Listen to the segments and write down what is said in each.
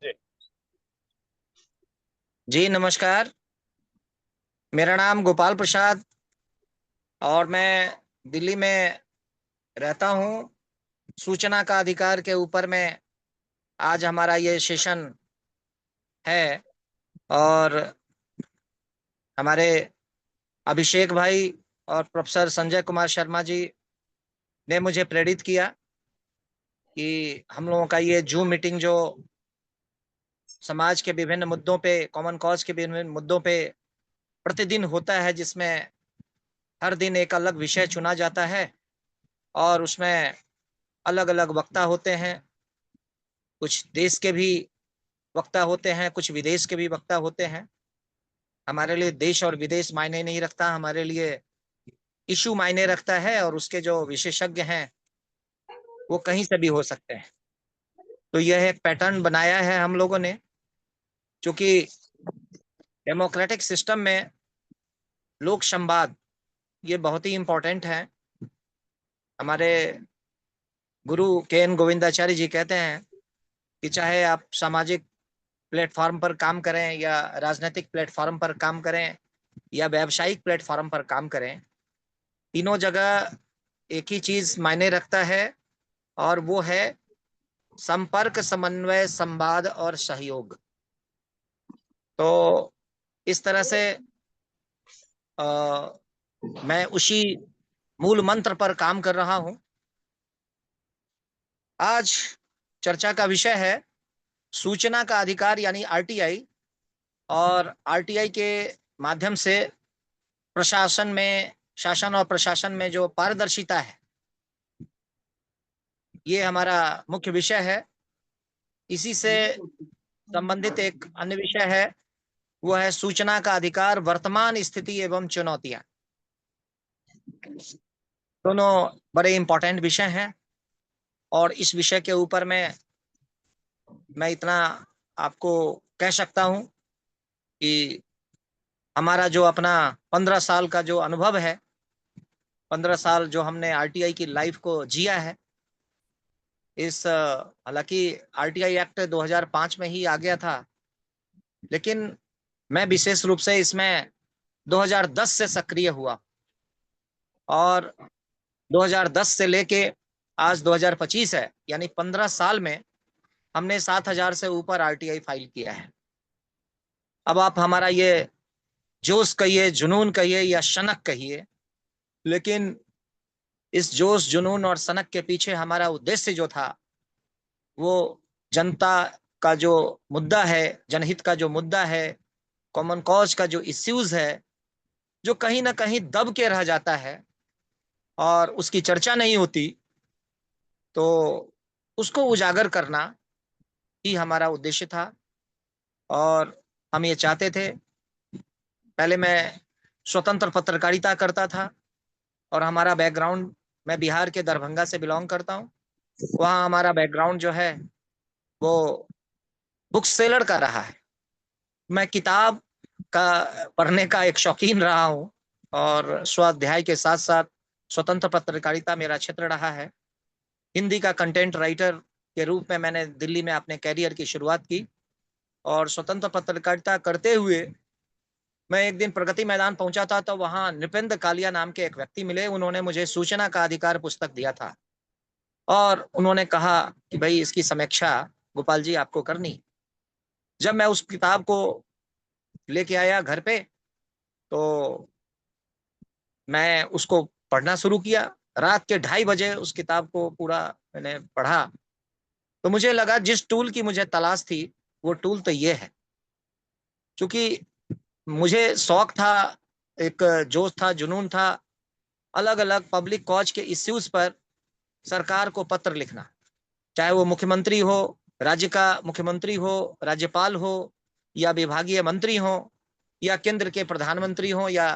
जी। जी नमस्कार। मेरा नाम गोपाल प्रसाद और मैं दिल्ली में रहता हूँ। सूचना का अधिकार के ऊपर में आज हमारा ये सेशन है और हमारे अभिषेक भाई और प्रोफेसर संजय कुमार शर्मा जी ने मुझे प्रेरित किया कि हम लोगों का ये जूम मीटिंग जो समाज के विभिन्न मुद्दों पे, कॉमन कॉज के विभिन्न मुद्दों पे प्रतिदिन होता है, जिसमें हर दिन एक अलग विषय चुना जाता है और उसमें अलग अलग वक्ता होते हैं। कुछ देश के भी वक्ता होते हैं, कुछ विदेश के भी वक्ता होते हैं। हमारे लिए देश और विदेश मायने नहीं रखता, हमारे लिए इशू मायने रखता है और उसके जो विशेषज्ञ हैं वो कहीं से भी हो सकते हैं। तो यह एक पैटर्न बनाया है हम लोगों ने, क्योंकि डेमोक्रेटिक सिस्टम में लोक संवाद ये बहुत ही इम्पोर्टेंट है। हमारे गुरु के एन गोविंदाचार्य जी कहते हैं कि चाहे आप सामाजिक प्लेटफॉर्म पर काम करें या राजनीतिक प्लेटफॉर्म पर काम करें या व्यावसायिक प्लेटफॉर्म पर काम करें, तीनों जगह एक ही चीज मायने रखता है और वो है संपर्क, समन्वय, संवाद और सहयोग। तो इस तरह से आ, मैं उसी मूल मंत्र पर काम कर रहा हूं। आज चर्चा का विषय है सूचना का अधिकार यानी आरटीआई, और आरटीआई के माध्यम से प्रशासन में, शासन और प्रशासन में जो पारदर्शिता है, ये हमारा मुख्य विषय है। इसी से संबंधित एक अन्य विषय है, वो है सूचना का अधिकार, वर्तमान स्थिति एवं चुनौतियां। दोनों बड़े इंपॉर्टेंट विषय हैं और इस विषय के ऊपर में मैं इतना आपको कह सकता हूं कि हमारा जो अपना 15 साल का जो अनुभव है, 15 साल जो हमने आरटीआई की लाइफ को जिया है, इस हालांकि आरटीआई एक्ट 2005 में ही आ गया था, लेकिन मैं विशेष रूप से इसमें 2010 से सक्रिय हुआ और 2010 से लेके आज 2025 है, यानी 15 साल में हमने 7,000 से ऊपर आरटीआई फाइल किया है। अब आप हमारा ये जोश कहिए, जुनून कहिए या शनक कहिए, लेकिन इस जोश, जुनून और सनक के पीछे हमारा उद्देश्य जो था, वो जनता का जो मुद्दा है, जनहित का जो मुद्दा है, कॉमन कॉज का जो इश्यूज है, जो कहीं ना कहीं दब के रह जाता है और उसकी चर्चा नहीं होती, तो उसको उजागर करना ही हमारा उद्देश्य था। और हम ये चाहते थे, पहले मैं स्वतंत्र पत्रकारिता करता था और हमारा बैकग्राउंड, मैं बिहार के दरभंगा से बिलोंग करता हूँ। वहाँ हमारा बैकग्राउंड जो है वो बुक सेलर का रहा है। मैं किताब का पढ़ने का एक शौकीन रहा हूँ और स्वाध्याय के साथ साथ स्वतंत्र पत्रकारिता मेरा क्षेत्र रहा है। हिंदी का कंटेंट राइटर के रूप में मैंने दिल्ली में अपने कैरियर की शुरुआत की और स्वतंत्र पत्रकारिता करते हुए मैं एक दिन प्रगति मैदान पहुंचा था, तो वहां नृपेंद्र कालिया नाम के एक व्यक्ति मिले। उन्होंने मुझे सूचना का अधिकार पुस्तक दिया था और उन्होंने कहा कि भाई इसकी समीक्षा गोपाल जी आपको करनी। जब मैं उस किताब को लेके आया घर पे, तो मैं उसको पढ़ना शुरू किया। रात के 2:30 बजे उस किताब को पूरा मैंने पढ़ा। तो मुझे लगा जिस टूल की मुझे तलाश थी वो टूल तो ये है। क्योंकि मुझे शौक था, एक जोश था, जुनून था, अलग अलग पब्लिक कॉज के इश्यूज पर सरकार को पत्र लिखना, चाहे वो मुख्यमंत्री हो, राज्य का मुख्यमंत्री हो, राज्यपाल हो, या विभागीय मंत्री हो, या केंद्र के प्रधानमंत्री हो, या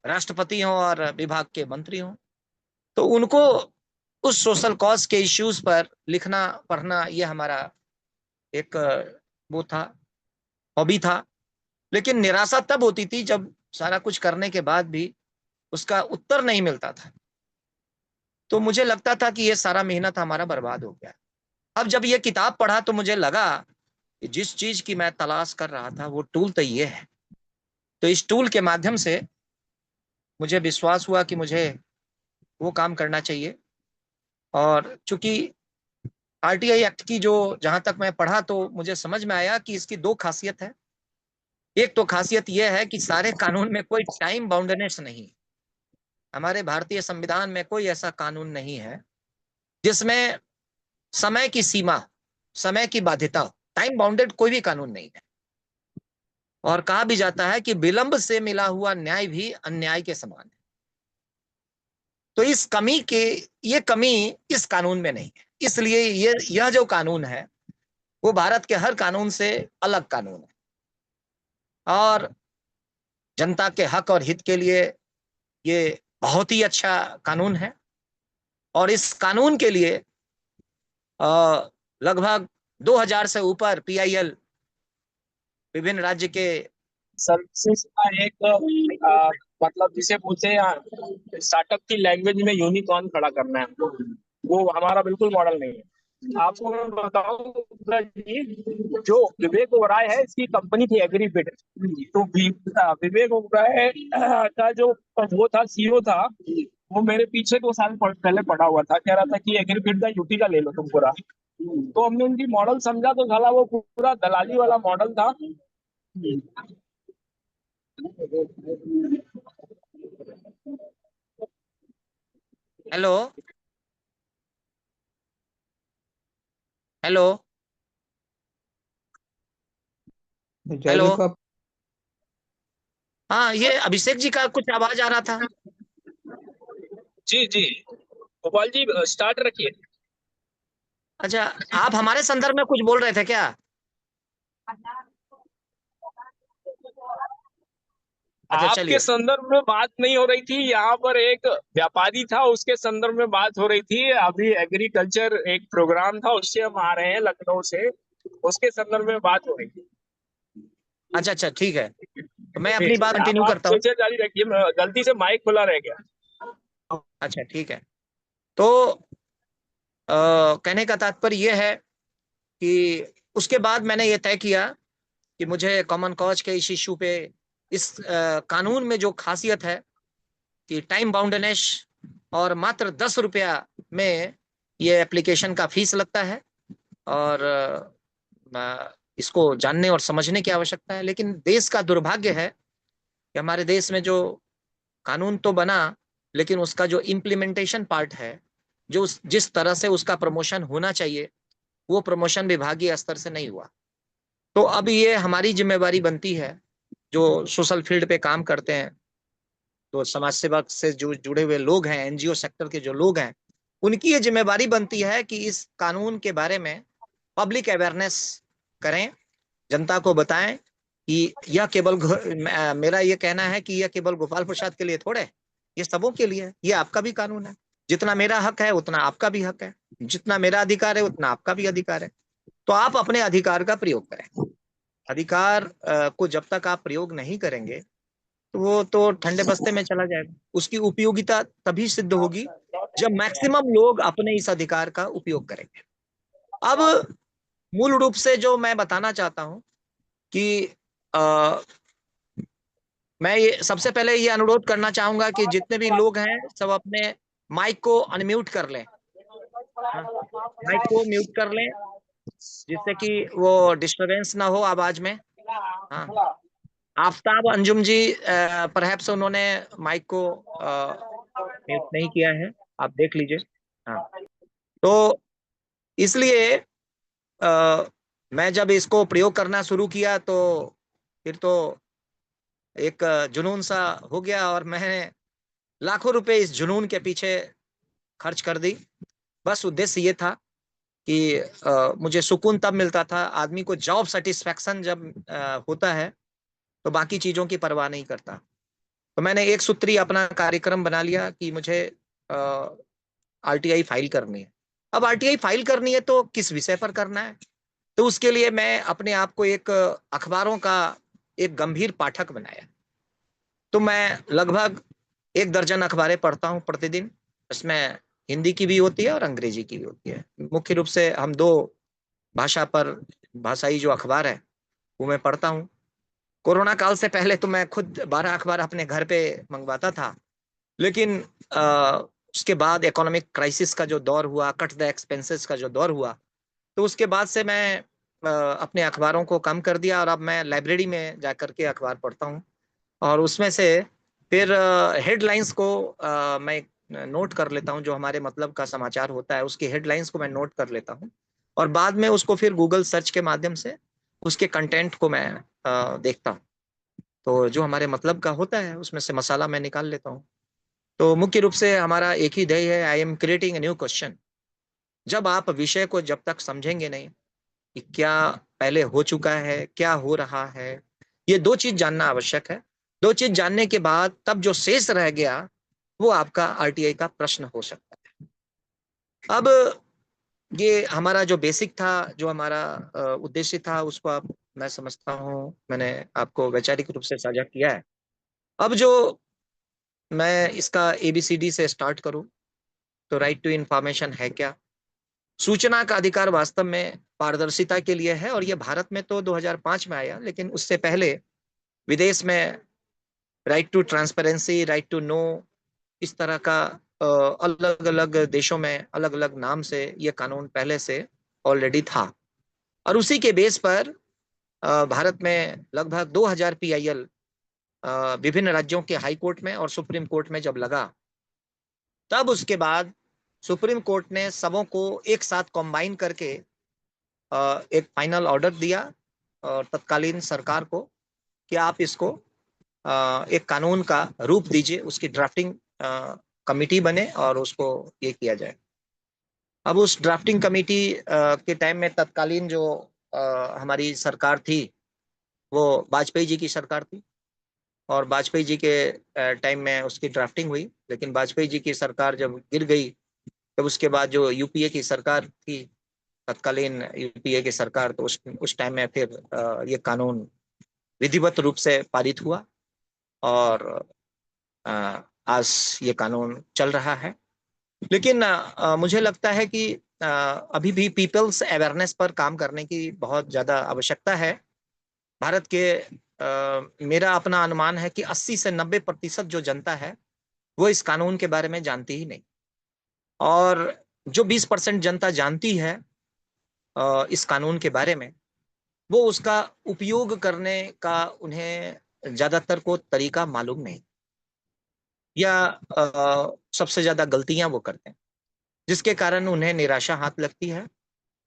राष्ट्रपति हो और विभाग के मंत्री हो। तो उनको उस सोशल कॉज के इश्यूज पर लिखना, पढ़ना, ये हमारा एक वो था, हॉबी था। लेकिन निराशा तब होती थी जब सारा कुछ करने के बाद भी उसका उत्तर नहीं मिलता था। तो मुझे लगता था कि ये सारा मेहनत हमारा बर्बाद हो गया। अब जब ये किताब पढ़ा तो मुझे लगा कि जिस चीज की मैं तलाश कर रहा था वो टूल तो ये है। तो इस टूल के माध्यम से मुझे विश्वास हुआ कि मुझे वो काम करना चाहिए। और चूंकि आरटीआई एक्ट की जो जहां तक मैं पढ़ा तो मुझे समझ में आया कि इसकी दो खासियत है। एक तो खासियत यह है कि सारे कानून में कोई टाइम बाउंडनेस नहीं। हमारे भारतीय संविधान में कोई ऐसा कानून नहीं है जिसमें समय की सीमा, समय की बाध्यता, टाइम बाउंडेड कोई भी कानून नहीं है। और कहा भी जाता है कि विलंब से मिला हुआ न्याय भी अन्याय के समान है। तो इस कमी के ये कमी इस कानून में नहीं है। इसलिए यह जो कानून है वो भारत के हर कानून से अलग कानून है और जनता के हक और हित के लिए ये बहुत ही अच्छा कानून है। और इस कानून के लिए लगभग 2000 से ऊपर पीआईएल विभिन्न राज्य के सर्विसेज का एक मतलब जिसे बोलते हैं स्टार्टअप की लैंग्वेज में यूनिकॉर्न खड़ा करना है, वो हमारा बिल्कुल मॉडल नहीं है। आपको मैं बताऊं जी, जो विवेक ओबराय है इसकी कंपनी थी एग्रीबिट। तो विवेक ओबराय का जो वो था सीईओ था, वो मेरे पीछे 2 साल पहले पड़ा हुआ था, कह रहा था कि एग्रीबिट का यूटी का ले लो तुम पूरा। तो हमने उनकी मॉडल समझा तो साला वो पूरा दलाली वाला मॉडल था। Hello hello hello. जयदीप का हाँ, ये अभिषेक जी का कुछ आवाज आ रहा था। जी जी, गोपाल जी स्टार्ट रखिए। अच्छा, आप हमारे संदर्भ में कुछ बोल रहे थे क्या? अच्छा, आपके चलिए। संदर्भ में बात नहीं हो रही थी, यहाँ पर एक व्यापारी था उसके संदर्भ में बात हो रही थी। अभी एग्रीकल्चर एक प्रोग्राम था, उससे हम आ रहे हैं लखनऊ से, उसके संदर्भ में बात हो रही थी। अच्छा अच्छा, ठीक है, तो मैं जी अपनी जी, बात अब कंटिन्यू आप करता हूँ। चर्चा जारी रखिए, गलती से माइक खुला रह गया। अच्छा, ठीक है। तो कहने का तात्पर्य यह है कि उसके बाद मैंने ये तय किया कि मुझे कॉमन कॉज के इस इशू पे, इस कानून में जो खासियत है कि टाइम बाउंडनेस और मात्र 10 रुपया में ये एप्लीकेशन का फीस लगता है और इसको जानने और समझने की आवश्यकता है। लेकिन देश का दुर्भाग्य है कि हमारे देश में जो कानून तो बना लेकिन उसका जो इम्प्लीमेंटेशन पार्ट है, जो जिस तरह से उसका प्रमोशन होना चाहिए वो प्रमोशन विभागीय स्तर से नहीं हुआ। तो अब ये हमारी जिम्मेवारी बनती है जो सोशल फील्ड पे काम करते हैं, तो समाज सेवा से जो जुड़े हुए लोग हैं, एनजीओ सेक्टर के जो लोग हैं, उनकी ये जिम्मेवारी बनती है कि इस कानून के बारे में पब्लिक अवेयरनेस करें, जनता को बताएं कि यह केवल मेरा ये कहना है कि यह केवल गोपाल प्रसाद के लिए थोड़े, ये सबों के लिए है। ये आपका भी कानून है। जितना मेरा हक है उतना आपका भी हक है, जितना मेरा अधिकार है उतना आपका भी अधिकार है। तो आप अपने अधिकार का प्रयोग करें। अधिकार को जब तक आप प्रयोग नहीं करेंगे तो वो तो ठंडे बस्ते में चला जाएगा। उसकी उपयोगिता तभी सिद्ध होगी जब मैक्सिमम लोग अपने इस अधिकार का उपयोग करेंगे। अब मूल रूप से जो मैं बताना चाहता हूं कि आ, मैं ये सबसे पहले ये अनुरोध करना चाहूंगा कि जितने भी लोग हैं सब अपने माइक को अनम्यूट कर लें। हाँ, माइक को म्यूट कर लें जिससे कि वो डिस्टरबेंस ना हो आवाज में। हाँ, आफ्ताब अंजुम जी परहैप्स उन्होंने माइक को म्यूट नहीं किया है, आप देख लीजिए। हाँ, तो इसलिए मैं जब इसको प्रयोग करना शुरू किया तो फिर तो एक जुनून सा हो गया और मैंने लाखों रुपए इस जुनून के पीछे खर्च कर दी। बस उद्देश्य ये था कि मुझे सुकून तब मिलता था, आदमी को जॉब सेटिस्फेक्शन जब होता है तो बाकी चीजों की परवाह नहीं करता। तो मैंने एक सूत्री अपना कार्यक्रम बना लिया कि मुझे आरटीआई फाइल करनी है। अब आरटीआई फाइल करनी है तो किस विषय पर करना है? तो उसके लिए मैं अपने आप को एक अखबारों का एक गंभीर पाठक बनाया। तो मैं लगभग 1 दर्जन अखबारें पढ़ता हूँ प्रतिदिन। इसमें हिंदी की भी होती है और अंग्रेजी की भी होती है। मुख्य रूप से हम दो भाषा पर भाषाई जो अखबार है वो मैं पढ़ता हूँ। कोरोना काल से पहले तो मैं खुद 12 अखबार अपने घर पे मंगवाता था, लेकिन उसके बाद इकोनॉमिक क्राइसिस का जो दौर हुआ, कट द एक्सपेंसेस का जो दौर हुआ, तो उसके बाद से मैं अपने अखबारों को कम कर दिया और अब मैं लाइब्रेरी में जा करके अखबार पढ़ता हूँ। और उसमें से फिर हेडलाइंस को मैं नोट कर लेता हूँ, जो हमारे मतलब का समाचार होता है उसकी हेडलाइंस को मैं नोट कर लेता हूँ, और बाद में उसको फिर गूगल सर्च के माध्यम से उसके कंटेंट को मैं देखता हूँ। तो जो हमारे मतलब का होता है उसमें से मसाला मैं निकाल लेता हूँ। तो मुख्य रूप से हमारा एक ही ध्येय है, I am creating a new question. जब आप विषय को जब तक समझेंगे नहीं कि क्या पहले हो चुका है, क्या हो रहा है, ये दो चीज जानना आवश्यक है। दो चीज जानने के बाद तब जो शेष रह गया वो आपका आरटीआई का प्रश्न हो सकता है। अब ये हमारा जो बेसिक था, जो हमारा उद्देश्य था, उसको आप, मैं समझता हूँ मैंने आपको वैचारिक रूप से साझा किया है। अब जो मैं इसका एबीसीडी से स्टार्ट करूं, तो राइट टू इंफॉर्मेशन है क्या? सूचना का अधिकार वास्तव में पारदर्शिता के लिए है, और ये भारत में तो 2005 में आया, लेकिन उससे पहले विदेश में right to transparency, right to know, इस तरह का अलग अलग देशों में अलग अलग नाम से ये कानून पहले से ऑलरेडी था। और उसी के बेस पर भारत में लगभग 2000 पीआईएल विभिन्न राज्यों के हाई कोर्ट में और सुप्रीम कोर्ट में जब लगा, तब उसके बाद सुप्रीम कोर्ट ने सबों को एक साथ कंबाइन करके एक फाइनल ऑर्डर दिया और तत्कालीन सरकार को कि आप इसको एक कानून का रूप दीजिए, उसकी ड्राफ्टिंग कमिटी बने और उसको ये किया जाए। अब उस ड्राफ्टिंग कमिटी के टाइम में तत्कालीन जो हमारी सरकार थी वो वाजपेयी जी की सरकार थी, और वाजपेयी जी के टाइम में उसकी ड्राफ्टिंग हुई। लेकिन वाजपेयी जी की सरकार जब गिर गई, तब उसके बाद जो यूपीए की सरकार थी, तत्कालीन यूपीए की सरकार, तो उस टाइम में फिर ये कानून विधिवत रूप से पारित हुआ, और आज ये कानून चल रहा है। लेकिन मुझे लगता है कि अभी भी पीपल्स अवेयरनेस पर काम करने की बहुत ज्यादा आवश्यकता है। भारत के मेरा अपना अनुमान है कि 80 से 90% जो जनता है वो इस कानून के बारे में जानती ही नहीं, और जो 20% जनता जानती है इस कानून के बारे में, वो उसका उपयोग करने का उन्हें ज्यादातर को तरीका मालूम नहीं, या सबसे ज्यादा गलतियां वो करते हैं, जिसके कारण उन्हें निराशा हाथ लगती है।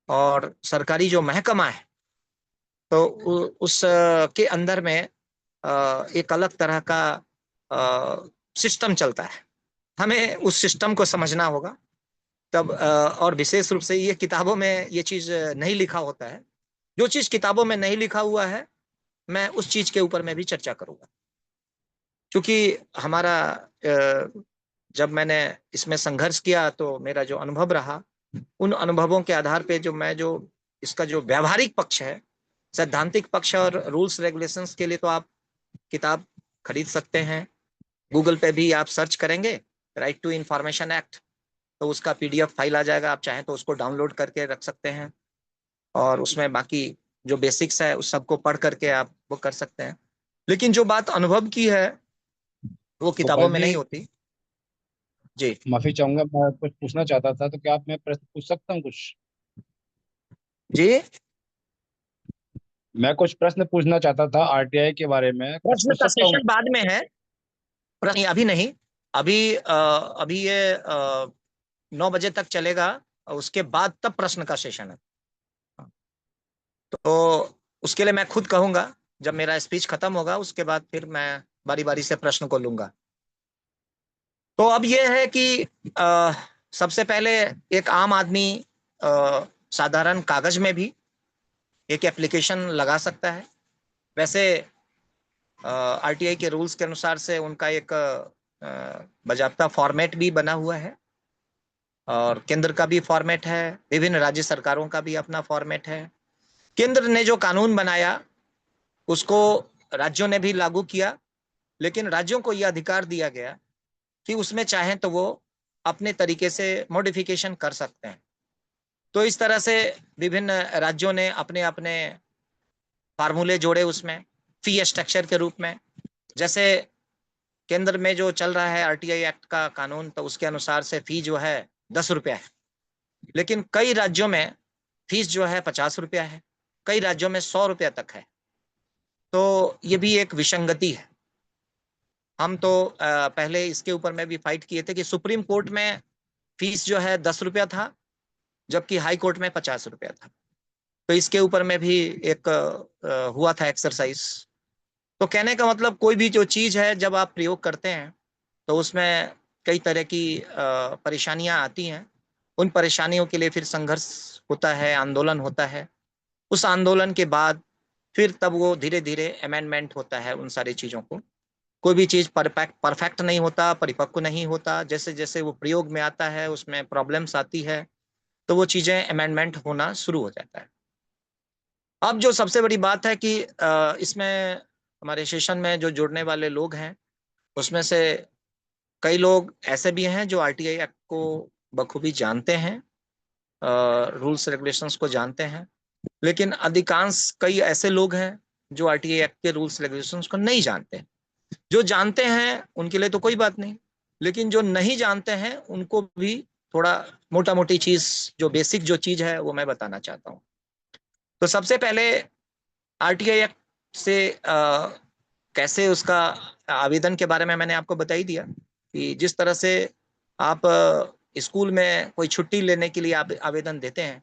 और सरकारी जो महकमा है, तो उस के अंदर में एक अलग तरह का सिस्टम चलता है। हमें उस सिस्टम को समझना होगा तब। और विशेष रूप से ये किताबों में ये चीज नहीं लिखा होता है। जो चीज किताबों में नहीं लिखा हुआ है, मैं उस चीज के ऊपर मैं भी चर्चा करूंगा, क्योंकि हमारा जब मैंने इसमें संघर्ष किया तो मेरा जो अनुभव रहा, उन अनुभवों के आधार पे जो इसका जो व्यावहारिक पक्ष है, सैद्धांतिक पक्ष और रूल्स रेगुलेशंस के लिए तो आप किताब खरीद सकते हैं। गूगल पे भी आप सर्च करेंगे राइट टू इंफॉर्मेशन एक्ट, तो उसका पीडीएफ फाइल आ जाएगा। आप चाहें तो उसको डाउनलोड करके रख सकते हैं, और उसमें बाकी जो बेसिक्स है उस सबको पढ़ करके आप वो कर सकते हैं। लेकिन जो बात अनुभव की है वो किताबों गोपाल में जी, नहीं होती। जी माफी चाहूंगा, मैं कुछ पूछना चाहता था, तो क्या आप मैं प्रश्न पूछ सकता हूँ कुछ? जी। मैं कुछ प्रश्न पूछना चाहता था आरटीआई के बारे में, कुछ प्रश्न पूछ का सकता हूँ? सेशन बाद में है, प्रश्न अभी नहीं। अभी अभी ये 9 बजे तक चलेगा, और उसके बाद तब प्रश्न का सेशन है। तो उसके लिए मैं खुद कहूंगा, जब मेरा स्पीच खत्म होगा उसके बाद फिर मैं बारी बारी से प्रश्न को लूंगा। तो अब ये है कि सबसे पहले एक आम आदमी साधारण कागज में भी एक एप्लीकेशन लगा सकता है। वैसे आरटीआई के रूल्स के अनुसार से उनका एक बाजाबता फॉर्मेट भी बना हुआ है, और केंद्र का भी फॉर्मेट है, विभिन्न राज्य सरकारों का भी अपना फॉर्मेट है। केंद्र ने जो कानून बनाया उसको राज्यों ने भी लागू किया, लेकिन राज्यों को यह अधिकार दिया गया कि उसमें चाहें तो वो अपने तरीके से मॉडिफिकेशन कर सकते हैं। तो इस तरह से विभिन्न राज्यों ने अपने अपने फार्मूले जोड़े उसमें फी स्ट्रक्चर के रूप में। जैसे केंद्र में जो चल रहा है आरटीआई एक्ट का कानून, तो उसके अनुसार से फी जो है 10 रुपया है, लेकिन कई राज्यों में फीस जो है 50 रुपया है, कई राज्यों में 100 रुपया तक है। तो ये भी एक विसंगति है। हम तो पहले इसके ऊपर में भी फाइट किए थे कि सुप्रीम कोर्ट में फीस जो है 10 रुपया था, जबकि हाई कोर्ट में 50 रुपया था। तो इसके ऊपर में भी एक हुआ था एक्सरसाइज। तो कहने का मतलब कोई भी जो चीज है जब आप प्रयोग करते हैं तो उसमें कई तरह की परेशानियां आती हैं। उन परेशानियों के लिए फिर संघर्ष होता है, आंदोलन होता है। उस आंदोलन के बाद फिर तब वो धीरे धीरे अमेंडमेंट होता है उन सारी चीजों को। कोई भी चीज परफेक्ट नहीं होता, परिपक्व नहीं होता। जैसे जैसे वो प्रयोग में आता है उसमें प्रॉब्लम्स आती है, तो वो चीजें अमेंडमेंट होना शुरू हो जाता है। अब जो सबसे बड़ी बात है कि इसमें हमारे सेशन में जो जुड़ने वाले लोग हैं उसमें से कई लोग ऐसे भी हैं जो आरटीआई एक्ट को बखूबी जानते हैं, रूल्स रेगुलेशंस को जानते हैं, लेकिन अधिकांश कई ऐसे लोग हैं जो आरटीआई एक्ट के रूल्स रेगुलेशंस को नहीं जानते। जो जानते हैं उनके लिए तो कोई बात नहीं, लेकिन जो नहीं जानते हैं उनको भी थोड़ा मोटा मोटी चीज, जो बेसिक जो चीज है वो मैं बताना चाहता हूँ। तो सबसे पहले आरटीआई एक्ट से कैसे उसका आवेदन के बारे में मैंने आपको बता ही दिया कि जिस तरह से आप स्कूल में कोई छुट्टी लेने के लिए आप आवेदन देते हैं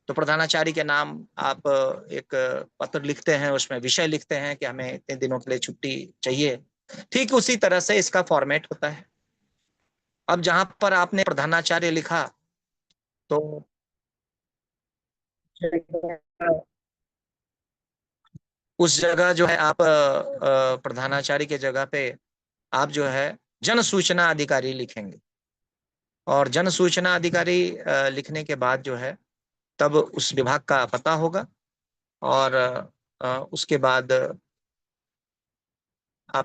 तो प्रधानाचार्य के नाम आप एक पत्र लिखते हैं, उसमें विषय लिखते हैं कि हमें इतने दिनों के लिए छुट्टी चाहिए। ठीक उसी तरह से इसका फॉर्मेट होता है। अब जहां पर आपने प्रधानाचार्य लिखा तो उस जगह जो है आप प्रधानाचार्य के जगह पे आप जो है जन सूचना अधिकारी लिखेंगे। और जन सूचना अधिकारी लिखने के बाद जो है तब उस विभाग का पता होगा। और उसके बाद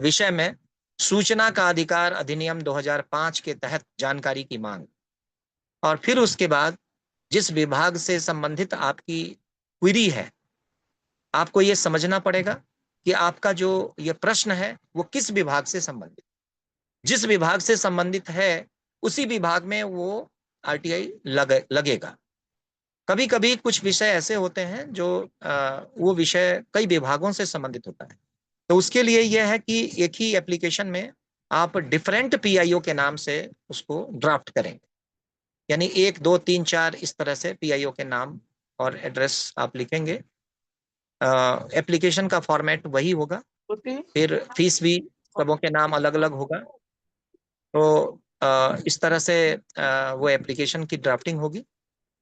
विषय में सूचना का अधिकार अधिनियम 2005 के तहत जानकारी की मांग। और फिर उसके बाद जिस विभाग से संबंधित आपकी क्वेरी है, आपको ये समझना पड़ेगा कि आपका जो ये प्रश्न है वो किस विभाग से संबंधित। जिस विभाग से संबंधित है उसी विभाग में वो आरटीआई लगेगा। कभी कभी कुछ विषय ऐसे होते हैं जो वो विषय कई विभागों से संबंधित होता है, तो उसके लिए यह है कि एक ही एप्लीकेशन में आप डिफरेंट पीआईओ के नाम से उसको ड्राफ्ट करेंगे। यानी 1, 2, 3, 4 इस तरह से पीआईओ के नाम और एड्रेस आप लिखेंगे। एप्लीकेशन का फॉर्मेट वही होगा, फिर फीस भी सबों के नाम अलग अलग होगा। तो इस तरह से वो एप्लीकेशन की ड्राफ्टिंग होगी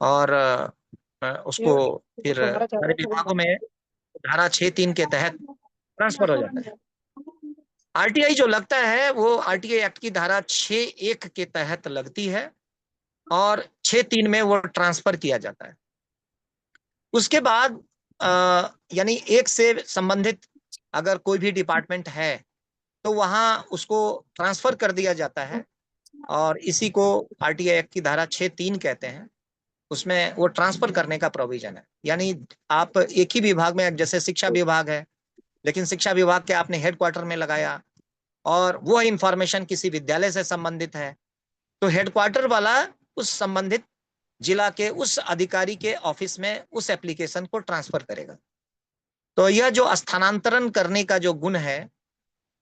और उसको फिर सारे विभागों में धारा 6(3) के तहत ट्रांसफर हो जाता है। आरटीआई जो लगता है वो आरटीआई एक्ट की धारा 6(1) के तहत लगती है और 6(3) में वो ट्रांसफर किया जाता है। उसके बाद यानी एक से संबंधित अगर कोई भी डिपार्टमेंट है तो वहां उसको ट्रांसफर कर दिया जाता है और इसी को आरटीआई एक्ट की धारा 6(3) कहते हैं। उसमें वो ट्रांसफर करने का प्रोविजन है। यानी आप एक ही विभाग में, जैसे शिक्षा विभाग है, लेकिन शिक्षा विभाग के आपने हेडक्वार्टर में लगाया और वो इंफॉर्मेशन किसी विद्यालय से संबंधित है, तो हेडक्वार्टर वाला उस संबंधित जिला के उस अधिकारी के ऑफिस में उस एप्लीकेशन को ट्रांसफर करेगा। तो यह जो स्थानांतरण करने का जो गुण है,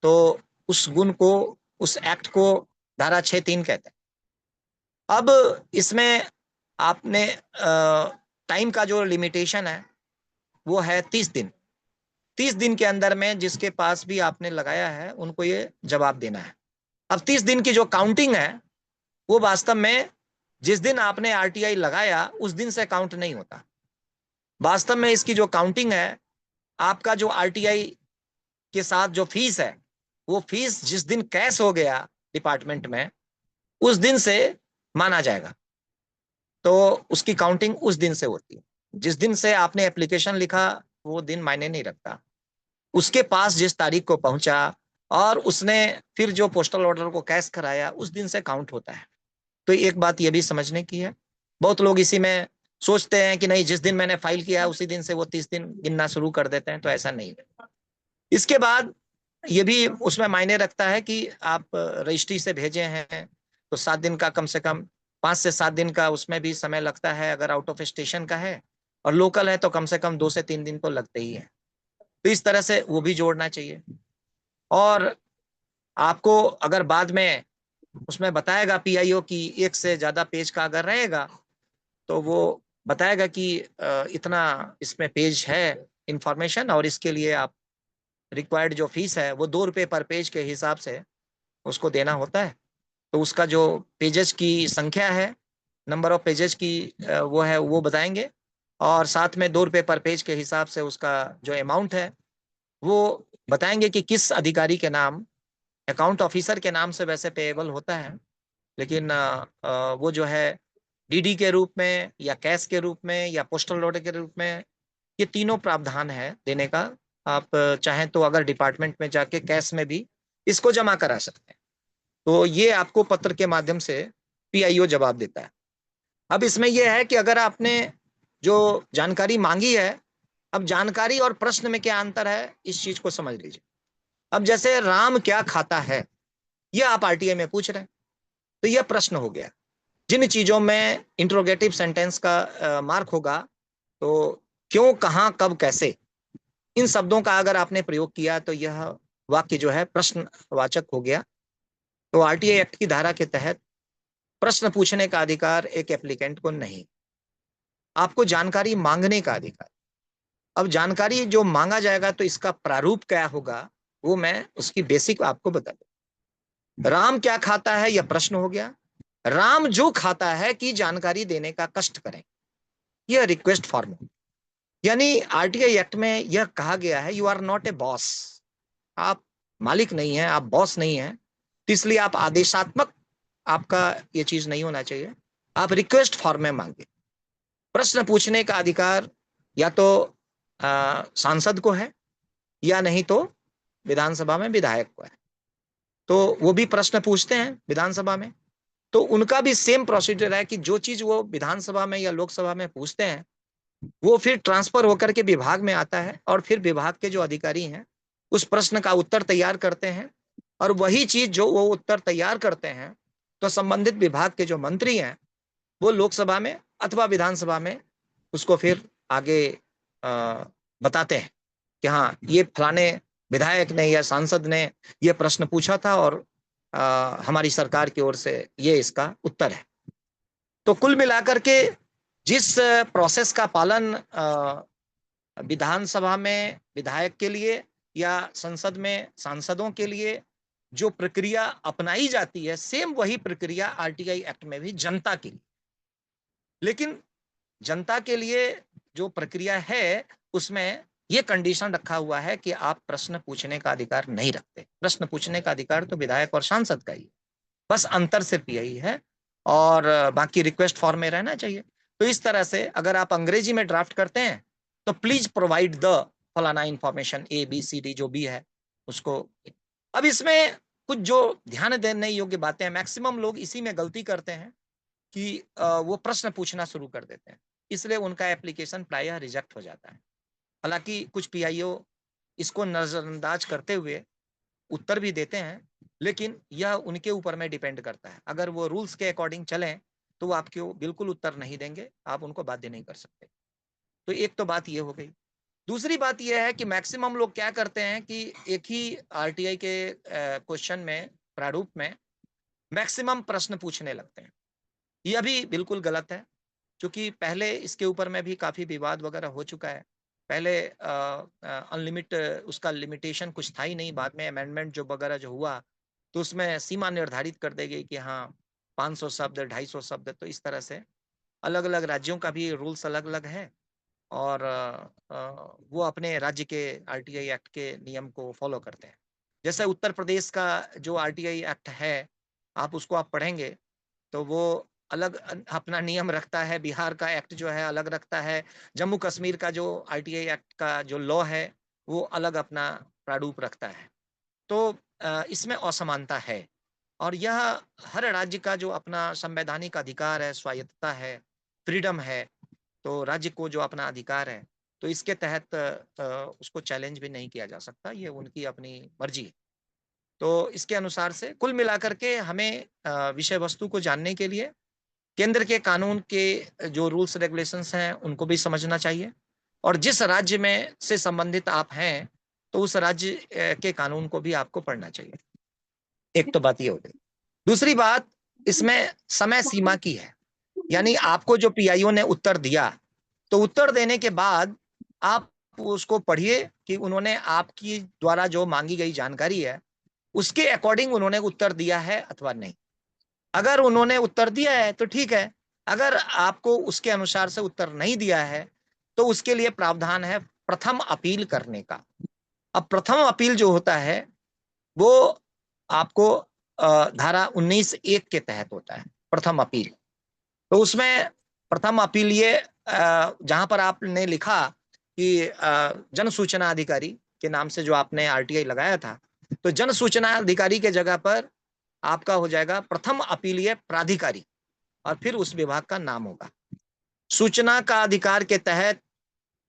तो उस गुण को, उस एक्ट को धारा 6(3) कहते हैं। अब इसमें आपने टाइम का जो लिमिटेशन है वो है 30 दिन। 30 दिन के अंदर में जिसके पास भी आपने लगाया है उनको ये जवाब देना है। अब 30 दिन की जो काउंटिंग है वो वास्तव में जिस दिन आपने आरटीआई लगाया उस दिन से काउंट नहीं होता। वास्तव में इसकी जो काउंटिंग है, आपका जो आरटीआई के साथ जो फीस है वो फीस जिस दिन कैश हो गया डिपार्टमेंट में उस दिन से माना जाएगा। तो उसकी काउंटिंग उस दिन से होती है। जिस दिन से आपने एप्लीकेशन लिखा वो दिन मायने नहीं रखता। उसके पास जिस तारीख को पहुंचा और उसने फिर जो पोस्टल ऑर्डर को कैश कराया उस दिन से काउंट होता है। तो एक बात ये भी समझने की है, बहुत लोग इसी में सोचते हैं कि नहीं जिस दिन मैंने फाइल किया है उसी दिन से वो 30 दिन गिनना शुरू कर देते हैं, तो ऐसा नहीं है। इसके बाद ये भी उसमें मायने रखता है कि आप रजिस्ट्री से भेजे हैं तो 7 दिन का, कम से कम 5 से 7 दिन का उसमें भी समय लगता है अगर आउट ऑफ स्टेशन का है, और लोकल है तो कम से कम 2 से 3 दिन तो लगते ही है। तो इस तरह से वो भी जोड़ना चाहिए। और आपको अगर बाद में उसमें बताएगा पीआईओ की 1 से ज्यादा पेज का अगर रहेगा तो वो बताएगा कि इतना इसमें पेज है इंफॉर्मेशन, और इसके लिए आप रिक्वायर्ड जो फीस है वो 2 रुपये पर पेज के हिसाब से उसको देना होता है। तो उसका जो पेजेस की संख्या है, नंबर ऑफ पेजेस की वो है वो बताएंगे, और साथ में 2 रुपये पर पेज के हिसाब से उसका जो अमाउंट है वो बताएंगे कि किस अधिकारी के नाम, अकाउंट ऑफिसर के नाम से वैसे पेएबल होता है, लेकिन वो जो है डीडी के रूप में या कैश के रूप में या पोस्टल ऑर्डर के रूप में, ये तीनों प्रावधान है देने का। आप चाहें तो अगर डिपार्टमेंट में जाके कैश में भी इसको जमा करा सकते हैं, तो ये आपको पत्र के माध्यम से पीआईओ जवाब देता है। अब इसमें यह है कि अगर आपने जो जानकारी मांगी है, अब जानकारी और प्रश्न में क्या अंतर है इस चीज को समझ लीजिए। अब जैसे राम क्या खाता है, यह आप आरटीआई में पूछ रहे हैं, तो यह प्रश्न हो गया। जिन चीजों में इंट्रोगेटिव सेंटेंस का मार्क होगा, तो क्यों, कहां, कब, कैसे, इन शब्दों का अगर आपने प्रयोग किया तो यह वाक्य जो है प्रश्नवाचक हो गया। तो आरटीआई एक्ट की धारा के तहत प्रश्न पूछने का अधिकार एक एप्लीकेंट को नहीं, आपको जानकारी मांगने का अधिकार। अब जानकारी जो मांगा जाएगा तो इसका प्रारूप क्या होगा वो मैं उसकी बेसिक आपको बता दूं। राम क्या खाता है यह प्रश्न हो गया, राम जो खाता है की जानकारी देने का कष्ट करें, यह रिक्वेस्ट फॉर्म। यानी आरटीआई एक्ट में यह कहा गया है you are not a boss, आप मालिक नहीं है, आप बॉस नहीं है, तो इसलिए आप आदेशात्मक आपका ये चीज नहीं होना चाहिए, आप रिक्वेस्ट फॉर्म में मांगे। प्रश्न पूछने का अधिकार या तो सांसद को है या नहीं तो विधानसभा में विधायक को है, तो वो भी प्रश्न पूछते हैं विधानसभा में, तो उनका भी सेम प्रोसीजर है कि जो चीज वो विधानसभा में या लोकसभा में पूछते हैं वो फिर ट्रांसफर होकर के विभाग में आता है, और फिर विभाग के जो अधिकारी हैं उस प्रश्न का उत्तर तैयार करते हैं, और वही चीज जो वो उत्तर तैयार करते हैं तो संबंधित विभाग के जो मंत्री हैं वो लोकसभा में अथवा विधानसभा में उसको फिर आगे बताते हैं कि हाँ ये फलाने विधायक ने या सांसद ने ये प्रश्न पूछा था और हमारी सरकार की ओर से ये इसका उत्तर है। तो कुल मिलाकर के जिस प्रोसेस का पालन विधानसभा में विधायक के लिए या संसद में सांसदों के लिए जो प्रक्रिया अपनाई जाती है, सेम वही प्रक्रिया आरटीआई एक्ट में भी जनता के लिए। लेकिन जनता के लिए जो प्रक्रिया है उसमें यह कंडीशन रखा हुआ है कि आप प्रश्न पूछने का अधिकार नहीं रखते। प्रश्न पूछने का अधिकार तो विधायक और सांसद का ही, बस अंतर सिर्फ यही है, और बाकी रिक्वेस्ट फॉर्म में रहना चाहिए। तो इस तरह से अगर आप अंग्रेजी में ड्राफ्ट करते हैं तो प्लीज प्रोवाइड द फलाना इंफॉर्मेशन ABCD जो भी है उसको। अब इसमें कुछ जो ध्यान देने योग्य बातें हैं, मैक्सिमम लोग इसी में गलती करते हैं कि वो प्रश्न पूछना शुरू कर देते हैं, इसलिए उनका एप्लीकेशन प्रायः रिजेक्ट हो जाता है। हालांकि कुछ पीआईओ इसको नजरअंदाज करते हुए उत्तर भी देते हैं, लेकिन यह उनके ऊपर में डिपेंड करता है। अगर वो रूल्स के अकॉर्डिंग चलें तो वो आपको बिल्कुल उत्तर नहीं देंगे, आप उनको बाध्य नहीं कर सकते। तो एक तो बात ये हो गई। दूसरी बात यह है कि मैक्सिमम लोग क्या करते हैं कि एक ही आरटीआई के क्वेश्चन में, प्रारूप में मैक्सिमम प्रश्न पूछने लगते हैं। यह भी बिल्कुल गलत है, क्योंकि पहले इसके ऊपर में भी काफी विवाद वगैरह हो चुका है। पहले अनलिमिट उसका लिमिटेशन कुछ था ही नहीं, बाद में अमेंडमेंट जो वगैरह जो हुआ तो उसमें सीमा निर्धारित कर दी गई कि हाँ 500 शब्द, 250 शब्द। तो इस तरह से अलग अलग राज्यों का भी रूल्स अलग अलग है, और वो अपने राज्य के आरटीआई एक्ट के नियम को फॉलो करते हैं। जैसे उत्तर प्रदेश का जो आरटीआई एक्ट है, आप उसको आप पढ़ेंगे तो वो अलग अपना नियम रखता है, बिहार का एक्ट जो है अलग रखता है, जम्मू कश्मीर का जो आरटीआई एक्ट का जो लॉ है वो अलग अपना प्रारूप रखता है। तो इसमें असमानता है। और यह हर राज्य का जो अपना संवैधानिक अधिकार है, स्वायत्तता है, फ्रीडम है, तो राज्य को जो अपना अधिकार है, तो इसके तहत उसको चैलेंज भी नहीं किया जा सकता, ये उनकी अपनी मर्जी है। तो इसके अनुसार से कुल मिलाकर के हमें विषय वस्तु को जानने के लिए केंद्र के कानून के जो रूल्स रेगुलेशंस हैं उनको भी समझना चाहिए, और जिस राज्य में से संबंधित आप हैं तो उस राज्य के कानून को भी आपको पढ़ना चाहिए। एक तो बात ये हो गई। दूसरी बात इसमें समय सीमा की है, यानी आपको जो पीआईओ ने उत्तर दिया, तो उत्तर देने के बाद आप उसको पढ़िए कि उन्होंने आपकी द्वारा जो मांगी गई जानकारी है उसके अकॉर्डिंग उन्होंने उत्तर दिया है अथवा नहीं। अगर उन्होंने उत्तर दिया है तो ठीक है, अगर आपको उसके अनुसार से उत्तर नहीं दिया है तो उसके लिए प्रावधान है प्रथम अपील करने का। अब प्रथम अपील जो होता है वो आपको धारा 19(1) के तहत होता है प्रथम अपील। तो उसमें प्रथम अपील ये जहां पर आपने लिखा कि जन सूचना अधिकारी के नाम से जो आपने आरटीआई लगाया था, तो जन सूचना अधिकारी के जगह पर आपका हो जाएगा प्रथम अपीलीय प्राधिकारी, और फिर उस विभाग का नाम होगा। सूचना का अधिकार के तहत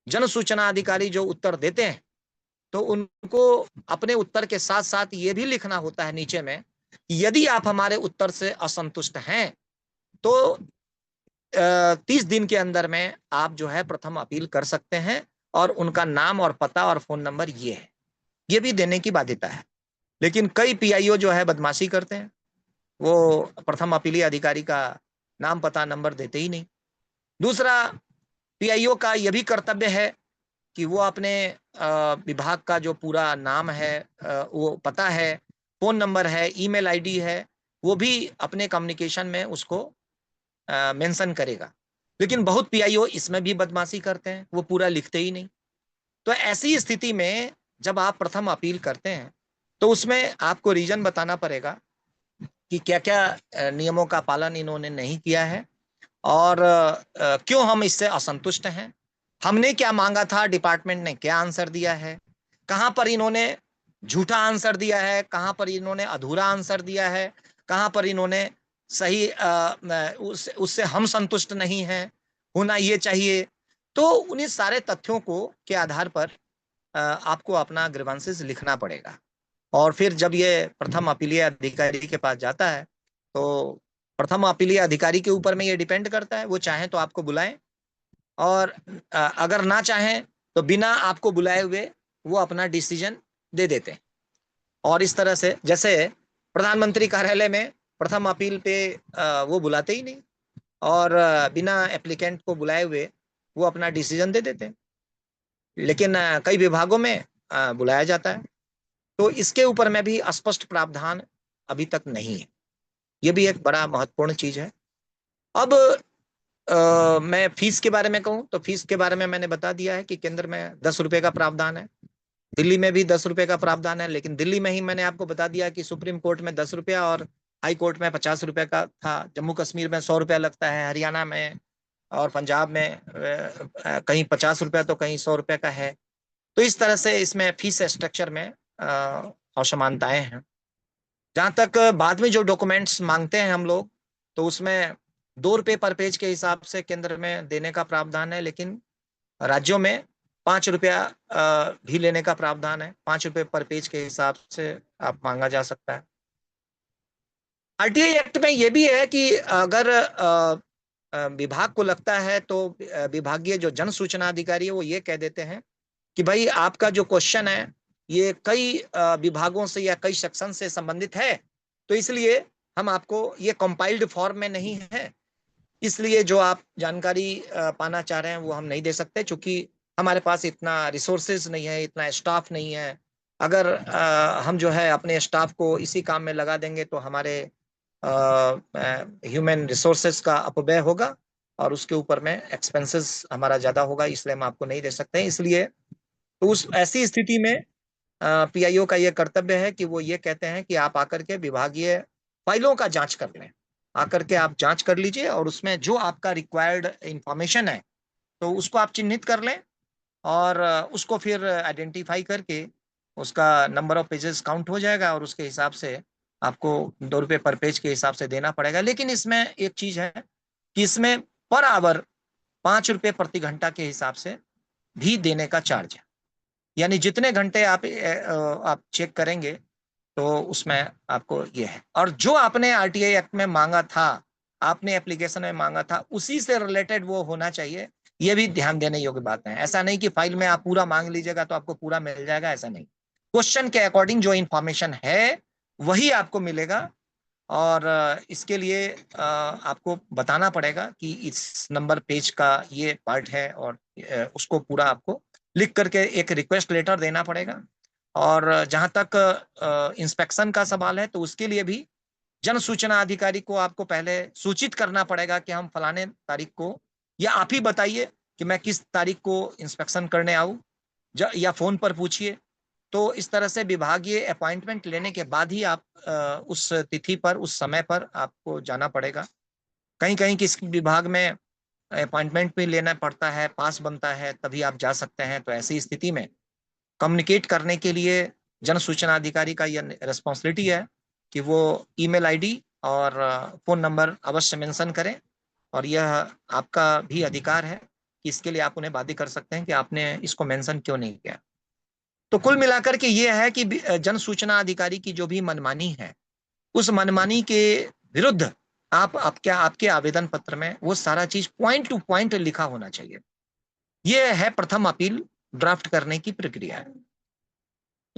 जन सूचना अधिकारी जो उत्तर देते हैं तो उनको अपने उत्तर के साथ साथ ये भी लिखना होता है नीचे में, यदि आप हमारे उत्तर से असंतुष्ट हैं तो 30 दिन के अंदर में आप जो है प्रथम अपील कर सकते हैं, और उनका नाम और पता और फोन नंबर ये है, ये भी देने की बाध्यता है। लेकिन कई पीआईओ जो है बदमाशी करते हैं, वो प्रथम अपीलीय अधिकारी का नाम पता नंबर देते ही नहीं। दूसरा, पीआईओ का यह भी कर्तव्य है कि वो अपने विभाग का जो पूरा नाम है, वो पता है, फोन नंबर है, ईमेल आईडी है, वो भी अपने कम्युनिकेशन में उसको मेंशन करेगा। लेकिन बहुत पीआईओ इसमें भी बदमाशी करते हैं, वो पूरा लिखते ही नहीं। तो ऐसी स्थिति में जब आप प्रथम अपील करते हैं तो उसमें आपको रीजन बताना पड़ेगा कि क्या क्या नियमों का पालन इन्होंने नहीं किया है, और क्यों हम इससे असंतुष्ट हैं, हमने क्या मांगा था, डिपार्टमेंट ने क्या आंसर दिया है, कहाँ पर इन्होंने झूठा आंसर दिया है, कहाँ पर इन्होंने अधूरा आंसर दिया है, कहाँ पर इन्होंने सही उससे हम संतुष्ट नहीं हैं, होना ये चाहिए। तो उन्हीं सारे तथ्यों को के आधार पर आपको अपना ग्रीवेंसेस लिखना पड़ेगा, और फिर जब ये प्रथम अपीलीय अधिकारी के पास जाता है तो प्रथम अपीलीय अधिकारी के ऊपर में ये डिपेंड करता है, वो चाहे तो आपको बुलाएं, और अगर ना चाहें तो बिना आपको बुलाए हुए वो अपना डिसीजन दे देते हैं। और इस तरह से जैसे प्रधानमंत्री कार्यालय में प्रथम अपील पे वो बुलाते ही नहीं, और बिना एप्लीकेंट को बुलाए हुए वो अपना डिसीजन दे देते हैं। लेकिन कई विभागों में बुलाया जाता है, तो इसके ऊपर में भी स्पष्ट प्रावधान अभी तक नहीं है। ये भी एक बड़ा महत्वपूर्ण चीज है। अब मैं फीस के बारे में कहूं तो फीस के बारे में मैंने बता दिया है कि केंद्र में 10 रुपए का प्रावधान है, दिल्ली में भी 10 रुपए का प्रावधान है। लेकिन दिल्ली में ही मैंने आपको बता दिया कि सुप्रीम कोर्ट में 10 रुपया और हाई कोर्ट में 50 रुपए का था। जम्मू कश्मीर में 100 रुपया लगता है, हरियाणा में और पंजाब में कहीं 50 रुपया तो कहीं 100 रुपये का है। तो इस तरह से इसमें फीस स्ट्रक्चर में असमानताएं हैं। जहां तक बाद में जो डॉक्यूमेंट्स मांगते हैं हम लोग, तो उसमें 2 रुपये पर पेज के हिसाब से केंद्र में देने का प्रावधान है, लेकिन राज्यों में 5 रुपया भी लेने का प्रावधान है। 5 रुपये पर पेज के हिसाब से आप मांगा जा सकता है। आरटीआई एक्ट में यह भी है कि अगर विभाग को लगता है तो विभागीय जो जन सूचना अधिकारी है वो ये कह देते हैं कि भाई आपका जो क्वेश्चन है ये कई विभागों से या कई सेक्शन से संबंधित है, तो इसलिए हम आपको ये कंपाइल्ड फॉर्म में नहीं है, इसलिए जो आप जानकारी पाना चाह रहे हैं वो हम नहीं दे सकते, क्योंकि हमारे पास इतना रिसोर्सेज नहीं है, इतना स्टाफ नहीं है। अगर हम जो है अपने स्टाफ को इसी काम में लगा देंगे तो हमारे ह्यूमन रिसोर्सेज का अपव्यय होगा और उसके ऊपर में एक्सपेंसेस हमारा ज्यादा होगा, इसलिए हम आपको नहीं दे सकते हैं। इसलिए तो उस ऐसी स्थिति में पीआईओ का यह कर्तव्य है कि वो ये कहते हैं कि आप आकर के विभागीय फाइलों का जांच कर लें, आकर के आप जांच कर लीजिए और उसमें जो आपका रिक्वायर्ड इंफॉर्मेशन है तो उसको आप चिन्हित कर लें, और उसको फिर आइडेंटिफाई करके उसका नंबर ऑफ पेजेस काउंट हो जाएगा और उसके हिसाब से आपको 2 रुपये पर पेज के हिसाब से देना पड़ेगा। लेकिन इसमें एक चीज है कि इसमें पर आवर 5 रुपये प्रति घंटा के हिसाब से भी देने का चार्ज है। यानी जितने घंटे आप चेक करेंगे तो उसमें आपको ये है। और जो आपने आरटीआई एक्ट में मांगा था, आपने एप्लीकेशन में मांगा था, उसी से रिलेटेड वो होना चाहिए। ये भी ध्यान देने योग्य बात है। ऐसा नहीं कि फाइल में आप पूरा मांग लीजिएगा तो आपको पूरा मिल जाएगा, ऐसा नहीं। क्वेश्चन के अकॉर्डिंग जो इंफॉर्मेशन है वही आपको मिलेगा। और इसके लिए आपको बताना पड़ेगा कि इस नंबर पेज का ये पार्ट है, और उसको पूरा आपको लिख करके एक रिक्वेस्ट लेटर देना पड़ेगा। और जहां तक इंस्पेक्शन का सवाल है तो उसके लिए भी जन सूचना अधिकारी को आपको पहले सूचित करना पड़ेगा कि हम फलाने तारीख को, या आप ही बताइए कि मैं किस तारीख को इंस्पेक्शन करने आऊं, या फोन पर पूछिए। तो इस तरह से विभागीय अपॉइंटमेंट लेने के बाद ही आप उस तिथि पर, उस समय पर आपको जाना पड़ेगा। कहीं कहीं किसी विभाग में अपॉइंटमेंट भी लेना पड़ता है, पास बनता है, तभी आप जा सकते हैं। तो ऐसी स्थिति में कम्युनिकेट करने के लिए जन सूचना अधिकारी का यह रिस्पॉन्सिबिलिटी है कि वो ईमेल आईडी और फोन नंबर अवश्य मेंशन करें। और यह आपका भी अधिकार है कि इसके लिए आप उन्हें बाध्य कर सकते हैं कि आपने इसको मेंशन क्यों नहीं किया। तो कुल मिलाकर के ये है कि जन सूचना अधिकारी की जो भी मनमानी है, उस मनमानी के विरुद्ध आपके आवेदन पत्र में वो सारा चीज पॉइंट टू पॉइंट लिखा होना चाहिए। ये है प्रथम अपील ड्राफ्ट करने की प्रक्रिया।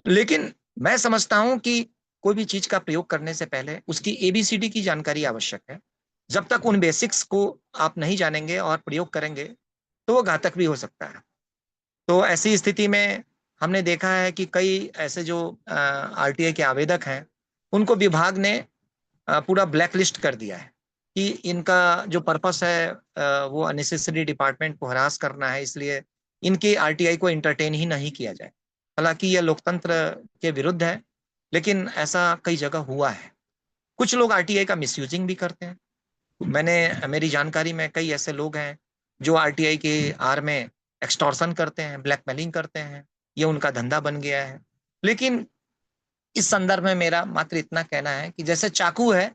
लेकिन मैं समझता हूं कि कोई भी चीज का प्रयोग करने से पहले उसकी एबीसीडी की जानकारी आवश्यक है। जब तक उन बेसिक्स को आप नहीं जानेंगे और प्रयोग करेंगे तो वो घातक भी हो सकता है। तो ऐसी स्थिति में हमने देखा है कि कई ऐसे जो आरटीआई के आवेदक हैं, उनको विभाग ने पूरा ब्लैक लिस्ट कर दिया है कि इनका जो पर्पस है वो अननेसेसरी डिपार्टमेंट को हरास करना है, इसलिए इनकी आरटीआई को एंटरटेन ही नहीं किया जाए। हालांकि यह लोकतंत्र के विरुद्ध है, लेकिन ऐसा कई जगह हुआ है। कुछ लोग आरटीआई का मिसयूजिंग भी करते हैं। मेरी जानकारी में कई ऐसे लोग हैं जो आरटीआई के आर में एक्सटॉर्शन करते हैं, ब्लैकमेलिंग करते हैं। ये उनका धंधा बन गया है। लेकिन इस संदर्भ में मेरा मात्र इतना कहना है कि जैसे चाकू है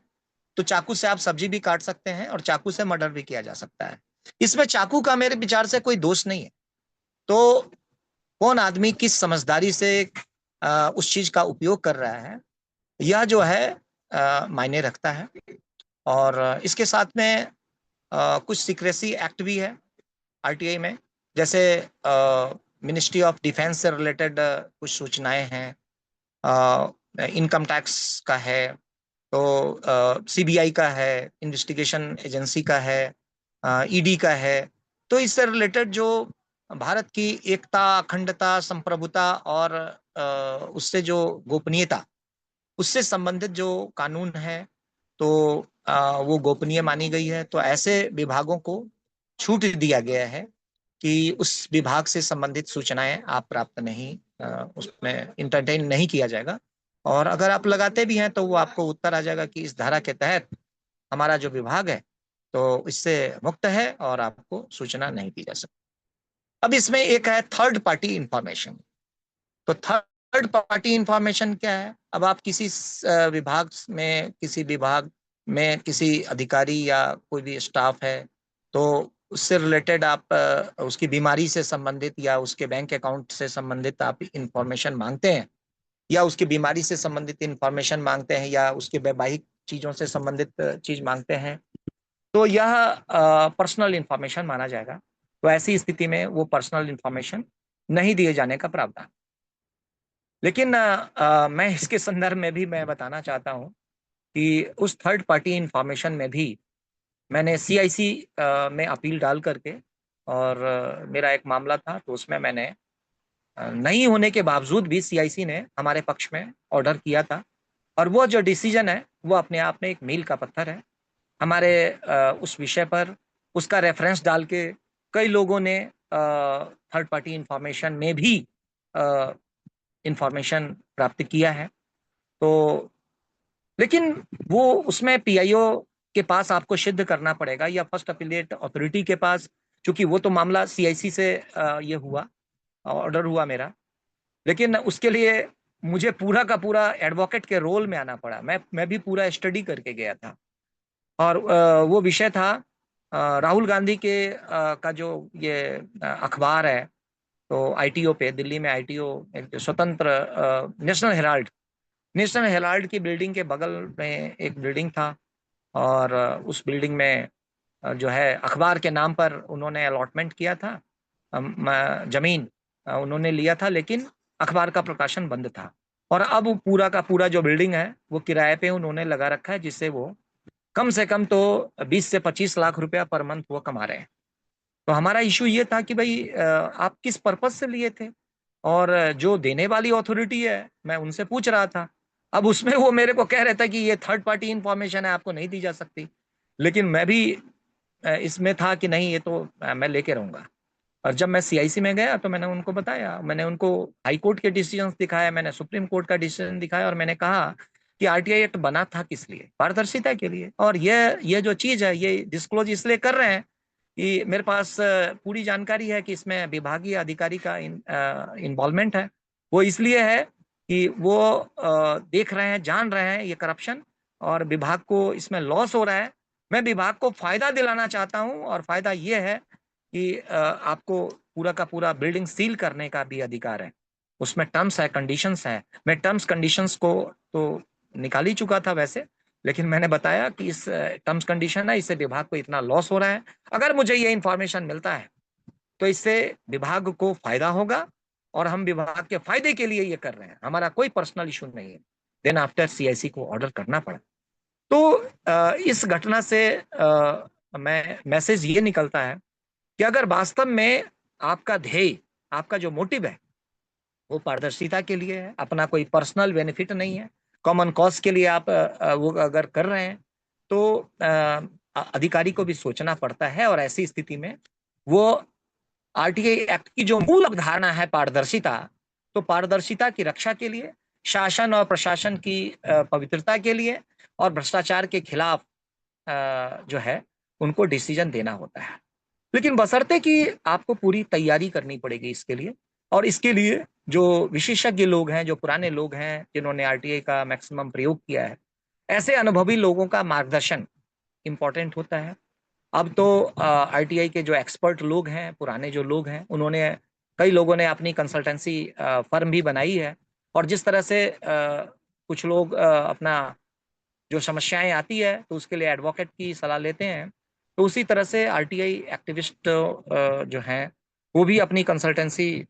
तो चाकू से आप सब्जी भी काट सकते हैं और चाकू से मर्डर भी किया जा सकता है। इसमें चाकू का मेरे विचार से कोई दोष नहीं है। तो कौन आदमी किस समझदारी से उस चीज का उपयोग कर रहा है, यह जो है मायने रखता है। और इसके साथ में कुछ सीक्रेसी एक्ट भी है आरटीआई में। जैसे मिनिस्ट्री ऑफ डिफेंस से रिलेटेड कुछ सूचनाएं हैं, इनकम टैक्स का है, तो सीबीआई का है, इन्वेस्टिगेशन एजेंसी का है, ईडी का है। तो इससे रिलेटेड जो भारत की एकता, अखंडता, संप्रभुता और उससे जो गोपनीयता, उससे संबंधित जो कानून है, तो वो गोपनीय मानी गई है। तो ऐसे विभागों को छूट दिया गया है कि उस विभाग से संबंधित सूचनाएं आप प्राप्त नहीं, उसमें इंटरटेन नहीं किया जाएगा। और अगर आप लगाते भी हैं तो वो आपको उत्तर आ जाएगा कि इस धारा के तहत हमारा जो विभाग है तो इससे मुक्त है और आपको सूचना नहीं दी जा सकती। अब इसमें एक है थर्ड पार्टी इंफॉर्मेशन। तो थर्ड पार्टी इंफॉर्मेशन क्या है? अब आप किसी विभाग में किसी अधिकारी या कोई भी स्टाफ है, तो उससे रिलेटेड आप उसकी बीमारी से संबंधित या उसके बैंक अकाउंट से संबंधित आप इंफॉर्मेशन मांगते हैं, या उसकी बीमारी से संबंधित इंफॉर्मेशन मांगते हैं, या उसके वैवाहिक चीजों से संबंधित चीज मांगते हैं, तो यह पर्सनल इंफॉर्मेशन माना जाएगा। तो ऐसी स्थिति में वो पर्सनल इंफॉर्मेशन नहीं दिए जाने का प्रावधान। लेकिन मैं इसके संदर्भ में भी मैं बताना चाहता हूं कि उस थर्ड पार्टी इंफॉर्मेशन में भी मैंने सीआईसी में अपील डाल करके, और मेरा एक मामला था तो उसमें मैंने नहीं होने के बावजूद भी सीआईसी ने हमारे पक्ष में ऑर्डर किया था। और वो जो डिसीजन है वो अपने आप में एक मील का पत्थर है हमारे उस विषय पर। उसका रेफरेंस डाल के कई लोगों ने थर्ड पार्टी इंफॉर्मेशन में भी इंफॉर्मेशन प्राप्त किया है। तो लेकिन वो उसमें पीआईओ के पास आपको सिद्ध करना पड़ेगा, या फर्स्ट अपीलेट अथॉरिटी के पास, क्योंकि वो तो मामला सीआईसी से ये हुआ, ऑर्डर हुआ मेरा। लेकिन उसके लिए मुझे पूरा का पूरा एडवोकेट के रोल में आना पड़ा। मैं भी पूरा स्टडी करके गया था, और वो विषय था राहुल गांधी के का जो ये अखबार है, तो आईटीओ पे, दिल्ली में आईटीओ, एक जो स्वतंत्र नेशनल हेराल्ड की बिल्डिंग के बगल में एक बिल्डिंग था, और उस बिल्डिंग में जो है अखबार के नाम पर उन्होंने अलॉटमेंट किया था, जमीन उन्होंने लिया था, लेकिन अखबार का प्रकाशन बंद था। और अब वो पूरा का पूरा जो बिल्डिंग है वो किराए पे उन्होंने लगा रखा है, जिससे वो कम से कम तो 20 से 25 लाख रुपया पर मंथ वो कमा रहे हैं। तो हमारा इशू ये था कि भाई आप किस पर्पज से लिए थे, और जो देने वाली अथॉरिटी है मैं उनसे पूछ रहा था। अब उसमें वो मेरे को कह रहे थे कि ये थर्ड पार्टी इंफॉर्मेशन है, आपको नहीं दी जा सकती। लेकिन मैं भी इसमें था कि नहीं, ये तो मैं लेके रहूंगा। और जब मैं सीआईसी में गया तो मैंने उनको बताया, मैंने उनको हाई कोर्ट के डिसीजन दिखाया, मैंने सुप्रीम कोर्ट का डिसीजन दिखाया, और मैंने कहा कि आरटीआई एक्ट बना था किस लिए? पारदर्शिता के लिए। और ये जो चीज है ये डिस्क्लोज इसलिए कर रहे हैं कि मेरे पास पूरी जानकारी है कि इसमें विभागीय अधिकारी का इन्वॉल्वमेंट है। वो इसलिए है कि वो देख रहे हैं, जान रहे हैं ये करप्शन, और विभाग को इसमें लॉस हो रहा है। मैं विभाग को फायदा दिलाना चाहता हूं, और फायदा ये है कि आपको पूरा का पूरा बिल्डिंग सील करने का भी अधिकार है। उसमें टर्म्स है, कंडीशंस है। मैं टर्म्स कंडीशंस को तो निकाल ही चुका था वैसे, लेकिन मैंने बताया कि इस टर्म्स कंडीशन है, इससे विभाग को इतना लॉस हो रहा है। अगर मुझे ये इंफॉर्मेशन मिलता है तो इससे विभाग को फायदा होगा, और हम विभाग के फायदे के लिए ये कर रहे हैं, हमारा कोई पर्सनल इशू नहीं है। देन आफ्टर सीआईसी को ऑर्डर करना पड़ा। तो इस घटना से मैं मैसेज ये निकलता है कि अगर वास्तव में आपका ध्येय, आपका जो मोटिव है वो पारदर्शिता के लिए है, अपना कोई पर्सनल बेनिफिट नहीं है, कॉमन कॉज के लिए आप वो अगर कर रहे हैं, तो अधिकारी को भी सोचना पड़ता है। और ऐसी स्थिति में वो आरटीआई एक्ट की जो मूल अवधारणा है पारदर्शिता, तो पारदर्शिता की रक्षा के लिए, शासन और प्रशासन की पवित्रता के लिए, और भ्रष्टाचार के खिलाफ जो है उनको डिसीजन देना होता है। लेकिन बशर्ते कि आपको पूरी तैयारी करनी पड़ेगी इसके लिए, और इसके लिए जो विशेषज्ञ लोग हैं, जो पुराने लोग हैं जिन्होंने आरटीआई का मैक्सिमम प्रयोग किया है, ऐसे अनुभवी लोगों का मार्गदर्शन इंपॉर्टेंट होता है। अब तो आरटीआई के जो एक्सपर्ट लोग हैं, पुराने जो लोग हैं, उन्होंने, कई लोगों ने अपनी कंसल्टेंसी फर्म भी बनाई है, और जिस तरह से कुछ लोग अपना जो समस्याएं आती है तो उसके लिए एडवोकेट की सलाह लेते हैं, तो उसी तरह से आरटीआई एक्टिविस्ट जो हैं वो भी अपनी कंसल्टेंसी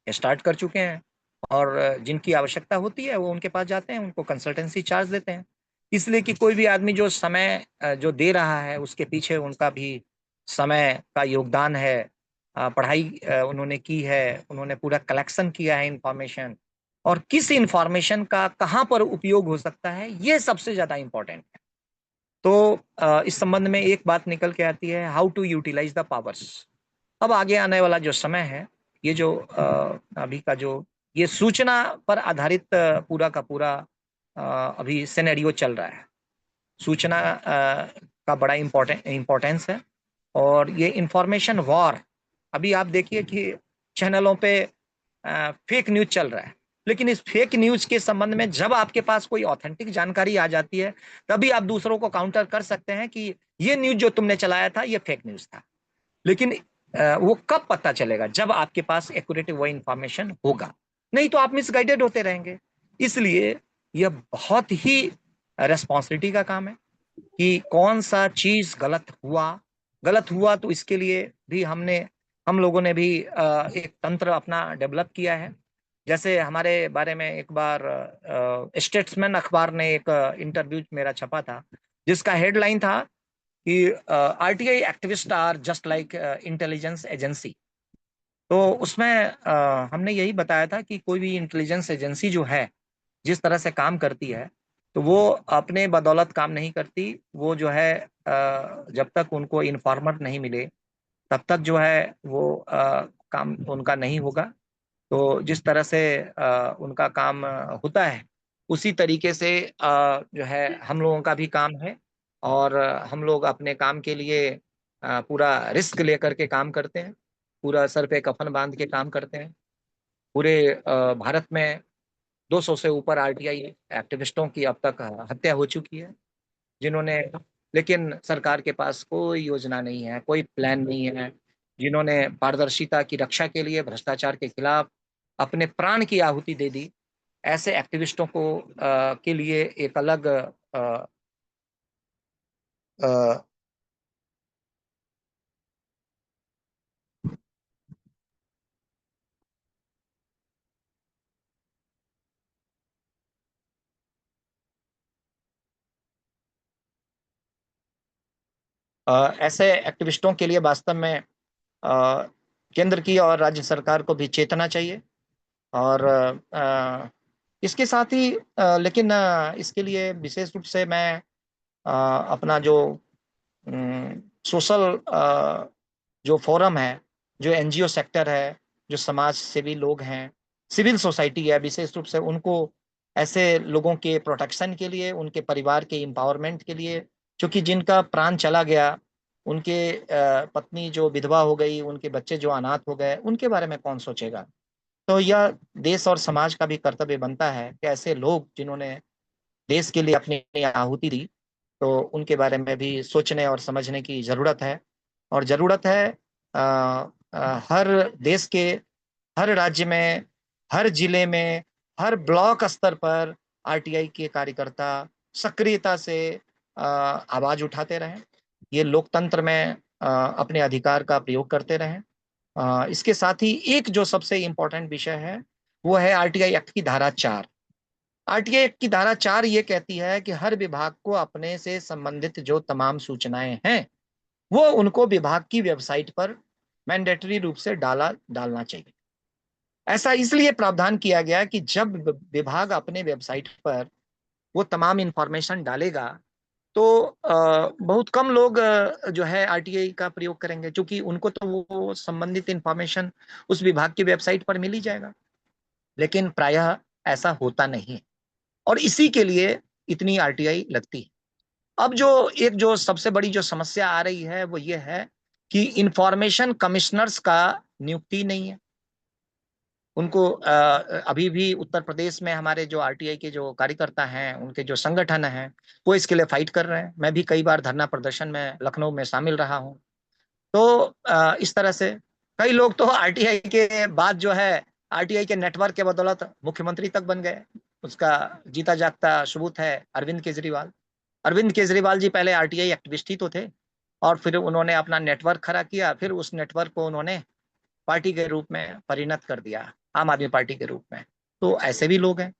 स्टार्ट कर चुके हैं, और जिनकी आवश्यकता होती है वो उनके पास जाते हैं, उनको कंसल्टेंसी चार्ज देते हैं। इसलिए कि कोई भी आदमी जो समय जो दे रहा है उसके पीछे उनका भी समय का योगदान है। पढ़ाई उन्होंने की है, उन्होंने पूरा कलेक्शन किया है इंफॉर्मेशन, और किस इंफॉर्मेशन का कहाँ पर उपयोग हो सकता है ये सबसे ज्यादा इंपॉर्टेंट है। तो इस संबंध में एक बात निकल के आती है, how to utilise the powers. अब आगे आने वाला जो समय है, ये जो अभी का जो ये सूचना पर आधारित पूरा का पूरा अभी सिनेरियो चल रहा है। सूचना का बड़ा इम्पोर्टेंस है, और ये इंफॉर्मेशन वॉर, अभी आप देखिए कि चैनलों पे फेक न्यूज चल रहा है, लेकिन इस फेक न्यूज के संबंध में जब आपके पास कोई ऑथेंटिक जानकारी आ जाती है, तभी आप दूसरों को काउंटर कर सकते हैं कि ये न्यूज जो तुमने चलाया था ये फेक न्यूज था। लेकिन वो कब पता चलेगा? जब आपके पास एक्यूरेट वो इंफॉर्मेशन होगा, नहीं तो आप मिसगाइडेड होते रहेंगे। इसलिए यह बहुत ही रेस्पॉन्सिबिलिटी का काम है कि कौन सा चीज गलत हुआ तो इसके लिए भी हम लोगों ने भी एक तंत्र अपना डेवलप किया है। जैसे हमारे बारे में एक बार स्टेट्समैन अखबार ने एक इंटरव्यू मेरा छपा था, जिसका हेडलाइन था कि RTI activist are just like intelligence agency. तो उसमें हमने यही बताया था कि कोई भी इंटेलिजेंस एजेंसी जो है जिस तरह से काम करती है, तो वो अपने बदौलत काम नहीं करती। वो जो है जब तक उनको इन्फॉर्मर नहीं मिले तब तक जो है वो काम उनका नहीं होगा। तो जिस तरह से उनका काम होता है उसी तरीके से जो है हम लोगों का भी काम है, और हम लोग अपने काम के लिए पूरा रिस्क लेकर के काम करते हैं, पूरा सर पे कफन बांध के काम करते हैं। पूरे भारत में 200 से ऊपर आरटीआई एक्टिविस्टों की अब तक हत्या हो चुकी है, जिन्होंने, लेकिन सरकार के पास कोई योजना नहीं है, कोई प्लान नहीं है, जिन्होंने पारदर्शिता की रक्षा के लिए भ्रष्टाचार के खिलाफ अपने प्राण की आहुति दे दी। ऐसे एक्टिविस्टों को के लिए एक अलग अ, ऐसे एक्टिविस्टों के लिए वास्तव में केंद्र की और राज्य सरकार को भी चेतना चाहिए। और इसके साथ ही लेकिन इसके लिए विशेष रूप से मैं अपना जो सोशल जो फोरम है, जो एनजीओ सेक्टर है, जो समाज सेवी लोग हैं, सिविल सोसाइटी है, विशेष रूप से उनको ऐसे लोगों के प्रोटेक्शन के लिए, उनके परिवार के एम्पावरमेंट के लिए, क्योंकि जिनका प्राण चला गया, उनके पत्नी जो विधवा हो गई, उनके बच्चे जो अनाथ हो गए, उनके बारे में कौन सोचेगा। तो यह देश और समाज का भी कर्तव्य बनता है कि ऐसे लोग जिन्होंने देश के लिए अपनी आहुति दी, तो उनके बारे में भी सोचने और समझने की जरूरत है। और जरूरत है हर देश के हर राज्य में, हर जिले में, हर ब्लॉक स्तर पर आरटीआई के कार्यकर्ता सक्रियता से आवाज उठाते रहें, ये लोकतंत्र में अपने अधिकार का प्रयोग करते रहें। इसके साथ ही एक जो सबसे इम्पोर्टेंट विषय है वो है आरटीआई एक्ट की धारा 4। आरटीआई एक्ट की धारा 4 ये कहती है कि हर विभाग को अपने से संबंधित जो तमाम सूचनाएं हैं वो उनको विभाग की वेबसाइट पर मैंडेटरी रूप से डालना चाहिए। ऐसा इसलिए प्रावधान किया गया कि जब विभाग अपने वेबसाइट पर वो तमाम इंफॉर्मेशन डालेगा तो बहुत कम लोग जो है आरटीआई का प्रयोग करेंगे, क्योंकि उनको तो वो संबंधित इंफॉर्मेशन उस विभाग की वेबसाइट पर मिल ही जाएगा। लेकिन प्रायः ऐसा होता नहीं है और इसी के लिए इतनी आरटीआई लगती है। अब जो एक जो सबसे बड़ी जो समस्या आ रही है वो ये है कि इंफॉर्मेशन कमिश्नर्स का नियुक्ति नहीं है। उनको अभी भी उत्तर प्रदेश में हमारे जो आरटीआई के जो कार्यकर्ता हैं, उनके जो संगठन हैं, वो इसके लिए फाइट कर रहे हैं। मैं भी कई बार धरना प्रदर्शन में लखनऊ में शामिल रहा हूँ। तो इस तरह से कई लोग तो आरटीआई के बाद जो है आरटीआई के नेटवर्क के बदौलत मुख्यमंत्री तक बन गए। उसका जीता जागता सबूत है अरविंद केजरीवाल। अरविंद केजरीवाल जी पहले आरटीआई एक्टिविस्ट ही तो थे और फिर उन्होंने अपना नेटवर्क खड़ा किया, फिर उस नेटवर्क को उन्होंने पार्टी के रूप में परिणत कर दिया, आम आदमी पार्टी के रूप में। तो ऐसे भी लोग हैं।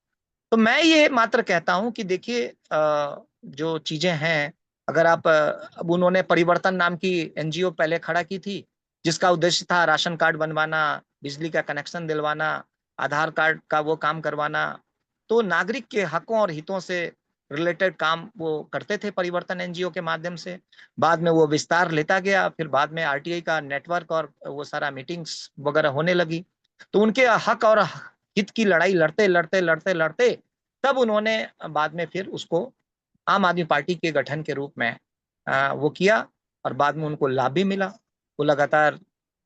तो मैं ये मात्र कहता हूं कि देखिए जो चीजें हैं, अगर आप अब उन्होंने परिवर्तन नाम की एनजीओ पहले खड़ा की थी, जिसका उद्देश्य था राशन कार्ड बनवाना, बिजली का कनेक्शन दिलवाना, आधार कार्ड का वो काम करवाना। तो नागरिक के हकों और हितों से रिलेटेड काम वो करते थे परिवर्तन एनजीओ के माध्यम से। बाद में वो विस्तार लेता गया, फिर बाद में आरटीआई का नेटवर्क और वो सारा मीटिंग्स वगैरह होने लगी। तो उनके हक और हित की लड़ाई लड़ते लड़ते लड़ते लड़ते तब उन्होंने बाद में फिर उसको आम आदमी पार्टी के गठन के रूप में वो किया और बाद में उनको लाभ भी मिला। वो लगातार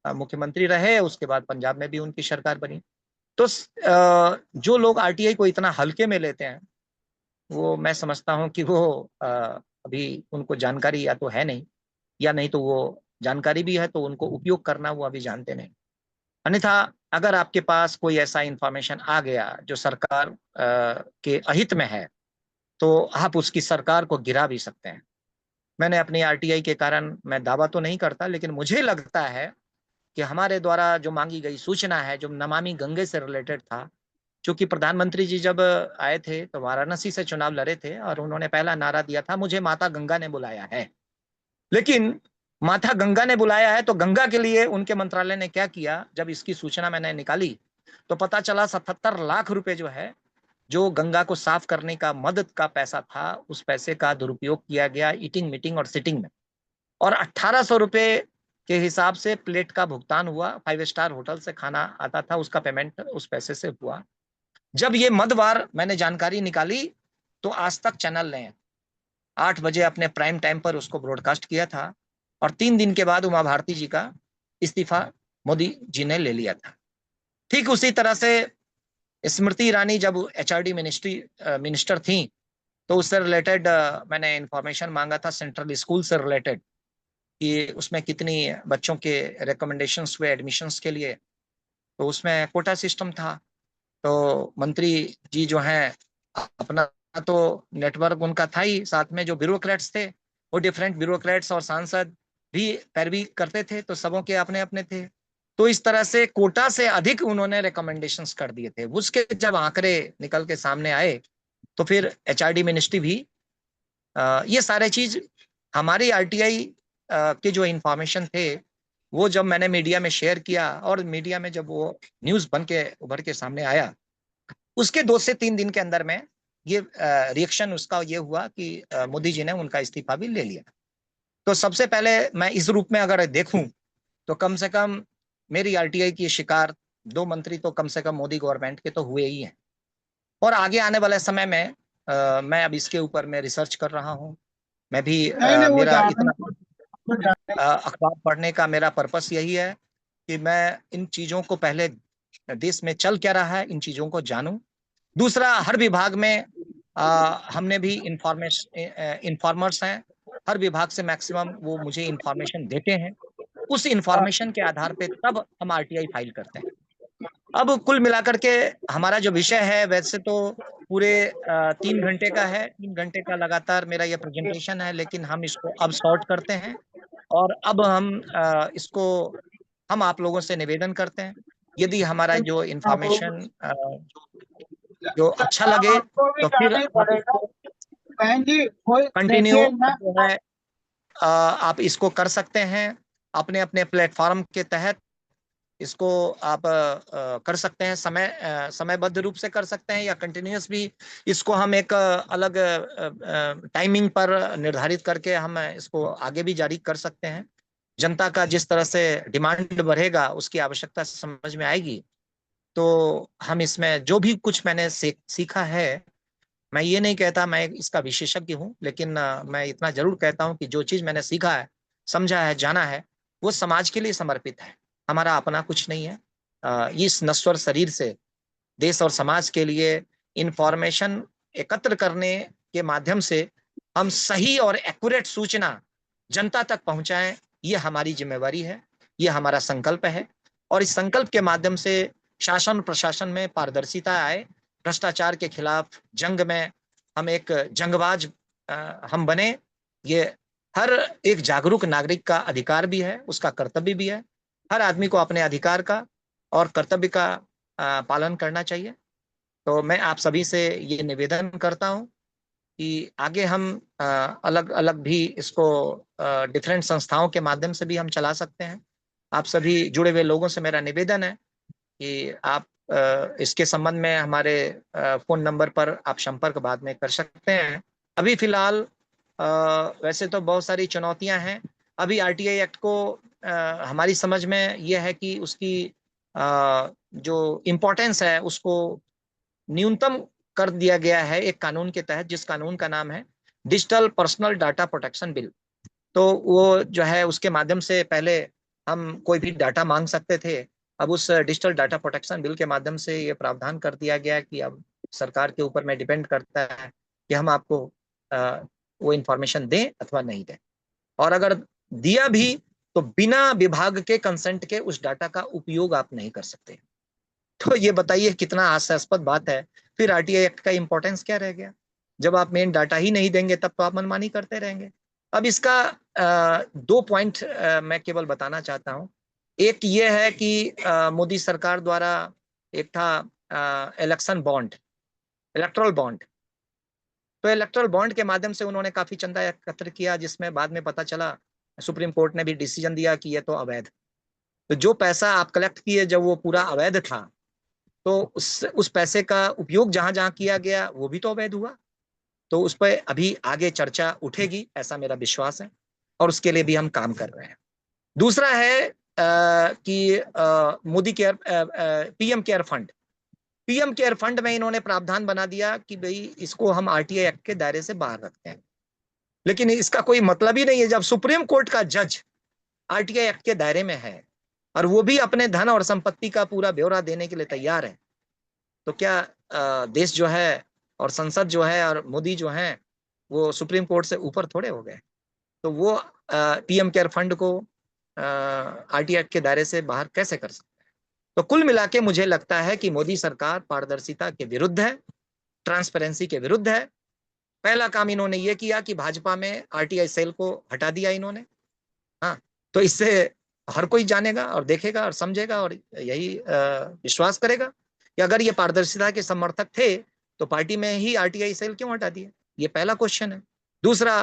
मुख्यमंत्री रहे, उसके बाद पंजाब में भी उनकी सरकार बनी। तो जो लोग आरटीआई को इतना हल्के में लेते हैं, वो मैं समझता हूं कि वो अभी उनको जानकारी या तो है नहीं, या नहीं तो वो जानकारी भी है तो उनको उपयोग करना वो अभी जानते नहीं। अन्यथा अगर आपके पास कोई ऐसा इंफॉर्मेशन आ गया जो सरकार के अहित में है, तो आप उसकी सरकार को गिरा भी सकते हैं। मैंने अपनी आरटीआई के कारण, मैं दावा तो नहीं करता, लेकिन मुझे लगता है कि हमारे द्वारा जो मांगी गई सूचना है, जो नमामि गंगे से रिलेटेड था, क्योंकि प्रधानमंत्री जी जब आए थे तो वाराणसी से चुनाव लड़े थे और उन्होंने पहला नारा दिया था, मुझे माता गंगा ने बुलाया है। लेकिन माता गंगा ने बुलाया है तो गंगा के लिए उनके मंत्रालय ने क्या किया, जब इसकी सूचना मैंने निकाली तो पता चला 77 लाख रुपए जो है, जो गंगा को साफ करने का मदद का पैसा था, उस पैसे का दुरुपयोग किया गया ईटिंग मीटिंग और सिटिंग में। और 1800 रुपए के हिसाब से प्लेट का भुगतान हुआ। 5 स्टार होटल से खाना आता था, उसका पेमेंट उस पैसे से हुआ। जब ये मदवार मैंने जानकारी निकाली तो आज तक चैनल ने 8 बजे अपने प्राइम टाइम पर उसको ब्रॉडकास्ट किया था और 3 दिन के बाद उमा भारती जी का इस्तीफा मोदी जी ने ले लिया था। ठीक उसी तरह से स्मृति ईरानी जब HRD मिनिस्टर थी तो उससे रिलेटेड मैंने इंफॉर्मेशन मांगा था सेंट्रल स्कूल से रिलेटेड कि उसमें कितनी बच्चों के रिकमेंडेशंस हुए एडमिशन्स के लिए, तो उसमें कोटा सिस्टम था। तो मंत्री जी जो हैं अपना तो नेटवर्क उनका था ही, साथ में जो ब्यूरोक्रेट्स थे वो डिफरेंट ब्यूरोक्रेट्स और सांसद भी पैरवी करते थे, तो सबों के अपने अपने थे। तो इस तरह से कोटा से अधिक उन्होंने रिकमेंडेशंस कर दिए थे। उसके जब आंकड़े निकल के सामने आए तो फिर HRD मिनिस्ट्री भी ये सारे चीज हमारी RTI के जो इंफॉर्मेशन थे वो जब मैंने मीडिया में शेयर किया और मीडिया में जब वो न्यूज बन के उभर के सामने आया, उसके 2 से 3 दिन के अंदर में ये रिएक्शन उसका ये हुआ कि मोदी जी ने उनका इस्तीफा भी ले लिया। तो सबसे पहले मैं इस रूप में अगर देखूं तो कम से कम मेरी RTI की शिकार 2 मंत्री तो कम से कम मोदी गवर्नमेंट के तो हुए ही हैं। और आगे आने वाले समय में मैं अब इसके ऊपर मैं रिसर्च कर रहा हूँ। मैं भी मेरा इतना अखबार पढ़ने का मेरा पर्पस यही है कि मैं इन चीजों को पहले देश में चल क्या रहा है इन चीजों को जानूं। दूसरा, हर विभाग में हमने भी इंफॉर्मर्स हैं, हर विभाग से मैक्सिमम वो मुझे इंफॉर्मेशन देते हैं, उस इंफॉर्मेशन के आधार पे तब हम RTI फाइल करते हैं। अब कुल मिलाकर के हमारा जो विषय है वैसे तो पूरे 3 घंटे का है, 3 घंटे का लगातार मेरा ये प्रेजेंटेशन है, लेकिन हम इसको अब शॉर्ट करते हैं और अब हम इसको हम आप लोगों से निवेदन करते हैं, यदि हमारा जो इंफॉर्मेशन जो अच्छा लगे तो फिर आप इसको कंटिन्यू जो है आप इसको कर सकते हैं अपने अपने प्लेटफॉर्म के तहत। इसको आप कर सकते हैं, समयबद्ध रूप से कर सकते हैं या कंटिन्यूअस भी इसको हम एक अलग टाइमिंग पर निर्धारित करके हम इसको आगे भी जारी कर सकते हैं। जनता का जिस तरह से डिमांड बढ़ेगा उसकी आवश्यकता समझ में आएगी तो हम इसमें जो भी कुछ मैंने सीखा है, मैं ये नहीं कहता मैं इसका विशेषज्ञ हूँ, लेकिन मैं इतना जरूर कहता हूँ कि जो चीज मैंने सीखा है, समझा है, जाना है, वो समाज के लिए समर्पित है, हमारा अपना कुछ नहीं है। इस नश्वर शरीर से देश और समाज के लिए इंफॉर्मेशन एकत्र करने के माध्यम से हम सही और एक्यूरेट सूचना जनता तक पहुंचाएं, ये हमारी जिम्मेवारी है, ये हमारा संकल्प है। और इस संकल्प के माध्यम से शासन प्रशासन में पारदर्शिता आए, भ्रष्टाचार के खिलाफ जंग में हम एक जंगबाज हम बने, ये हर एक जागरूक नागरिक का अधिकार भी है, उसका कर्तव्य भी है। हर आदमी को अपने अधिकार का और कर्तव्य का पालन करना चाहिए। तो मैं आप सभी से ये निवेदन करता हूं कि आगे हम अलग अलग भी इसको डिफरेंट संस्थाओं के माध्यम से भी हम चला सकते हैं। आप सभी जुड़े हुए लोगों से मेरा निवेदन है कि आप इसके संबंध में हमारे फोन नंबर पर आप संपर्क बाद में कर सकते हैं। अभी फिलहाल वैसे तो बहुत सारी चुनौतियां हैं। अभी RTI एक्ट को हमारी समझ में यह है कि उसकी जो इम्पोर्टेंस है उसको न्यूनतम कर दिया गया है एक कानून के तहत, जिस कानून का नाम है digital personal data protection bill. तो वो जो है उसके माध्यम से पहले हम कोई भी डाटा मांग सकते थे, अब उस डिजिटल डाटा प्रोटेक्शन बिल के माध्यम से ये प्रावधान कर दिया गया कि अब सरकार के ऊपर में डिपेंड करता है कि हम आपको वो इंफॉर्मेशन दें अथवा नहीं दें, और अगर दिया भी तो बिना विभाग के कंसेंट के उस डाटा का उपयोग आप नहीं कर सकते। तो ये बताइए कितना हास्यास्पद बात है। फिर RTI एक्ट का इंपॉर्टेंस क्या रह गया? जब आप मेन डाटा ही नहीं देंगे तब तो आप मनमानी करते रहेंगे। अब इसका 2 पॉइंट मैं केवल बताना चाहता हूं। एक ये है कि मोदी सरकार द्वारा एक था इलेक्शन बॉन्ड, इलेक्टोरल बॉन्ड। तो इलेक्टोरल बॉन्ड के माध्यम से उन्होंने काफी चंदा एकत्र किया, जिसमें बाद में पता चला सुप्रीम कोर्ट ने भी डिसीजन दिया कि ये तो अवैध। तो जो पैसा आप कलेक्ट किए जब वो पूरा अवैध था तो उस पैसे का उपयोग जहां जहां किया गया वो भी तो अवैध हुआ। तो उस पर अभी आगे चर्चा उठेगी ऐसा मेरा विश्वास है और उसके लिए भी हम काम कर रहे हैं। दूसरा है कि Modi care PM care fund, PM care fund में इन्होंने प्रावधान बना दिया कि भाई इसको हम RTI एक्ट के दायरे से बाहर रखते हैं, लेकिन इसका कोई मतलब ही नहीं है जब सुप्रीम कोर्ट का जज RTI एक्ट के दायरे में है और वो भी अपने धन और संपत्ति का पूरा ब्यौरा देने के लिए तैयार है, तो क्या देश जो है और संसद जो है और मोदी जो है वो सुप्रीम कोर्ट से ऊपर थोड़े हो गए? तो वो पीएम केयर फंड को आरटीआई एक्ट के दायरे से बाहर कैसे कर सकते हैं? तो कुल मिला के मुझे लगता है कि मोदी सरकार पारदर्शिता के विरुद्ध है, ट्रांसपेरेंसी के विरुद्ध है। पहला काम इन्होंने ये किया कि भाजपा में आरटीआई सेल को हटा दिया इन्होंने। हाँ, तो इससे हर कोई जानेगा और देखेगा और समझेगा और यही विश्वास करेगा कि अगर ये पारदर्शिता के समर्थक थे तो पार्टी में ही आरटीआई सेल क्यों हटा दिया? ये पहला क्वेश्चन है। दूसरा,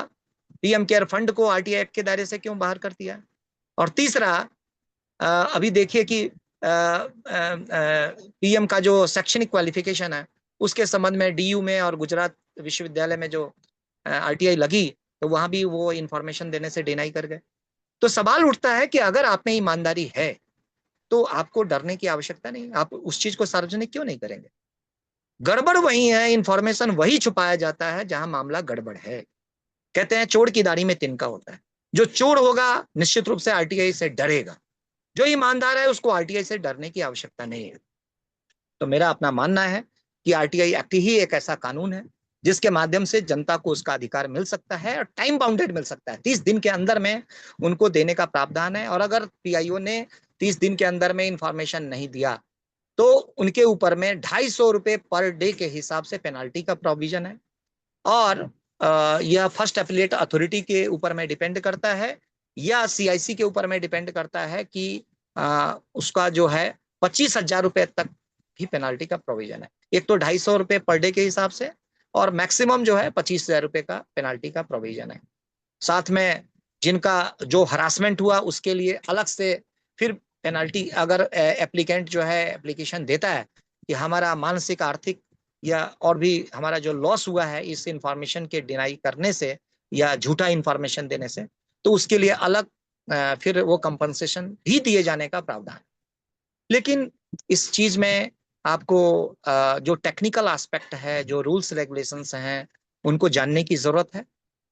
पीएम केयर फंड को आरटीआई एक्ट के दायरे से क्यों बाहर कर दिया? और तीसरा, अभी देखिए कि पीएम का जो शैक्षणिक क्वालिफिकेशन है उसके संबंध में डीयू में और गुजरात विश्वविद्यालय में जो आरटीआई लगी तो वहां भी वो इंफॉर्मेशन देने से डिनाई कर गए। तो सवाल उठता है कि अगर आप में ईमानदारी है तो आपको डरने की आवश्यकता नहीं, आप उस चीज को सार्वजनिक क्यों नहीं करेंगे? गड़बड़ वही है, इंफॉर्मेशन वही छुपाया जाता है जहां मामला गड़बड़ है। कहते हैं चोर की दाढ़ी में तिनका होता है। जो चोर होगा निश्चित रूप से आरटीआई से डरेगा, जो ईमानदार है उसको आरटीआई से डरने की आवश्यकता नहीं है। तो मेरा अपना मानना है कि आरटीआई एक्ट ही एक ऐसा कानून है जिसके माध्यम से जनता को उसका अधिकार मिल सकता है और टाइम बाउंडेड मिल सकता है। 30 दिन के अंदर में उनको देने का प्रावधान है और अगर पीआईओ ने 30 दिन के अंदर में इंफॉर्मेशन नहीं दिया तो उनके ऊपर में 250 रुपए पर डे के हिसाब से पेनाल्टी का प्रोविजन है। और यह फर्स्ट एपिलेट अथॉरिटी के ऊपर में डिपेंड करता है या सीआईसी के ऊपर में डिपेंड करता है कि उसका जो है 25,000 रुपए तक भी पेनाल्टी का प्रोविजन है। एक तो 250 रुपए पर डे के हिसाब से और मैक्सिमम जो है 25,000 रुपए का पेनाल्टी का प्रोविजन है। साथ में जिनका जो हरासमेंट हुआ उसके लिए अलग से फिर पेनाल्टी, अगर एप्लीकेंट जो है एप्लीकेशन देता है कि हमारा मानसिक आर्थिक या और भी हमारा जो लॉस हुआ है इस इंफॉर्मेशन के डिनाई करने से या झूठा इंफॉर्मेशन देने से, तो उसके लिए अलग फिर वो कंपनसेशन भी दिए जाने का प्रावधान। लेकिन इस चीज में आपको जो टेक्निकल एस्पेक्ट है, जो रूल्स रेगुलेशंस हैं, उनको जानने की जरूरत है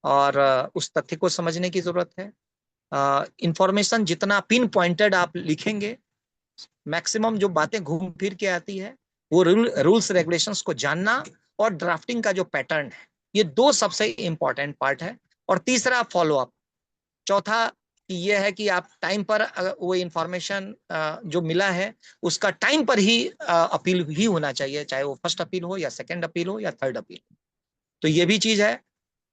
और उस तथ्य को समझने की जरूरत है। इंफॉर्मेशन जितना पिन पॉइंटेड आप लिखेंगे, मैक्सिमम जो बातें घूम फिर के आती है वो रूल्स रेगुलेशंस को जानना और ड्राफ्टिंग का जो पैटर्न है, ये दो सबसे इंपॉर्टेंट पार्ट है। और तीसरा फॉलोअप, चौथा ये है कि आप टाइम पर वो इंफॉर्मेशन जो मिला है उसका टाइम पर ही अपील ही होना चाहिए, चाहे वो फर्स्ट अपील हो या सेकंड अपील हो या थर्ड अपील। तो ये भी चीज है।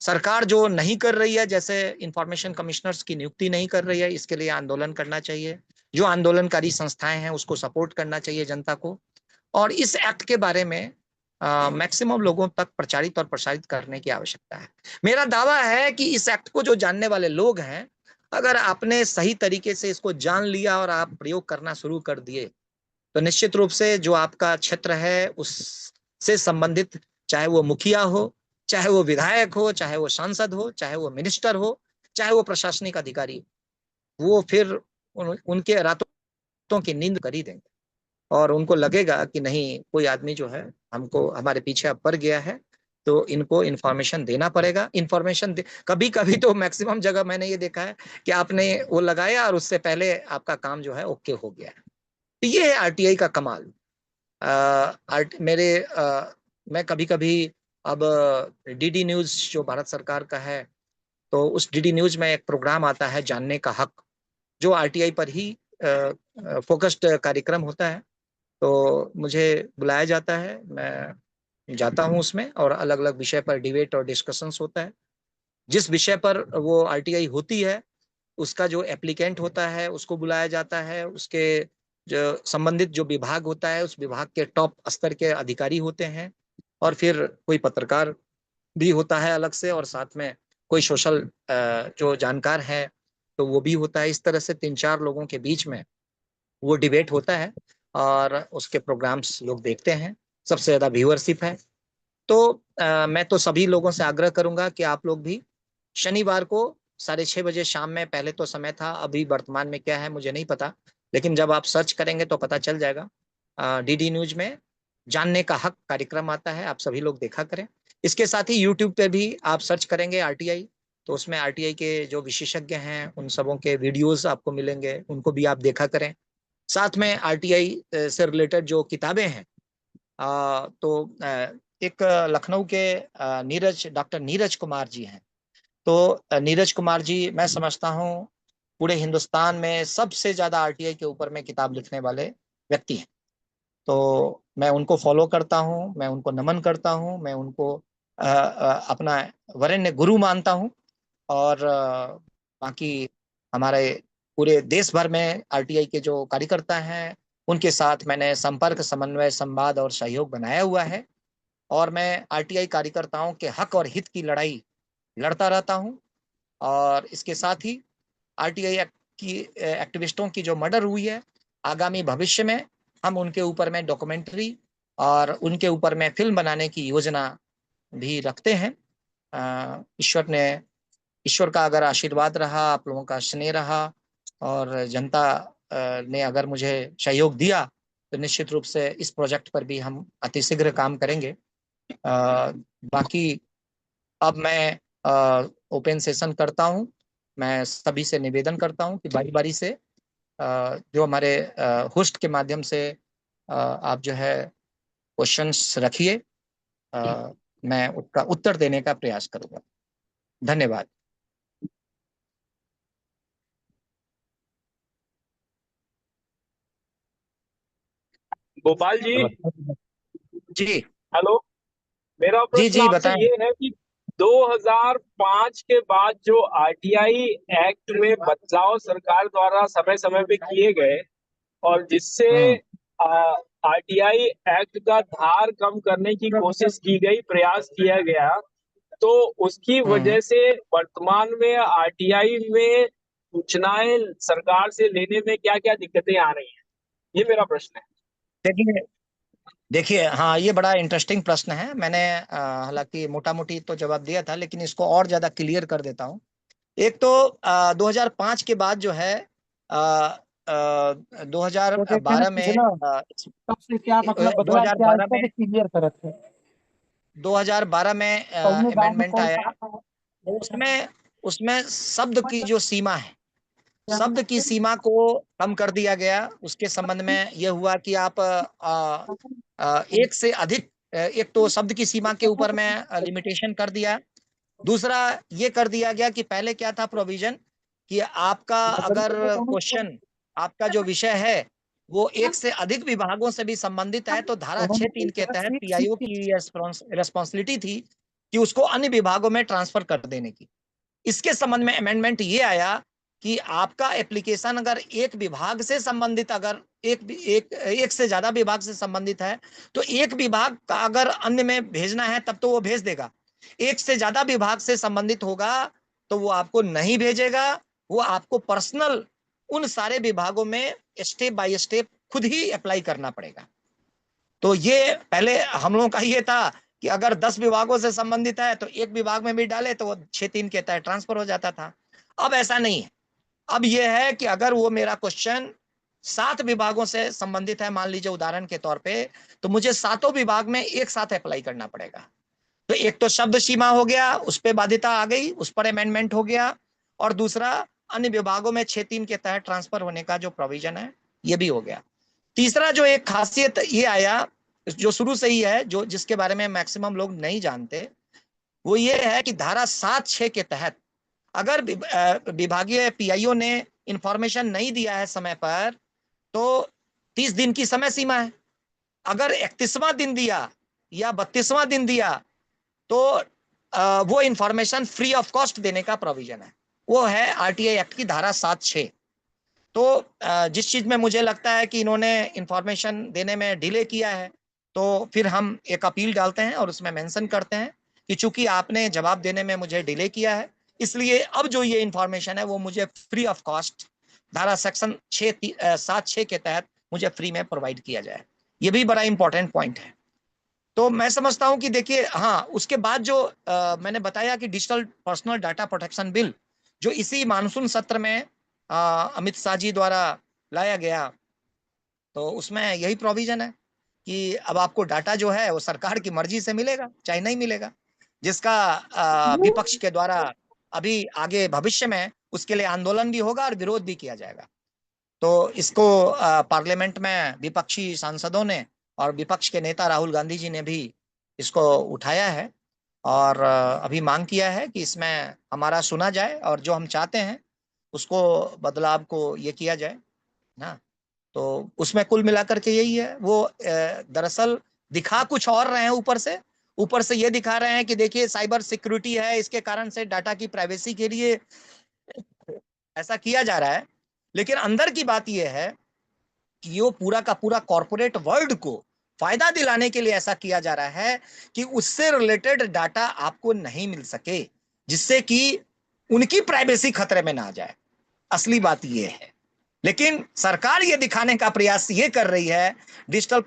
सरकार जो नहीं कर रही है, जैसे इंफॉर्मेशन कमिश्नर्स की नियुक्ति नहीं कर रही है, इसके लिए आंदोलन करना चाहिए। जो आंदोलनकारी संस्थाएं हैं उसको सपोर्ट करना चाहिए जनता को। और इस एक्ट के बारे में मैक्सिमम लोगों तक प्रचारित और प्रसारित करने की आवश्यकता है। मेरा दावा है कि इस एक्ट को जो जानने वाले लोग हैं, अगर आपने सही तरीके से इसको जान लिया और आप प्रयोग करना शुरू कर दिए तो निश्चित रूप से जो आपका क्षेत्र है उससे संबंधित, चाहे वो मुखिया हो, चाहे वो विधायक हो, चाहे वो सांसद हो, चाहे वो मिनिस्टर हो, चाहे वो प्रशासनिक अधिकारी, वो फिर उनके रातों की नींद कर ही देंगे और उनको लगेगा कि नहीं, कोई आदमी जो है हमको हमारे पीछे अब पड़ गया है तो इनको इन्फॉर्मेशन देना पड़ेगा। इन्फॉर्मेशन कभी कभी तो मैक्सिमम जगह मैंने ये देखा है कि आपने वो लगाया और उससे पहले आपका काम जो है ओके हो गया है। तो ये है आरटीआई का कमाल। मैं कभी कभी अब डीडी न्यूज जो भारत सरकार का है, तो उस डीडी न्यूज में एक प्रोग्राम आता है जानने का हक, जो आरटीआई पर ही फोकस्ड कार्यक्रम होता है। तो मुझे बुलाया जाता है, मैं जाता हूँ उसमें और अलग अलग विषय पर डिबेट और डिस्कशंस होता है। जिस विषय पर वो आरटीआई होती है उसका जो एप्लीकेंट होता है उसको बुलाया जाता है, उसके जो संबंधित जो विभाग होता है उस विभाग के टॉप स्तर के अधिकारी होते हैं और फिर कोई पत्रकार भी होता है अलग से और साथ में कोई सोशल जो जानकार है तो वो भी होता है। इस तरह से 3-4 लोगों के बीच में वो डिबेट होता है और उसके प्रोग्राम्स लोग देखते हैं। सबसे ज्यादा व्यूअरशिप है। तो मैं तो सभी लोगों से आग्रह करूंगा कि आप लोग भी शनिवार को 6:30 बजे शाम में, पहले तो समय था, अभी वर्तमान में क्या है मुझे नहीं पता, लेकिन जब आप सर्च करेंगे तो पता चल जाएगा। डीडी न्यूज में जानने का हक कार्यक्रम आता है, आप सभी लोग देखा करें। इसके साथ ही यूट्यूब पे भी आप सर्च करेंगे आरटीआई, तो उसमें आरटीआई के जो विशेषज्ञ हैं उन सबों के वीडियोस आपको मिलेंगे, उनको भी आप देखा करें। साथ में आरटीआई से रिलेटेड जो किताबें हैं तो एक लखनऊ के डॉक्टर नीरज कुमार जी हैं। तो नीरज कुमार जी, मैं समझता हूँ पूरे हिंदुस्तान में सबसे ज्यादा आरटीआई के ऊपर में किताब लिखने वाले व्यक्ति हैं। तो मैं उनको फॉलो करता हूँ, मैं उनको नमन करता हूँ, मैं उनको अपना वरेण्य गुरु मानता हूँ। और बाकी हमारे पूरे देश भर में आरटीआई के जो कार्यकर्ता हैं उनके साथ मैंने संपर्क, समन्वय, संवाद और सहयोग बनाया हुआ है। और मैं आरटीआई कार्यकर्ताओं के हक और हित की लड़ाई लड़ता रहता हूँ। और इसके साथ ही आरटीआई की एक्टिविस्टों की जो मर्डर हुई है, आगामी भविष्य में हम उनके ऊपर में डॉक्यूमेंट्री और उनके ऊपर में फिल्म बनाने की योजना भी रखते हैं। ईश्वर का अगर आशीर्वाद रहा, आप लोगों का स्नेह रहा और जनता ने अगर मुझे सहयोग दिया तो निश्चित रूप से इस प्रोजेक्ट पर भी हम अतिशीघ्र काम करेंगे। बाकी अब मैं ओपन सेशन करता हूँ। मैं सभी से निवेदन करता हूँ कि बारी बारी से जो हमारे होस्ट के माध्यम से आप जो है क्वेश्चंस रखिए, मैं उसका उत्तर देने का प्रयास करूंगा। धन्यवाद। गोपाल जी। जी हेलो। मेरा जी प्रश्न जी आपसे बताएं। ये है कि 2005 के बाद जो आरटीआई एक्ट में बदलाव सरकार द्वारा समय समय पे किए गए और जिससे हम्म आरटीआई एक्ट का धार कम करने की कोशिश की गई, प्रयास किया गया, तो उसकी हम्म वजह से वर्तमान में आरटीआई में सूचनाएं सरकार से लेने में क्या क्या दिक्कतें आ रही हैं, ये मेरा प्रश्न है। देखिए देखिए हाँ, ये बड़ा इंटरेस्टिंग प्रश्न है। मैंने हालांकि मोटा मोटी तो जवाब दिया था, लेकिन इसको और ज्यादा क्लियर कर देता हूँ। एक तो 2005 के बाद जो है तो कहते हैं 2012 मुझे में ना तब से क्या मतलब बदला क्या 2012 इसका में भी क्लियर करत है। 2012 में कौने गांव में अमेंडमेंट कौन आया। सा तो उसमें उसमें शब्द की जो सीमा है, शब्द की सीमा को कम कर दिया गया। उसके संबंध में यह हुआ कि आप एक से अधिक, एक तो शब्द की सीमा के ऊपर में लिमिटेशन कर दिया। दूसरा ये कर दिया गया कि पहले क्या था प्रोविजन कि आपका अगर क्वेश्चन, आपका जो विषय है वो एक से अधिक विभागों से भी संबंधित है तो धारा 6(3) के तहत पीआईओ की रिस्पॉन्सिबिलिटी थी कि उसको अन्य विभागों में ट्रांसफर कर देने की। इसके संबंध में अमेंडमेंट ये आया कि आपका एप्लीकेशन अगर एक विभाग से संबंधित, अगर एक से ज्यादा विभाग से संबंधित है तो एक विभाग का अगर अन्य में भेजना है तब तो वो भेज देगा। एक से ज्यादा विभाग से संबंधित होगा तो वो आपको नहीं भेजेगा। वो आपको पर्सनल उन सारे विभागों में स्टेप बाय स्टेप खुद ही अप्लाई करना पड़ेगा। तो ये पहले हम लोगों का ये था कि अगर 10 विभागों से संबंधित है तो एक विभाग में भी डाले तो वो 6(3) के तहत ट्रांसफर हो जाता था। अब ऐसा नहीं है। अब ये है कि अगर वो मेरा क्वेश्चन 7 विभागों से संबंधित है, मान लीजिए उदाहरण के तौर पे, तो मुझे 7 विभाग में एक साथ अप्लाई करना पड़ेगा। तो एक तो शब्द सीमा हो गया, उस पर बाध्यता आ गई, उस पर अमेंडमेंट हो गया। और दूसरा अन्य विभागों में 6(3) के तहत ट्रांसफर होने का जो प्रोविजन है ये भी हो गया। तीसरा जो एक खासियत ये आया, जो शुरू से ही है, जो जिसके बारे में मैक्सिमम लोग नहीं जानते, वो ये है कि धारा 7(6) के तहत अगर विभागीय पीआईओ ने इंफॉर्मेशन नहीं दिया है समय पर तो 30 दिन की समय सीमा है। अगर 31वां दिन दिया या 32वां दिन दिया तो वो इंफॉर्मेशन फ्री ऑफ कॉस्ट देने का प्रोविजन है। वो है आरटीआई एक्ट की धारा 7(6). तो जिस चीज में मुझे लगता है कि इन्होंने इंफॉर्मेशन देने में डिले किया है तो फिर हम एक अपील डालते हैं और उसमें मेंशन करते हैं कि चूंकि आपने जवाब देने में मुझे डिले किया है, इसलिए अब जो ये इंफॉर्मेशन है वो मुझे फ्री ऑफ कॉस्ट धारा सेक्शन 7(6) के तहत मुझे फ्री में प्रोवाइड किया जाए। ये भी बड़ा इंपॉर्टेंट पॉइंट है। तो मैं समझता हूं कि देखिए हाँ, उसके बाद जो मैंने बताया कि digital personal data protection bill जो इसी मानसून सत्र में अमित शाह जी द्वारा लाया गया, तो उसमें यही प्रोविजन है कि अब आपको डाटा जो है वो सरकार की मर्जी से मिलेगा चाहे नहीं मिलेगा, जिसका विपक्ष के द्वारा अभी आगे भविष्य में उसके लिए आंदोलन भी होगा और विरोध भी किया जाएगा। तो इसको पार्लियामेंट में विपक्षी सांसदों ने और विपक्ष के नेता राहुल गांधी जी ने भी इसको उठाया है और अभी मांग किया है कि इसमें हमारा सुना जाए और जो हम चाहते हैं उसको बदलाव को ये किया जाए ना। तो उसमें कुल मिलाकर के यही है। वो दरअसल दिखा कुछ और रहे हैं, ऊपर से ये दिखा रहे हैं कि देखिए साइबर सिक्योरिटी है, इसके कारण से डाटा की प्राइवेसी के लिए ऐसा किया जा रहा है, लेकिन अंदर की बात यह है कि वो पूरा का पूरा कॉर्पोरेट वर्ल्ड को फायदा दिलाने के लिए ऐसा किया जा रहा है कि उससे रिलेटेड डाटा आपको नहीं मिल सके, जिससे कि उनकी प्राइवेसी खतरे में ना आ जाए। असली बात यह है। लेकिन सरकार ये दिखाने का प्रयास ये कर रही है digital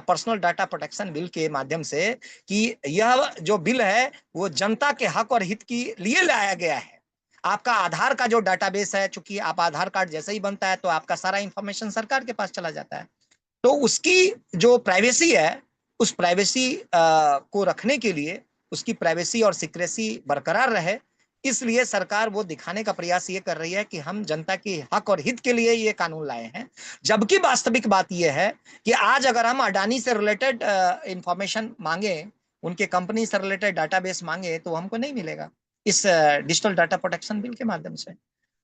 personal data protection bill के माध्यम से कि यह जो बिल है वो जनता के हक और हित के लिए लाया गया है। आपका आधार का जो डाटाबेस है, चूंकि आप आधार कार्ड जैसे ही बनता है तो आपका सारा इंफॉर्मेशन सरकार के पास चला जाता है, तो उसकी जो प्राइवेसी है उस प्राइवेसी को रखने के लिए, उसकी प्राइवेसी और सीक्रेसी बरकरार रहे, इसलिए सरकार वो दिखाने का प्रयास ये कर रही है कि हम जनता के हक और हित के लिए ये कानून लाए हैं। जबकि वास्तविक बात ये है कि आज अगर हम अडानी से रिलेटेड इंफॉर्मेशन मांगे, उनके कंपनी से रिलेटेड डाटाबेस मांगे, तो हमको नहीं मिलेगा इस डिजिटल डाटा प्रोटेक्शन बिल के माध्यम से।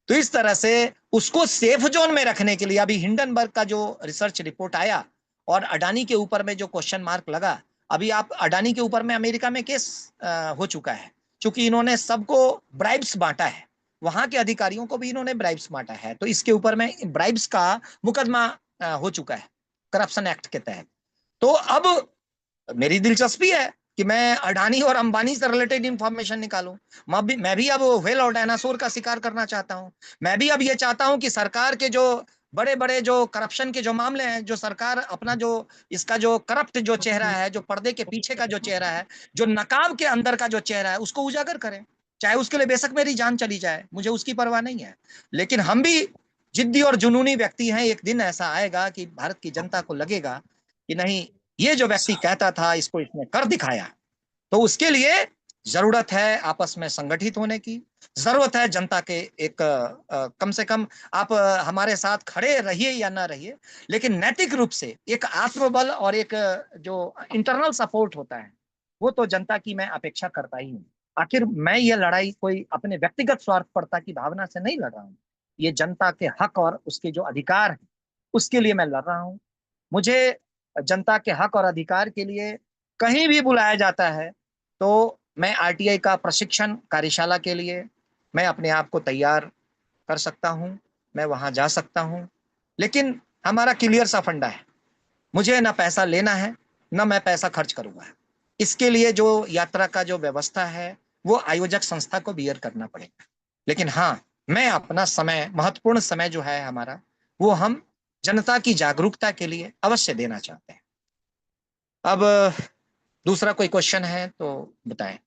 तो इस तरह से उसको सेफ जोन में रखने के लिए अभी हिंडनबर्ग का जो रिसर्च रिपोर्ट आया और अडानी के ऊपर में जो क्वेश्चन मार्क लगा, अभी आप अडानी के ऊपर में अमेरिका में केस हो चुका है, क्योंकि इन्होंने सबको ब्राइब्स बांटा है, वहां के अधिकारियों को भी इन्होंने ब्राइब्स बांटा है, तो इसके ऊपर में ब्राइब्स का मुकदमा हो चुका है करप्शन एक्ट के तहत। तो अब मेरी दिलचस्पी है कि मैं अडानी और अंबानी से रिलेटेड इंफॉर्मेशन निकालूं। मैं भी अब व्हेल और डायनासोर का शिकार करना चाहता हूं। मैं भी अब ये चाहता हूं कि सरकार के जो बड़े बड़े जो करप्शन के जो मामले हैं, जो सरकार अपना जो इसका जो करप्ट जो चेहरा है, जो पर्दे के पीछे का जो चेहरा है, जो नकाब के अंदर का जो चेहरा है, उसको उजागर करें, चाहे उसके लिए बेशक मेरी जान चली जाए, मुझे उसकी परवाह नहीं है। लेकिन हम भी जिद्दी और जुनूनी व्यक्ति हैं। एक दिन ऐसा आएगा कि भारत की जनता को लगेगा कि नहीं, ये जो व्यक्ति कहता था इसको इसने कर दिखाया। तो उसके लिए जरूरत है आपस में संगठित होने की, जरूरत है जनता के एक कम से कम आप हमारे साथ खड़े रहिए या ना रहिए, लेकिन नैतिक रूप से एक आत्मबल और एक जो इंटरनल सपोर्ट होता है वो तो जनता की मैं अपेक्षा करता ही हूँ। आखिर मैं ये लड़ाई कोई अपने व्यक्तिगत स्वार्थपरता की भावना से नहीं लड़ रहा हूँ, ये जनता के हक और उसके जो अधिकार है उसके लिए मैं लड़ रहा हूँ। मुझे जनता के हक और अधिकार के लिए कहीं भी बुलाया जाता है तो मैं आरटीआई का प्रशिक्षण कार्यशाला के लिए मैं अपने आप को तैयार कर सकता हूं, मैं वहां जा सकता हूं। लेकिन हमारा क्लियर सा फंडा है, मुझे ना पैसा लेना है ना मैं पैसा खर्च करूंगा। इसके लिए जो यात्रा का जो व्यवस्था है वो आयोजक संस्था को बियर करना पड़ेगा। लेकिन हाँ, मैं अपना समय, महत्वपूर्ण समय जो है हमारा, वो हम जनता की जागरूकता के लिए अवश्य देना चाहते हैं। अब दूसरा कोई क्वेश्चन है तो बताएं।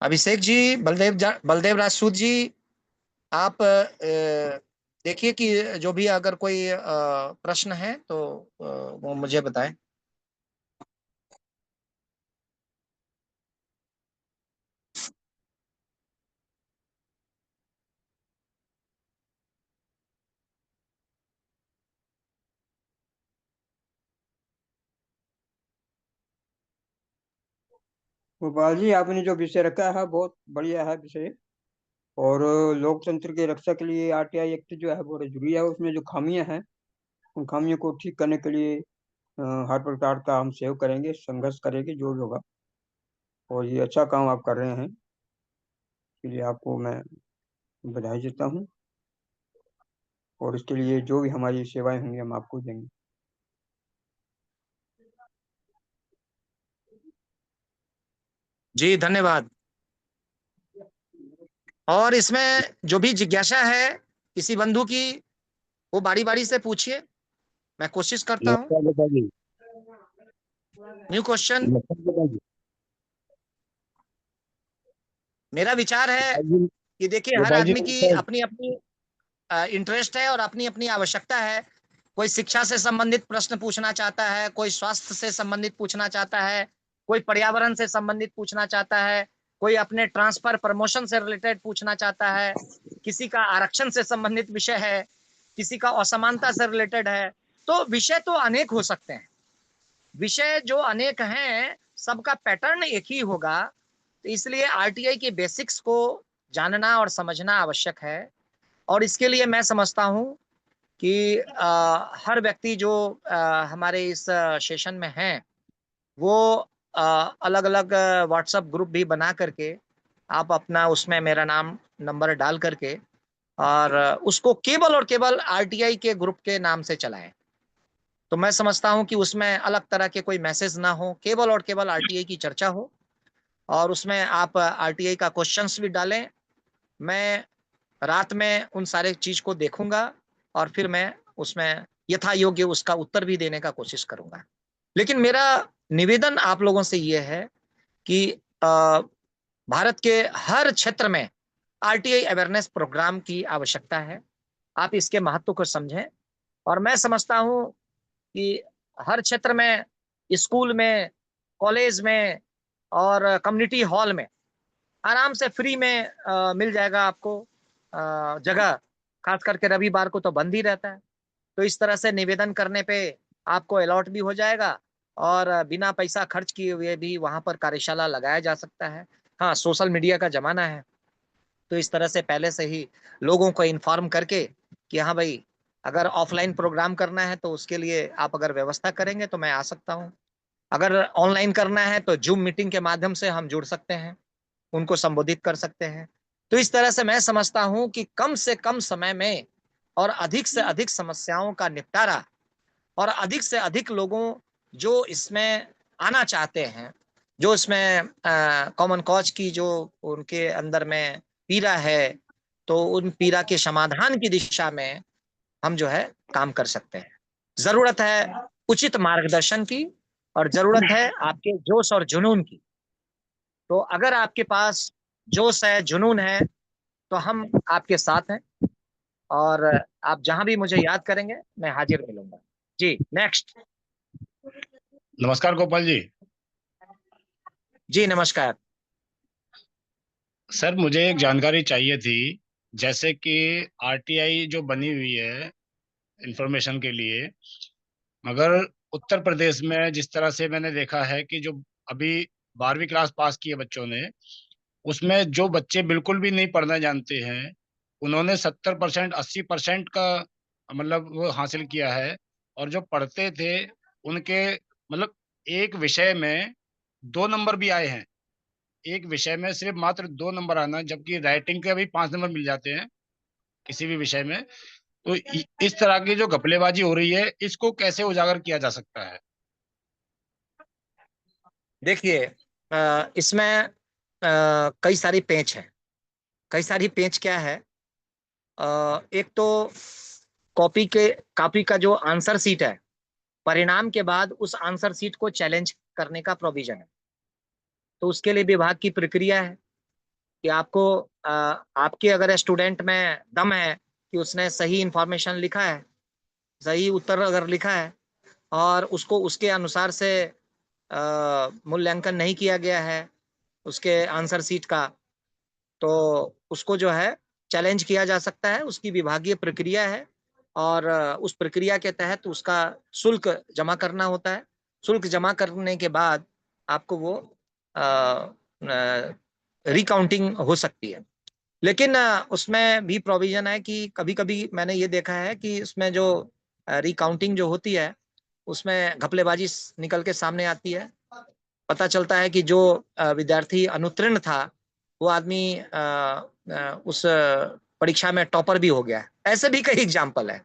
अभिषेक जी, बलदेव राजसूत जी, आप देखिए कि जो भी अगर कोई प्रश्न है तो वो मुझे बताएं। गोपाल जी, आपने जो विषय रखा है बहुत बढ़िया है विषय। और लोकतंत्र की रक्षा के लिए आरटीआई एक्ट जो है बहुत जरूरी है। उसमें जो खामियां हैं उन खामियों को ठीक करने के लिए हर प्रकार का हम सहयोग करेंगे, संघर्ष करेंगे जो भी होगा। और ये अच्छा काम आप कर रहे हैं, इसके लिए आपको मैं बधाई देता हूँ। और इसके लिए जो भी हमारी सेवाएं होंगी हम आपको देंगे। जी धन्यवाद। और इसमें जो भी जिज्ञासा है किसी बंधु की, वो बारी बारी से पूछिए, मैं कोशिश करता हूँ। New question. मेरा विचार है कि देखिए हर आदमी की अपनी अपनी इंटरेस्ट है और अपनी अपनी आवश्यकता है। कोई शिक्षा से संबंधित प्रश्न पूछना चाहता है, कोई स्वास्थ्य से संबंधित पूछना चाहता है, कोई पर्यावरण से संबंधित पूछना चाहता है, कोई अपने ट्रांसफर प्रमोशन से रिलेटेड पूछना चाहता है, किसी का आरक्षण से संबंधित विषय है, किसी का असमानता से रिलेटेड है। तो विषय तो अनेक हो सकते हैं, विषय जो अनेक हैं सबका पैटर्न एक ही होगा। तो इसलिए आरटीआई के बेसिक्स को जानना और समझना आवश्यक है। और इसके लिए मैं समझता हूं कि हर व्यक्ति जो हमारे इस सेशन में हैं वो अलग अलग व्हाट्सएप ग्रुप भी बना करके आप अपना उसमें मेरा नाम नंबर डाल करके और उसको केवल और केवल आरटीआई के ग्रुप के नाम से चलाएं। तो मैं समझता हूं कि उसमें अलग तरह के कोई मैसेज ना हो, केवल और केवल आरटीआई की चर्चा हो और उसमें आप आरटीआई का क्वेश्चंस भी डालें। मैं रात में उन सारे चीज को देखूंगा और फिर मैं उसमें यथा योग्य उसका उत्तर भी देने का कोशिश करूंगा। लेकिन मेरा निवेदन आप लोगों से यह है कि भारत के हर क्षेत्र में आरटीआई अवेयरनेस प्रोग्राम की आवश्यकता है। आप इसके महत्व को समझें। और मैं समझता हूं कि हर क्षेत्र में, स्कूल में, कॉलेज में और कम्युनिटी हॉल में आराम से फ्री में मिल जाएगा आपको जगह। खास करके रविवार को तो बंद ही रहता है। तो इस तरह से निवेदन करने पे आपको अलॉट भी हो जाएगा और बिना पैसा खर्च किए हुए भी वहां पर कार्यशाला लगाया जा सकता है। हाँ, सोशल मीडिया का जमाना है, तो इस तरह से पहले से ही लोगों को इन्फॉर्म करके कि हाँ भाई, अगर ऑफलाइन प्रोग्राम करना है तो उसके लिए आप अगर व्यवस्था करेंगे तो मैं आ सकता हूँ। अगर ऑनलाइन करना है तो जूम मीटिंग के माध्यम से हम जुड़ सकते हैं, उनको संबोधित कर सकते हैं। तो इस तरह से मैं समझता हूं कि कम से कम समय में और अधिक से अधिक समस्याओं का निपटारा और अधिक से अधिक लोगों जो इसमें आना चाहते हैं, जो इसमें कॉमन कॉज की जो उनके अंदर में पीड़ा है, तो उन पीड़ा के समाधान की दिशा में हम जो है काम कर सकते हैं। जरूरत है उचित मार्गदर्शन की और जरूरत है आपके जोश और जुनून की। तो अगर आपके पास जोश है, जुनून है, तो हम आपके साथ हैं और आप जहां भी मुझे याद करेंगे मैं हाजिर मिलूंगा। जी, नेक्स्ट। नमस्कार गोपाल जी। जी नमस्कार। सर, मुझे एक जानकारी चाहिए थी। जैसे कि आरटीआई जो बनी हुई है इंफॉर्मेशन के लिए, मगर उत्तर प्रदेश में जिस तरह से मैंने देखा है कि जो अभी 12वीं क्लास पास किए बच्चों ने, उसमें जो बच्चे बिल्कुल भी नहीं पढ़ना जानते हैं, उन्होंने 70%, 80% का मतलब वो हासिल किया है। और जो पढ़ते थे उनके मतलब एक विषय में 2 नंबर भी आए हैं। एक विषय में सिर्फ मात्र 2 नंबर आना, जबकि राइटिंग के भी 5 नंबर मिल जाते हैं किसी भी विषय में। तो इस तरह की जो घपलेबाजी हो रही है, इसको कैसे उजागर किया जा सकता है? देखिए, इसमें कई सारी पेंच है। कई सारी पेंच क्या है? एक तो कॉपी का जो आंसर सीट है, परिणाम के बाद उस आंसर सीट को चैलेंज करने का प्रोविजन है। तो उसके लिए विभाग की प्रक्रिया है कि आपको आपके अगर स्टूडेंट में दम है कि उसने सही इंफॉर्मेशन लिखा है, सही उत्तर अगर लिखा है और उसको उसके अनुसार से मूल्यांकन नहीं किया गया है उसके आंसर सीट का, तो उसको जो है चैलेंज किया जा सकता है। उसकी विभागीय प्रक्रिया है और उस प्रक्रिया के तहत उसका शुल्क जमा करना होता है। शुल्क जमा करने के बाद आपको वो रिकाउंटिंग हो सकती है। लेकिन उसमें भी प्रोविजन है कि कभी कभी मैंने ये देखा है कि उसमें जो रिकाउंटिंग जो होती है उसमें घपलेबाजी निकल के सामने आती है। पता चलता है कि जो विद्यार्थी अनुत्तीर्ण था वो आदमी उस परीक्षा में टॉपर भी हो गया है। ऐसे भी कई एग्जाम्पल है।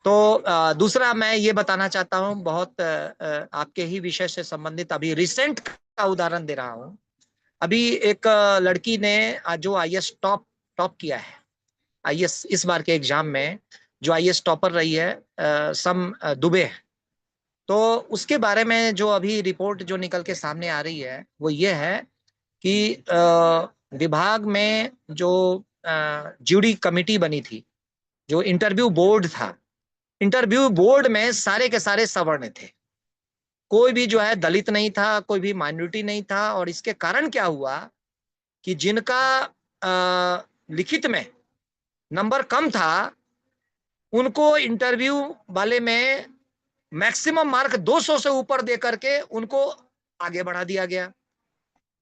तो दूसरा मैं ये बताना चाहता हूँ, बहुत आपके ही विषय से संबंधित अभी रिसेंट का उदाहरण दे रहा हूँ। अभी एक लड़की ने जो आईएएस टॉप किया है, आईएएस इस बार के एग्जाम में जो आईएएस टॉपर रही है सम दुबे, तो उसके बारे में जो अभी रिपोर्ट जो निकल के सामने आ रही है वो ये है कि विभाग में जो ज्यूरी कमेटी बनी थी, जो इंटरव्यू बोर्ड था, इंटरव्यू बोर्ड में सारे के सारे सवर्ण थे। कोई भी जो है दलित नहीं था, कोई भी माइनॉरिटी नहीं था। और इसके कारण क्या हुआ कि जिनका लिखित में नंबर कम था उनको इंटरव्यू वाले में मैक्सिमम मार्क 200 से ऊपर दे करके उनको आगे बढ़ा दिया गया।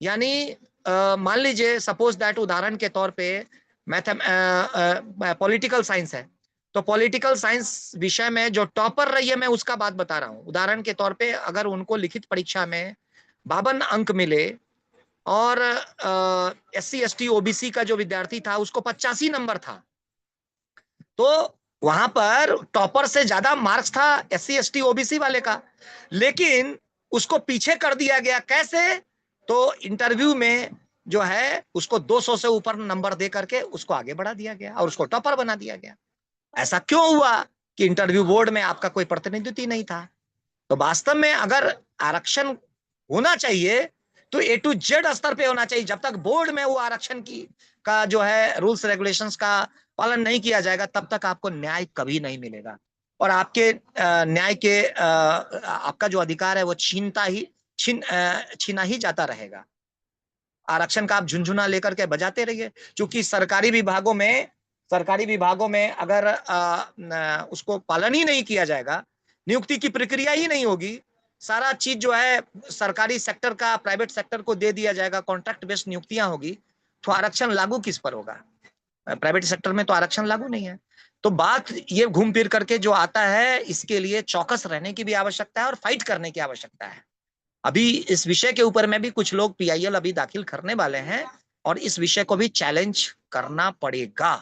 यानी मान लीजिए सपोज दैट, उदाहरण के तौर पे पॉलिटिकल साइंस है, तो पॉलिटिकल साइंस विषय में जो टॉपर रही है, मैं उसका बात बता रहा हूं। उदाहरण के तौर पे अगर उनको लिखित परीक्षा में 52 अंक मिले और SC ST OBC का जो विद्यार्थी था उसको 85 नंबर था, तो वहां पर टॉपर से ज्यादा मार्क्स था SC ST OBC वाले का, लेकिन उसको पीछे कर दिया गया। कैसे? तो इंटरव्यू में जो है उसको 200 से ऊपर नंबर दे करके उसको आगे बढ़ा दिया गया और उसको टॉपर बना दिया गया। ऐसा क्यों हुआ? कि इंटरव्यू बोर्ड में आपका कोई प्रतिनिधित्व ही नहीं था। तो वास्तव में अगर आरक्षण होना चाहिए तो A to Z स्तर पे होना चाहिए। जब तक बोर्ड में वो आरक्षण की का जो है रूल्स रेगुलेशंस का पालन नहीं किया जाएगा, तब तक आपको न्याय कभी नहीं मिलेगा और आपके न्याय के आपका जो अधिकार है वो छीना ही जाता रहेगा। आरक्षण का आप झुनझुना लेकर के बजाते रहिए, क्योंकि सरकारी विभागों में अगर उसको पालन ही नहीं किया जाएगा, नियुक्ति की प्रक्रिया ही नहीं होगी, सारा चीज जो है सरकारी सेक्टर का प्राइवेट सेक्टर को दे दिया जाएगा, कॉन्ट्रैक्ट बेस्ड नियुक्तियां होगी, तो आरक्षण लागू किस पर होगा? प्राइवेट सेक्टर में तो आरक्षण लागू नहीं है। तो बात ये घूम फिर करके जो आता है, इसके लिए चौकस रहने की भी आवश्यकता है और फाइट करने की आवश्यकता है। अभी इस विषय के ऊपर में भी कुछ लोग PIL अभी दाखिल करने वाले हैं और इस विषय को भी चैलेंज करना पड़ेगा,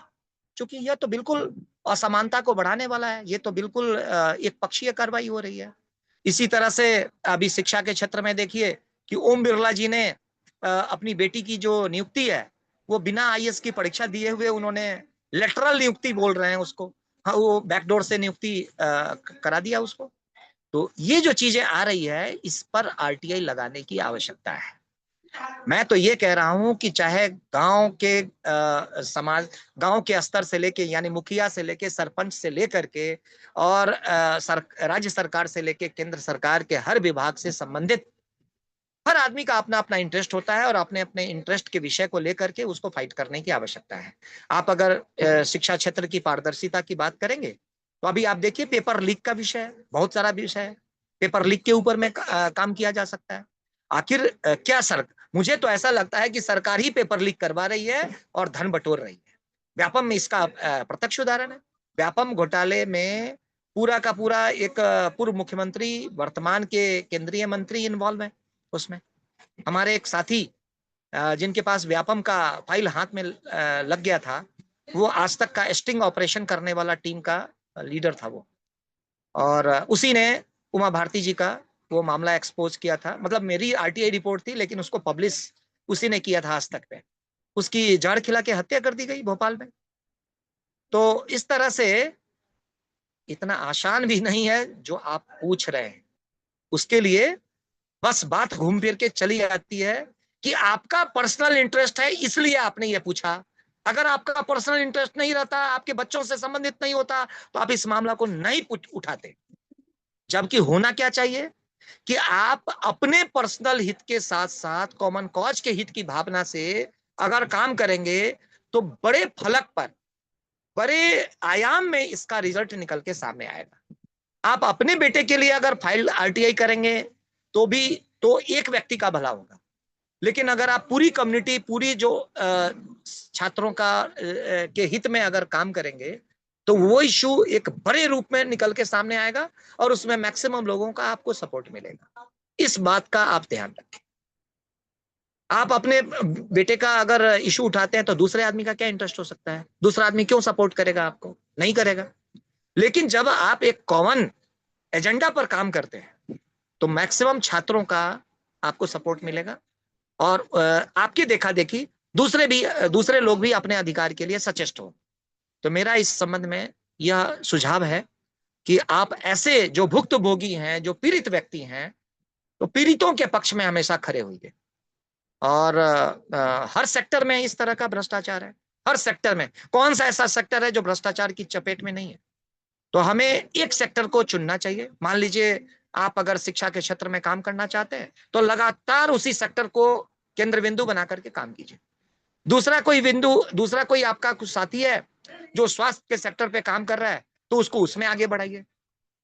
क्योंकि यह तो बिल्कुल असमानता को बढ़ाने वाला है। ये तो बिल्कुल एक पक्षीय कार्रवाई हो रही है। इसी तरह से अभी शिक्षा के क्षेत्र में देखिए कि ओम बिरला जी ने अपनी बेटी की जो नियुक्ति है वो बिना IAS की परीक्षा दिए हुए उन्होंने लेटरल नियुक्ति बोल रहे हैं उसको, हाँ, वो बैकडोर से नियुक्ति करा दिया उसको। तो ये जो चीजें आ रही है, इस पर RTI लगाने की आवश्यकता है। मैं तो ये कह रहा हूं कि चाहे गांव के गांव के स्तर से लेके, यानी मुखिया से लेके, सरपंच से लेकर के और राज्य सरकार से लेके केंद्र सरकार के हर विभाग से संबंधित हर आदमी का अपना अपना इंटरेस्ट होता है और अपने अपने इंटरेस्ट के विषय को लेकर के उसको फाइट करने की आवश्यकता है। आप अगर शिक्षा क्षेत्र की पारदर्शिता की बात करेंगे तो अभी आप देखिए पेपर लीक का विषय है, बहुत सारा विषय है, पेपर लीक के ऊपर में काम किया जा सकता है। आखिर क्या मुझे तो ऐसा लगता है कि सरकार ही पेपर लीक करवा रही है और धन बटोर रही है। व्यापम में इसका प्रत्यक्ष उदाहरण है। व्यापम घोटाले में पूरा का पूरा एक पूर्व मुख्यमंत्री, वर्तमान के केंद्रीय मंत्री इन्वॉल्व है उसमें। हमारे एक साथी जिनके पास व्यापम का फाइल हाथ में लग गया था, वो आज तक का स्टिंग ऑपरेशन करने वाला टीम का लीडर था वो, और उसी ने उमा भारती जी का वो मामला एक्सपोज किया था। मतलब मेरी RTI रिपोर्ट थी लेकिन उसको पब्लिश उसी ने किया था आज तक पे। उसकी जड़ खिला के हत्या कर दी गई भोपाल में। तो इस तरह से इतना आसान भी नहीं है जो आप पूछ रहे हैं। उसके लिए बस बात घूम फिर के चली जाती है कि आपका पर्सनल इंटरेस्ट है इसलिए आपने ये पूछा। अगर आपका पर्सनल इंटरेस्ट नहीं रहता, आपके बच्चों से संबंधित नहीं होता, तो आप इस मामला को नहीं उठाते। जबकि होना क्या चाहिए कि आप अपने पर्सनल हित के साथ साथ कॉमन कॉज के हित की भावना से अगर काम करेंगे तो बड़े फलक पर, बड़े आयाम में इसका रिजल्ट निकल के सामने आएगा। आप अपने बेटे के लिए अगर फाइल RTI करेंगे तो एक व्यक्ति का भला होगा, लेकिन अगर आप पूरी कम्युनिटी, पूरी जो छात्रों का के हित में अगर काम करेंगे तो वो इशू एक बड़े रूप में निकल के सामने आएगा और उसमें मैक्सिमम लोगों का आपको सपोर्ट मिलेगा। इस बात का आप ध्यान रखें। आप अपने बेटे का अगर इशू उठाते हैं तो दूसरे आदमी का क्या इंटरेस्ट हो सकता है? दूसरा आदमी क्यों सपोर्ट करेगा आपको? नहीं करेगा। लेकिन जब आप एक कॉमन एजेंडा पर काम करते हैं तो मैक्सिमम छात्रों का आपको सपोर्ट मिलेगा और आपकी देखा देखी दूसरे लोग भी अपने अधिकार के लिए सचेष्ट हो। तो मेरा इस संबंध में यह सुझाव है कि आप ऐसे जो भुक्तभोगी हैं, जो पीड़ित व्यक्ति हैं, तो पीड़ितों के पक्ष में हमेशा खड़े होइए। और हर सेक्टर में इस तरह का भ्रष्टाचार है। हर सेक्टर में कौन सा ऐसा सेक्टर है जो भ्रष्टाचार की चपेट में नहीं है? तो हमें एक सेक्टर को चुनना चाहिए। मान लीजिए आप अगर शिक्षा के क्षेत्र में काम करना चाहते हैं तो लगातार उसी सेक्टर को केंद्र बिंदु बना करके काम कीजिए। दूसरा कोई आपका कुछ साथी है जो स्वास्थ्य के सेक्टर पे काम कर रहा है, तो उसको उसमें आगे बढ़ाइए।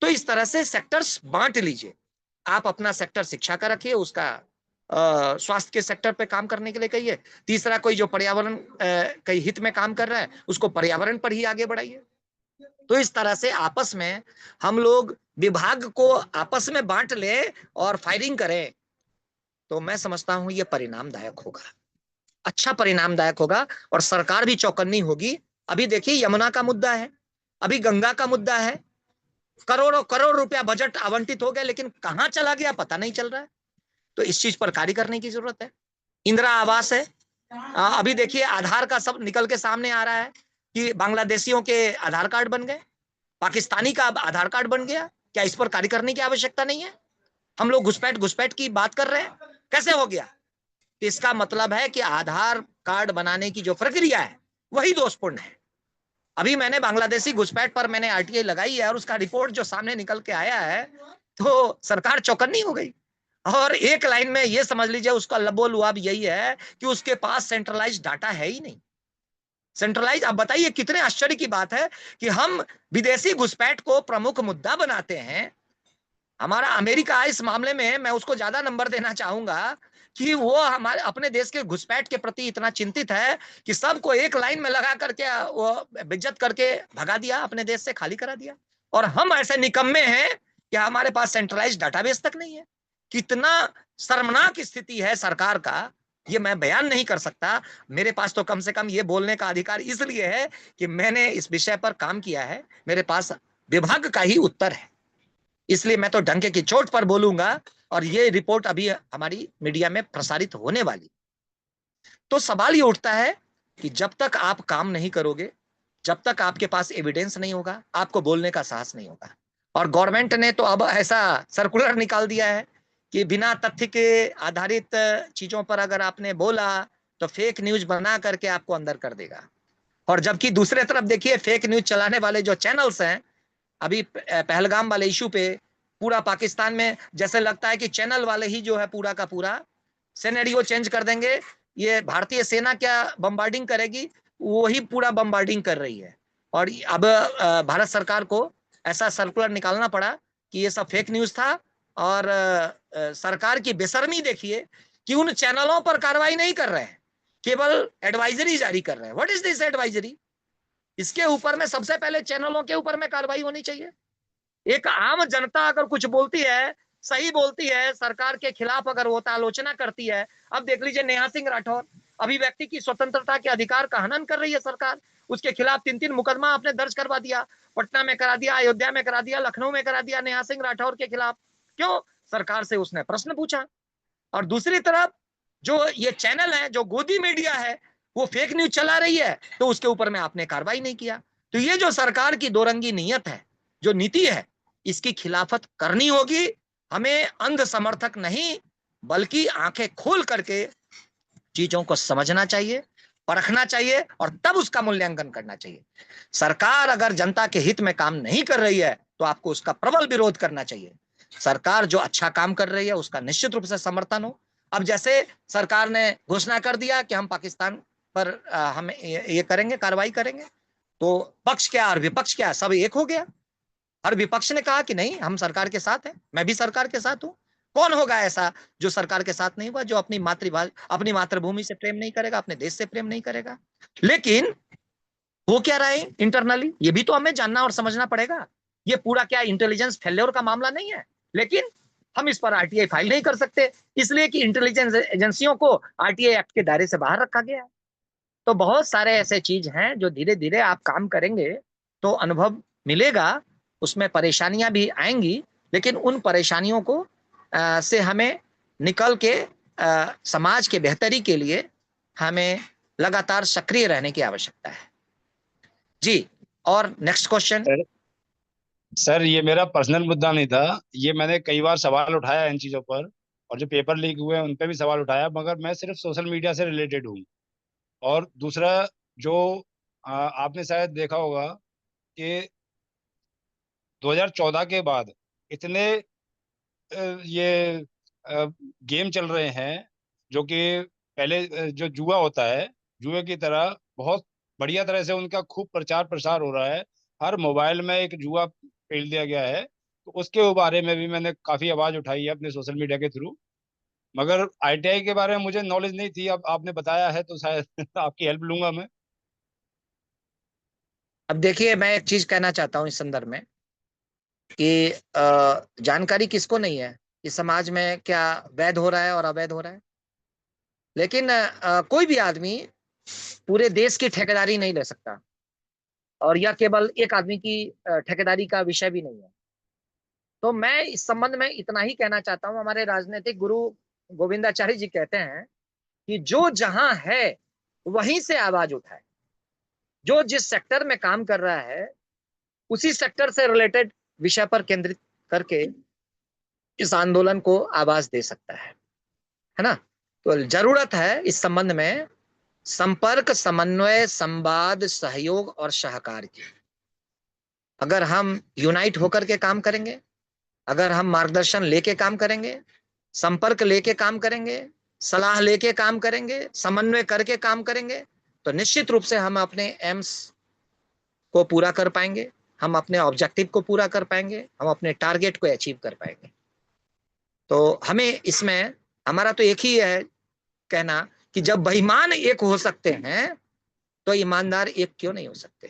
तो इस तरह से सेक्टर्स बांट लीजिए। आप अपना सेक्टर शिक्षा का रखिए, उसका स्वास्थ्य के सेक्टर पे काम करने के लिए कहिए। तीसरा कोई जो पर्यावरण के हित में काम कर रहा है, उसको पर्यावरण पर ही आगे बढ़ाइए। तो इस तरह से आपस में हम लोग विभाग को आपस में बांट ले और फायरिंग करें, तो मैं समझता हूं ये परिणामदायक होगा, अच्छा परिणामदायक होगा, और सरकार भी चौकन्नी होगी। अभी देखिए यमुना का मुद्दा है, अभी गंगा का मुद्दा है, करोड़ों करोड़ रुपया बजट आवंटित हो गया, लेकिन कहां चला गया पता नहीं चल रहा है। तो इस चीज पर कार्य करने की जरूरत है। इंदिरा आवास है, अभी देखिए आधार का सब निकल के सामने आ रहा है कि बांग्लादेशियों के आधार कार्ड बन गए, पाकिस्तानी का आधार कार्ड बन गया। क्या इस पर कार्य करने की आवश्यकता नहीं है? हम लोग घुसपैठ की बात कर रहे हैं, कैसे हो गया? तो इसका मतलब है कि आधार कार्ड बनाने की जो प्रक्रिया है वही दोषपूर्ण है। अभी मैंने बांग्लादेशी घुसपैठ पर मैंने आरटीआई लगाई है, और उसका रिपोर्ट जो सामने निकल के आया है, तो सरकार चौकन्नी हो गई। और एक लाइन में ये समझ लीजिए उसका लबोलुआब यही है कि उसके पास सेंट्रलाइज्ड डाटा है ही नहीं। सेंट्रलाइज, अब बताइए कितने आश्चर्य की बात है कि हम विदेशी घुसपैठ को प्रमुख मुद्दा बनाते हैं। हमारा अमेरिका इस मामले में मैं उसको ज्यादा नंबर देना चाहूंगा कि वो हमारे अपने देश के घुसपैठ के प्रति इतना चिंतित है कि सबको एक लाइन में लगा करके वो बेइज्जत करके भगा दिया, अपने देश से खाली करा दिया। और हम ऐसे निकम्मे हैं कि हमारे पास सेंट्रलाइज्ड डाटाबेस तक नहीं है। कितना शर्मनाक स्थिति है सरकार का, ये मैं बयान नहीं कर सकता। मेरे पास तो कम से कम ये बोलने का अधिकार इसलिए है कि मैंने इस विषय पर काम किया है, मेरे पास विभाग का ही उत्तर है, इसलिए मैं तो डंके की चोट पर बोलूंगा। और ये रिपोर्ट अभी हमारी मीडिया में प्रसारित होने वाली। तो सवाल ये उठता है कि जब तक आप काम नहीं करोगे, जब तक आपके पास एविडेंस नहीं होगा, आपको बोलने का साहस नहीं होगा। और गवर्नमेंट ने तो अब ऐसा सर्कुलर निकाल दिया है कि बिना तथ्य के आधारित चीजों पर अगर आपने बोला तो फेक न्यूज बना करके आपको अंदर कर देगा। और जबकि दूसरे तरफ देखिए फेक न्यूज चलाने वाले जो चैनल्स हैं, अभी पहलगाम वाले इशू पे पूरा पाकिस्तान में जैसे लगता है कि चैनल वाले ही जो है पूरा का पूरा सिनेरियो चेंज कर देंगे। ये भारतीय सेना क्या बम्बार्डिंग करेगी, वही पूरा बम्बार्डिंग कर रही है। और अब भारत सरकार को ऐसा सर्कुलर निकालना पड़ा कि ये सब फेक न्यूज था। और सरकार की बेशर्मी देखिए कि उन चैनलों पर कार्रवाई नहीं कर रहे हैं, केवल एडवाइजरी जारी कर रहे हैं। What is this advisory? इसके ऊपर में सबसे पहले चैनलों के ऊपर में कार्रवाई होनी चाहिए। एक आम जनता अगर कुछ बोलती है, सही बोलती है, सरकार के खिलाफ अगर वो आलोचना करती है, अब देख लीजिए नेहा सिंह राठौर, अभिव्यक्ति की स्वतंत्रता के अधिकार का हनन कर रही है सरकार, उसके खिलाफ 3-3 मुकदमा आपने दर्ज करवा दिया, पटना में करा दिया, अयोध्या में करा दिया, लखनऊ में करा दिया नेहा सिंह राठौर के खिलाफ। क्यों? सरकार से उसने प्रश्न पूछा। और दूसरी तरफ जो ये चैनल है, जो गोदी मीडिया है, वो फेक न्यूज चला रही है, तो उसके ऊपर में आपने कार्रवाई नहीं किया। तो ये जो सरकार की दोरंगी नीयत है, जो नीति है, इसकी खिलाफत करनी होगी। हमें अंध समर्थक नहीं, बल्कि आंखें खोल करके चीजों को समझना चाहिए, परखना चाहिए, और तब उसका मूल्यांकन करना चाहिए। सरकार अगर जनता के हित में काम नहीं कर रही है तो आपको उसका प्रबल विरोध करना चाहिए। सरकार जो अच्छा काम कर रही है उसका निश्चित रूप से समर्थन हो। अब जैसे सरकार ने घोषणा कर दिया कि हम पाकिस्तान पर हम ये करेंगे, कार्रवाई करेंगे, तो पक्ष क्या और विपक्ष क्या सब एक हो गया। हर विपक्ष ने कहा कि नहीं, हम सरकार के साथ हैं, मैं भी सरकार के साथ हूं। कौन होगा ऐसा जो सरकार के साथ नहीं होगा, जो अपनी मातृभाषा, अपनी मातृभूमि से प्रेम नहीं करेगा, अपने देश से प्रेम नहीं करेगा? लेकिन वो क्या रहे इंटरनली, ये भी तो हमें जानना और समझना पड़ेगा। ये पूरा क्या इंटेलिजेंस फेल्योर का मामला नहीं है, लेकिन हम इस पर आरटीआई फाइल नहीं कर सकते, इसलिए कि इंटेलिजेंस एजेंसियों को आरटीआई एक्ट के दायरे से बाहर रखा गया है। तो बहुत सारे ऐसे चीज हैं जो धीरे धीरे आप काम करेंगे तो अनुभव मिलेगा, उसमें परेशानियां भी आएंगी, लेकिन उन परेशानियों को से हमें निकल के समाज के बेहतरी के लिए हमें लगातार सक्रिय रहने की आवश्यकता है। जी, और नेक्स्ट क्वेश्चन। सर ये मेरा पर्सनल मुद्दा नहीं था, ये मैंने कई बार सवाल उठाया इन चीजों पर, और जो पेपर लीक हुए हैं उन पे भी सवाल उठाया, मगर मैं सिर्फ सोशल मीडिया से रिलेटेड हूँ। और दूसरा जो आपने शायद देखा होगा कि 2014 के बाद इतने ये गेम चल रहे हैं, जो कि पहले जो जुआ होता है जुए की तरह बहुत बढ़िया तरह से उनका खूब प्रचार प्रसार हो रहा है। हर मोबाइल में एक जुआ फेल दिया गया है, तो उसके बारे में भी मैंने काफी आवाज उठाई है अपने सोशल मीडिया के थ्रू। मगर आईटीआई के बारे में मुझे नॉलेज नहीं थी, अब आपने बताया है तो शायद आपकी हेल्प लूंगा मैं। अब देखिए, मैं एक चीज कहना चाहता हूँ इस संदर्भ में कि जानकारी किसको नहीं है कि समाज में क्या वैध हो रहा है और अवैध हो रहा है। लेकिन कोई भी आदमी पूरे देश की ठेकेदारी नहीं ले सकता, और यह केवल एक आदमी की ठेकेदारी का विषय भी नहीं है। तो मैं इस संबंध में इतना ही कहना चाहता हूँ, हमारे राजनीतिक गुरु गोविंदाचार्य जी कहते हैं कि जो जहां है वहीं से आवाज उठाए। जो जिस सेक्टर में काम कर रहा है उसी सेक्टर से रिलेटेड विषय पर केंद्रित करके इस आंदोलन को आवाज दे सकता है ना। तो जरूरत है इस संबंध में संपर्क, समन्वय, संवाद, सहयोग और सहकार की। अगर हम यूनाइट होकर के काम करेंगे, अगर हम मार्गदर्शन लेके काम करेंगे, संपर्क लेके काम करेंगे, सलाह लेके काम करेंगे, समन्वय करके काम करेंगे, तो निश्चित रूप से हम अपने एम्स को पूरा कर पाएंगे, हम अपने ऑब्जेक्टिव को पूरा कर पाएंगे, हम अपने टारगेट को अचीव कर पाएंगे। तो हमें इसमें, हमारा तो एक ही है कहना कि जब बेईमान एक हो सकते हैं तो ईमानदार एक क्यों नहीं हो सकते।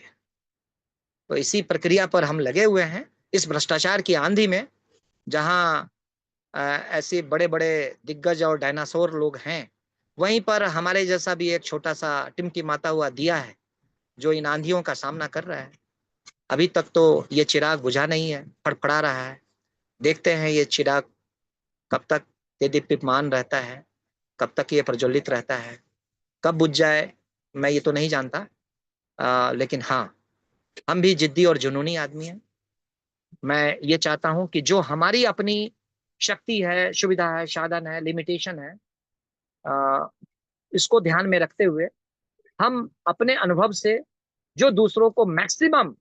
तो इसी प्रक्रिया पर हम लगे हुए हैं इस भ्रष्टाचार की आंधी में, जहां ऐसे बड़े बड़े दिग्गज और डायनासोर लोग हैं, वहीं पर हमारे जैसा भी एक छोटा सा टिमटिमाता हुआ दिया है जो इन आंधियों का सामना कर रहा है। अभी तक तो ये चिराग बुझा नहीं है, फड़फड़ा रहा है। देखते हैं ये चिराग कब तक दीप्तिमान रहता है, कब तक ये प्रज्वलित रहता है, कब बुझ जाए मैं ये तो नहीं जानता। लेकिन हाँ, हम भी जिद्दी और जुनूनी आदमी हैं। मैं ये चाहता हूं कि जो हमारी अपनी शक्ति है, सुविधा है, साधन है, लिमिटेशन है, अ, इसको ध्यान में रखते हुए हम अपने अनुभव से जो दूसरों को मैक्सिमम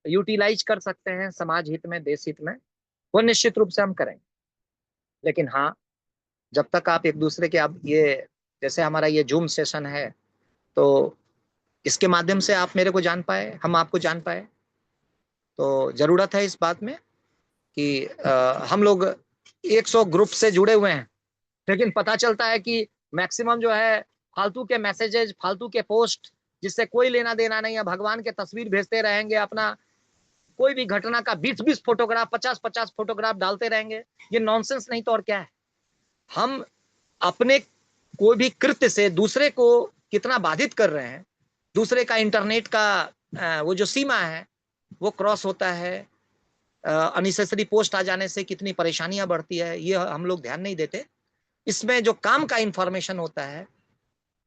यूटिलाइज कर सकते हैं समाज हित में, देश हित में, वो निश्चित रूप से हम करेंगे। लेकिन हाँ, जब तक आप एक दूसरे के, आप ये जैसे हमारा ये जूम सेशन है, तो इसके माध्यम से आप मेरे को जान पाए, हम आपको जान पाए, तो जरूरत है इस बात में कि हम लोग 100 ग्रुप से जुड़े हुए हैं, लेकिन पता चलता है कि मैक्सिमम जो है फालतू के मैसेजेस, फालतू के पोस्ट, जिससे कोई लेना देना नहीं है, भगवान के तस्वीर भेजते रहेंगे, अपना कोई भी घटना का 20-20 फोटोग्राफ, 50-50 फोटोग्राफ डालते रहेंगे। ये नॉनसेंस नहीं तो और क्या है। हम अपने कोई भी कृत्य से दूसरे को कितना बाधित कर रहे हैं, दूसरे का इंटरनेट का वो जो सीमा है वो क्रॉस होता है, अननेसेसरी पोस्ट आ जाने से कितनी परेशानियां बढ़ती है, ये हम लोग ध्यान नहीं देते। इसमें जो काम का इंफॉर्मेशन होता है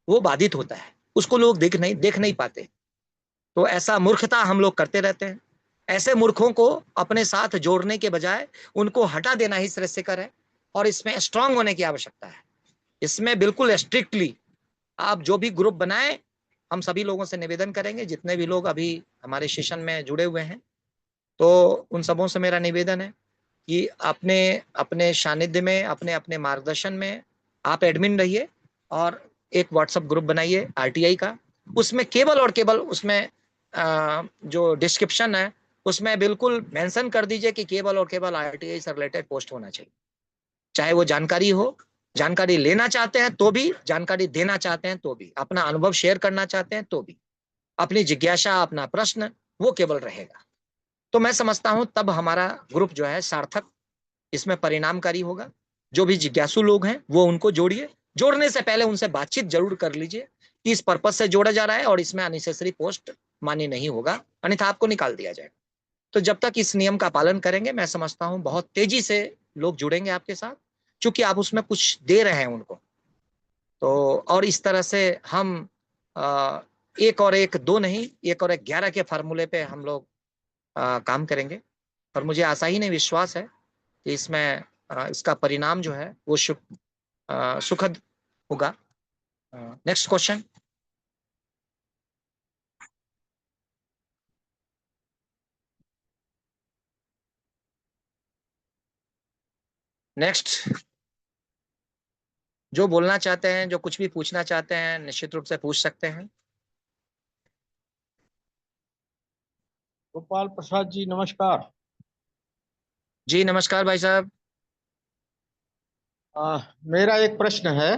वो बाधित होता है, उसको लोग देख नहीं पाते। तो ऐसा मूर्खता हम लोग करते रहते हैं। ऐसे मूर्खों को अपने साथ जोड़ने के बजाय उनको हटा देना ही श्रेयस्कर है, और इसमें स्ट्रांग होने की आवश्यकता है। इसमें बिल्कुल स्ट्रिक्टली आप जो भी ग्रुप बनाए, हम सभी लोगों से निवेदन करेंगे, जितने भी लोग अभी हमारे सेशन में जुड़े हुए हैं, तो उन सबों से मेरा निवेदन है कि अपने अपने सानिध्य में, अपने अपने मार्गदर्शन में आप एडमिन रहिए, और एक व्हाट्सएप ग्रुप बनाइए आरटीआई का। उसमें केवल और केवल उसमें जो डिस्क्रिप्शन है उसमें बिल्कुल मेंशन कर दीजिए कि केवल और केवल आरटीआई से रिलेटेड पोस्ट होना चाहिए। चाहे वो जानकारी हो, जानकारी लेना चाहते हैं तो भी, जानकारी देना चाहते हैं तो भी, अपना अनुभव शेयर करना चाहते हैं तो भी, अपनी जिज्ञासा, अपना प्रश्न, वो केवल रहेगा। तो मैं समझता हूं तब हमारा ग्रुप जो है सार्थक, इसमें परिणामकारी होगा। जो भी जिज्ञासु लोग हैं वो उनको जोड़िए, जोड़ने से पहले उनसे बातचीत जरूर कर लीजिए कि इस पर्पज से जोड़ा जा रहा है और इसमें अननेसेसरी पोस्ट मान्य नहीं होगा, अन्यथा आपको निकाल दिया जाएगा। तो जब तक इस नियम का पालन करेंगे, मैं समझता हूं बहुत तेजी से लोग जुड़ेंगे आपके साथ, क्योंकि आप उसमें कुछ दे रहे हैं उनको। तो और इस तरह से हम एक और एक दो नहीं, एक और एक 11 के फार्मूले पे हम लोग काम करेंगे। और मुझे आशा ही नहीं, विश्वास है कि इसमें इसका परिणाम जो है वो सुखद होगा। Next question. नेक्स्ट। जो बोलना चाहते हैं, जो कुछ भी पूछना चाहते हैं, निश्चित रूप से पूछ सकते हैं। गोपाल प्रसाद जी नमस्कार। जी नमस्कार भाई साहब। मेरा एक प्रश्न है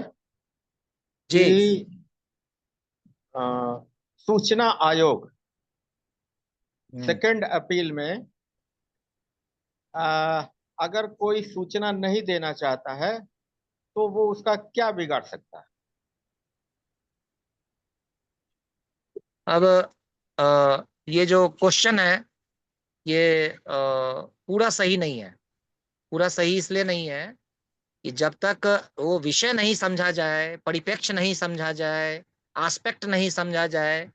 जी। कि आ, सूचना आयोग सेकंड अपील में आ, अगर कोई सूचना नहीं देना चाहता है तो वो उसका क्या बिगाड़ सकता है? अब ये जो क्वेश्चन है, ये पूरा सही नहीं है। पूरा सही इसलिए नहीं है कि जब तक वो विषय नहीं समझा जाए, परिप्रेक्ष्य नहीं समझा जाए, आस्पेक्ट नहीं समझा जाए,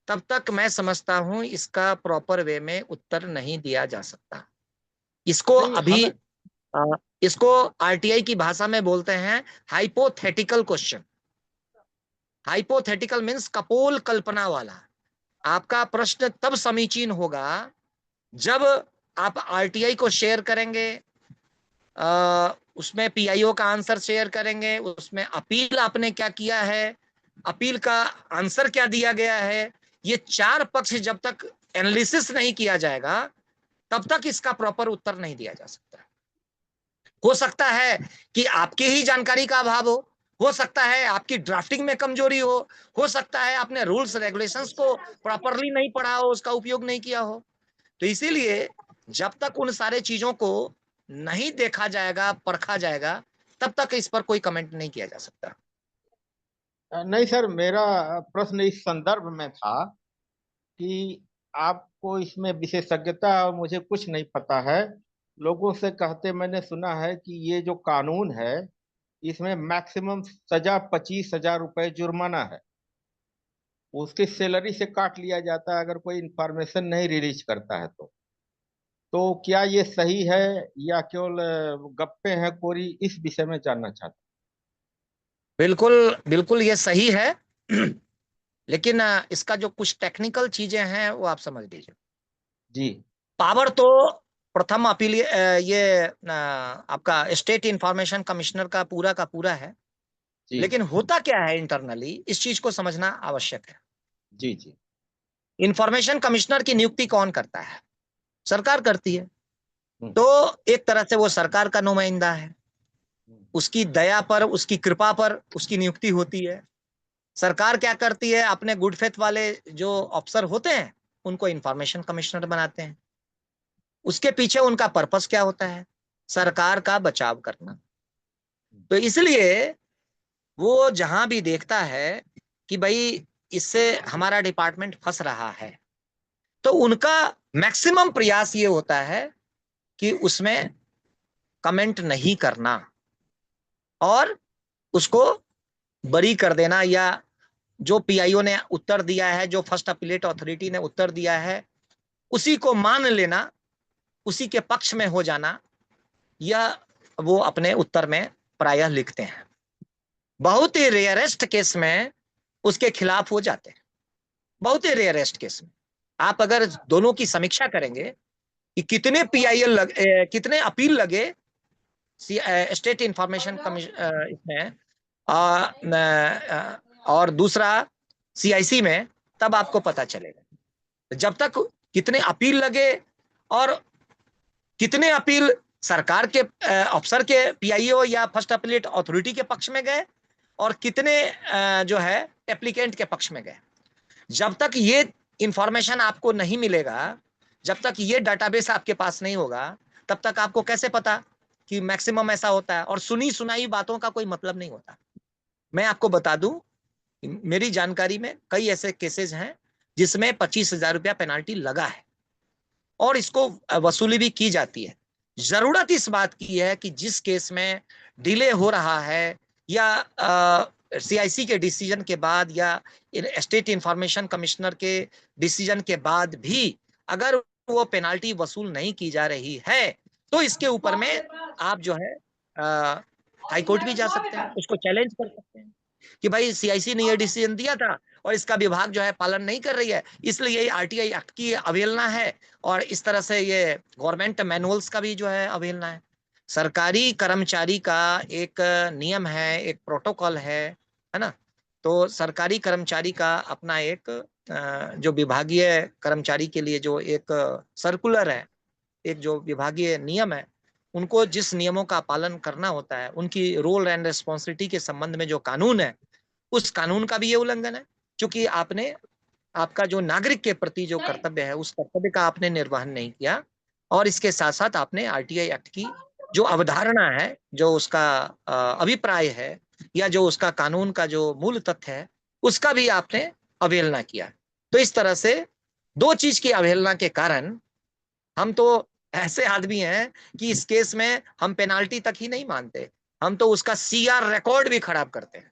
तब तक मैं समझता हूं इसका प्रॉपर वे में उत्तर नहीं दिया जा सकता। इसको नहीं अभी हमें अ, इसको आरटीआई की भाषा में बोलते हैं हाइपोथेटिकल क्वेश्चन। हाइपोथेटिकल मीन्स कपोल कल्पना वाला। आपका प्रश्न तब समीचीन होगा जब आप आरटीआई को शेयर करेंगे, उसमें पीआईओ का आंसर शेयर करेंगे, उसमें अपील आपने क्या किया है, अपील का आंसर क्या दिया गया है, ये चार पक्ष जब तक एनालिसिस नहीं किया जाएगा तब तक इसका प्रॉपर उत्तर नहीं दिया जा सकता। हो सकता है कि आपकी ही जानकारी का अभाव हो सकता है आपकी ड्राफ्टिंग में कमजोरी हो सकता है आपने रूल्स रेगुलेशंस को प्रॉपरली नहीं पढ़ा हो, उसका उपयोग नहीं किया हो। तो इसीलिए जब तक उन सारे चीजों को नहीं देखा जाएगा, परखा जाएगा, तब तक इस पर कोई कमेंट नहीं किया जा सकता। नहीं सर, मेरा प्रश्न इस संदर्भ में था कि आपको इसमें विशेषज्ञता है और मुझे कुछ नहीं पता है। लोगों से कहते मैंने सुना है कि ये जो कानून है इसमें मैक्सिमम सजा 25,000 रुपए जुर्माना है। उसकी सैलरी से काट लिया जाता है अगर कोई इंफॉर्मेशन नहीं रिलीज करता है तो क्या ये सही है या केवल गप्पे हैं कोरी, इस विषय में जानना चाहता बिल्कुल बिल्कुल ये सही है। लेकिन इसका जो कुछ टेक्निकल चीजें हैं वो आप समझ लीजिए। जी। पावर तो प्रथम अपील ये आपका स्टेट इंफॉर्मेशन कमिश्नर का पूरा है। जी। लेकिन होता क्या है इंटरनली, इस चीज को समझना आवश्यक है। जी। जी। इंफॉर्मेशन कमिश्नर की नियुक्ति कौन करता है? सरकार करती है। हम्म, तो एक तरह से वो सरकार का नुमाइंदा है। उसकी दया पर, उसकी कृपा पर उसकी नियुक्ति होती है। सरकार क्या करती है, अपने गुड फेथ वाले जो अफसर होते हैं उनको इंफॉर्मेशन कमिश्नर बनाते हैं। उसके पीछे उनका पर्पस क्या होता है? सरकार का बचाव करना। तो इसलिए वो जहां भी देखता है कि भाई इससे हमारा डिपार्टमेंट फंस रहा है, तो उनका मैक्सिमम प्रयास ये होता है कि उसमें कमेंट नहीं करना और उसको बरी कर देना, या जो पीआईओ ने उत्तर दिया है, जो फर्स्ट अपीलेट अथॉरिटी ने उत्तर दिया है, उसी को मान लेना, उसी के पक्ष में हो जाना, यह वो अपने उत्तर में प्रायः लिखते हैं। बहुत ही रेयरेस्ट केस में उसके खिलाफ हो जाते हैं। बहुत ही रेयरेस्ट केस में आप अगर दोनों की समीक्षा करेंगे कि कितने कितने अपील लगे स्टेट इंफॉर्मेशन कमीशन इसमें और दूसरा सीआईसी में, तब आपको पता चलेगा। जब तक कितने अपील लगे और कितने अपील सरकार के अफसर के पीआईओ या फर्स्ट अपीलेट अथॉरिटी के पक्ष में गए और कितने जो है एप्लीकेंट के पक्ष में गए, जब तक ये इंफॉर्मेशन आपको नहीं मिलेगा, जब तक ये डाटाबेस आपके पास नहीं होगा, तब तक आपको कैसे पता कि मैक्सिमम ऐसा होता है? और सुनी सुनाई बातों का कोई मतलब नहीं होता। मैं आपको बता दूं, मेरी जानकारी में कई ऐसे केसेस हैं जिसमें 25,000 रुपया पेनाल्टी लगा है और इसको वसूली भी की जाती है। जरूरत इस बात की है कि जिस केस में डिले हो रहा है या सीआईसी के डिसीजन के बाद या स्टेट इंफॉर्मेशन कमिश्नर के डिसीजन के बाद भी अगर वो पेनाल्टी वसूल नहीं की जा रही है, तो इसके ऊपर में आप जो है हाई कोर्ट भी जा सकते हैं, उसको चैलेंज कर सकते हैं कि भाई सीआईसी ने ये डिसीजन दिया था और इसका विभाग जो है पालन नहीं कर रही है, इसलिए ये आरटीआई एक्ट की अवहेलना है और इस तरह से ये गवर्नमेंट मैनुअल्स का भी जो है अवहेलना है। सरकारी कर्मचारी का एक नियम है, एक प्रोटोकॉल है ना। तो सरकारी कर्मचारी का अपना एक जो विभागीय कर्मचारी के लिए जो एक सर्कुलर है, एक जो विभागीय नियम है, उनको जिस नियमों का पालन करना होता है, उनकी रोल एंड रिस्पॉन्सिबिलिटी के संबंध में जो कानून है, उस कानून का भी ये उल्लंघन है, क्योंकि आपने आपका जो नागरिक के प्रति जो कर्तव्य है, उस कर्तव्य का आपने निर्वहन नहीं किया। और इसके साथ साथ आपने आरटीआई एक्ट की जो अवधारणा है, जो उसका अभिप्राय है, या जो उसका कानून का जो मूल तथ्य है, उसका भी आपने अवहेलना किया। तो इस तरह से दो चीज की अवहेलना के कारण हम तो ऐसे आदमी हैं कि इस केस में हम पेनाल्टी तक ही नहीं मानते, हम तो उसका सीआर रिकॉर्ड भी खराब करते हैं।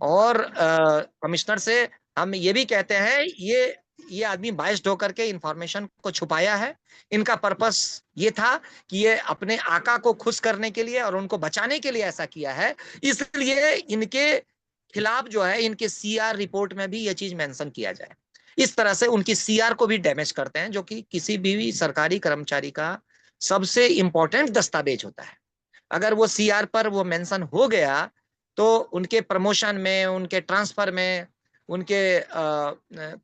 और कमिश्नर से हम ये भी कहते हैं, ये आदमी बायस्ड होकर के इंफॉर्मेशन को छुपाया है। इनका पर्पस ये था कि ये अपने आका को खुश करने के लिए और उनको बचाने के लिए ऐसा किया है, इसलिए इनके खिलाफ जो है, इनके सीआर रिपोर्ट में भी ये चीज मेंशन किया जाए। इस तरह से उनकी सीआर को भी डैमेज करते हैं, जो कि किसी भी सरकारी कर्मचारी का सबसे इंपॉर्टेंट दस्तावेज होता है। अगर वो सीआर पर वो मेंशन हो गया तो उनके प्रमोशन में, उनके ट्रांसफर में, उनके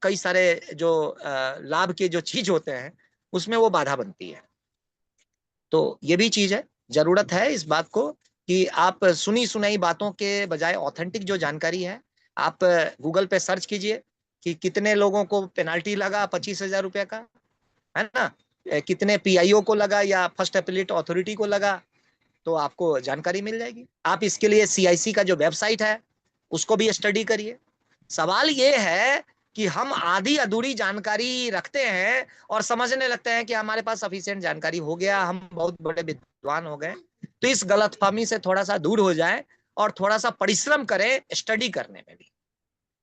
कई सारे जो लाभ के जो चीज होते हैं, उसमें वो बाधा बनती है। तो ये भी चीज है, जरूरत है इस बात को कि आप सुनी सुनाई बातों के बजाय ऑथेंटिक जो जानकारी है, आप गूगल पे सर्च कीजिए कि कितने लोगों को पेनाल्टी लगा 25,000 रुपए का, है ना, कितने पीआईओ को लगा या फर्स्ट अपीलेट अथॉरिटी को लगा, तो आपको जानकारी मिल जाएगी। आप इसके लिए सीआईसी का जो वेबसाइट है उसको भी स्टडी करिए। सवाल ये है कि हम आधी अधूरी जानकारी रखते हैं और समझने लगते हैं कि हमारे पास सफिशिएंट जानकारी हो गया, हम बहुत बड़े विद्वान हो गए। तो इस गलतफहमी से थोड़ा सा दूर हो जाए और थोड़ा सा परिश्रम करें स्टडी करने में भी।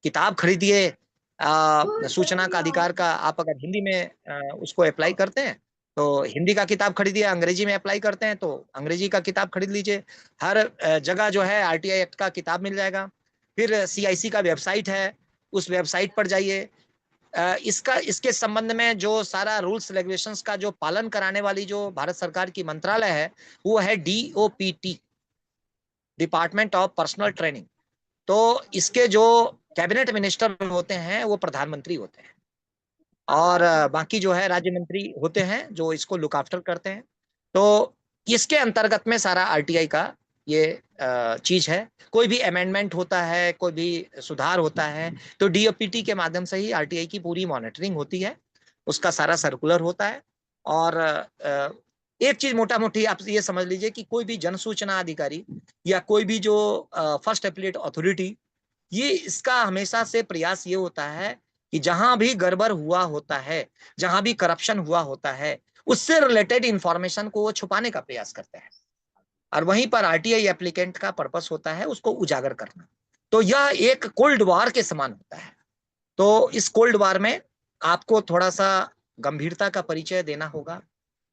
किताब खरीदिए, सूचना का अधिकार का आप अगर हिंदी में उसको अप्लाई करते हैं तो हिंदी का किताब खरीदिए, अंग्रेजी में अप्लाई करते हैं तो अंग्रेजी का किताब खरीद लीजिए। हर जगह जो है आरटीआई एक्ट का किताब मिल जाएगा। फिर सीआईसी का वेबसाइट है, उस वेबसाइट पर जाइए। इसके संबंध में जो सारा रूल्स रेगुलेशंस का जो पालन कराने वाली जो भारत सरकार की मंत्रालय है, वो है DOPT, department of personal training. तो इसके जो कैबिनेट मिनिस्टर होते हैं वो प्रधानमंत्री होते हैं, और बाकी जो है राज्य मंत्री होते हैं जो इसको लुक आफ्टर करते हैं। तो इसके अंतर्गत में सारा आरटीआई का ये चीज है। कोई भी अमेंडमेंट होता है, कोई भी सुधार होता है, तो डीओपीटी के माध्यम से ही आरटीआई की पूरी मॉनिटरिंग होती है, उसका सारा सर्कुलर होता है। और एक चीज मोटा मोटी आप ये समझ लीजिए कि कोई भी जन सूचना अधिकारी या कोई भी जो फर्स्ट अपीलेट अथॉरिटी, ये इसका हमेशा से प्रयास ये होता है कि जहां भी गड़बड़ हुआ होता है, जहां भी करप्शन हुआ होता है, उससे रिलेटेड इंफॉर्मेशन को वो छुपाने का प्रयास करते हैं। और वहीं पर आरटीआई एप्लीकेंट का पर्पस होता है उसको उजागर करना। तो यह एक कोल्ड वॉर के समान होता है। तो इस कोल्ड वॉर में आपको थोड़ा सा गंभीरता का परिचय देना होगा,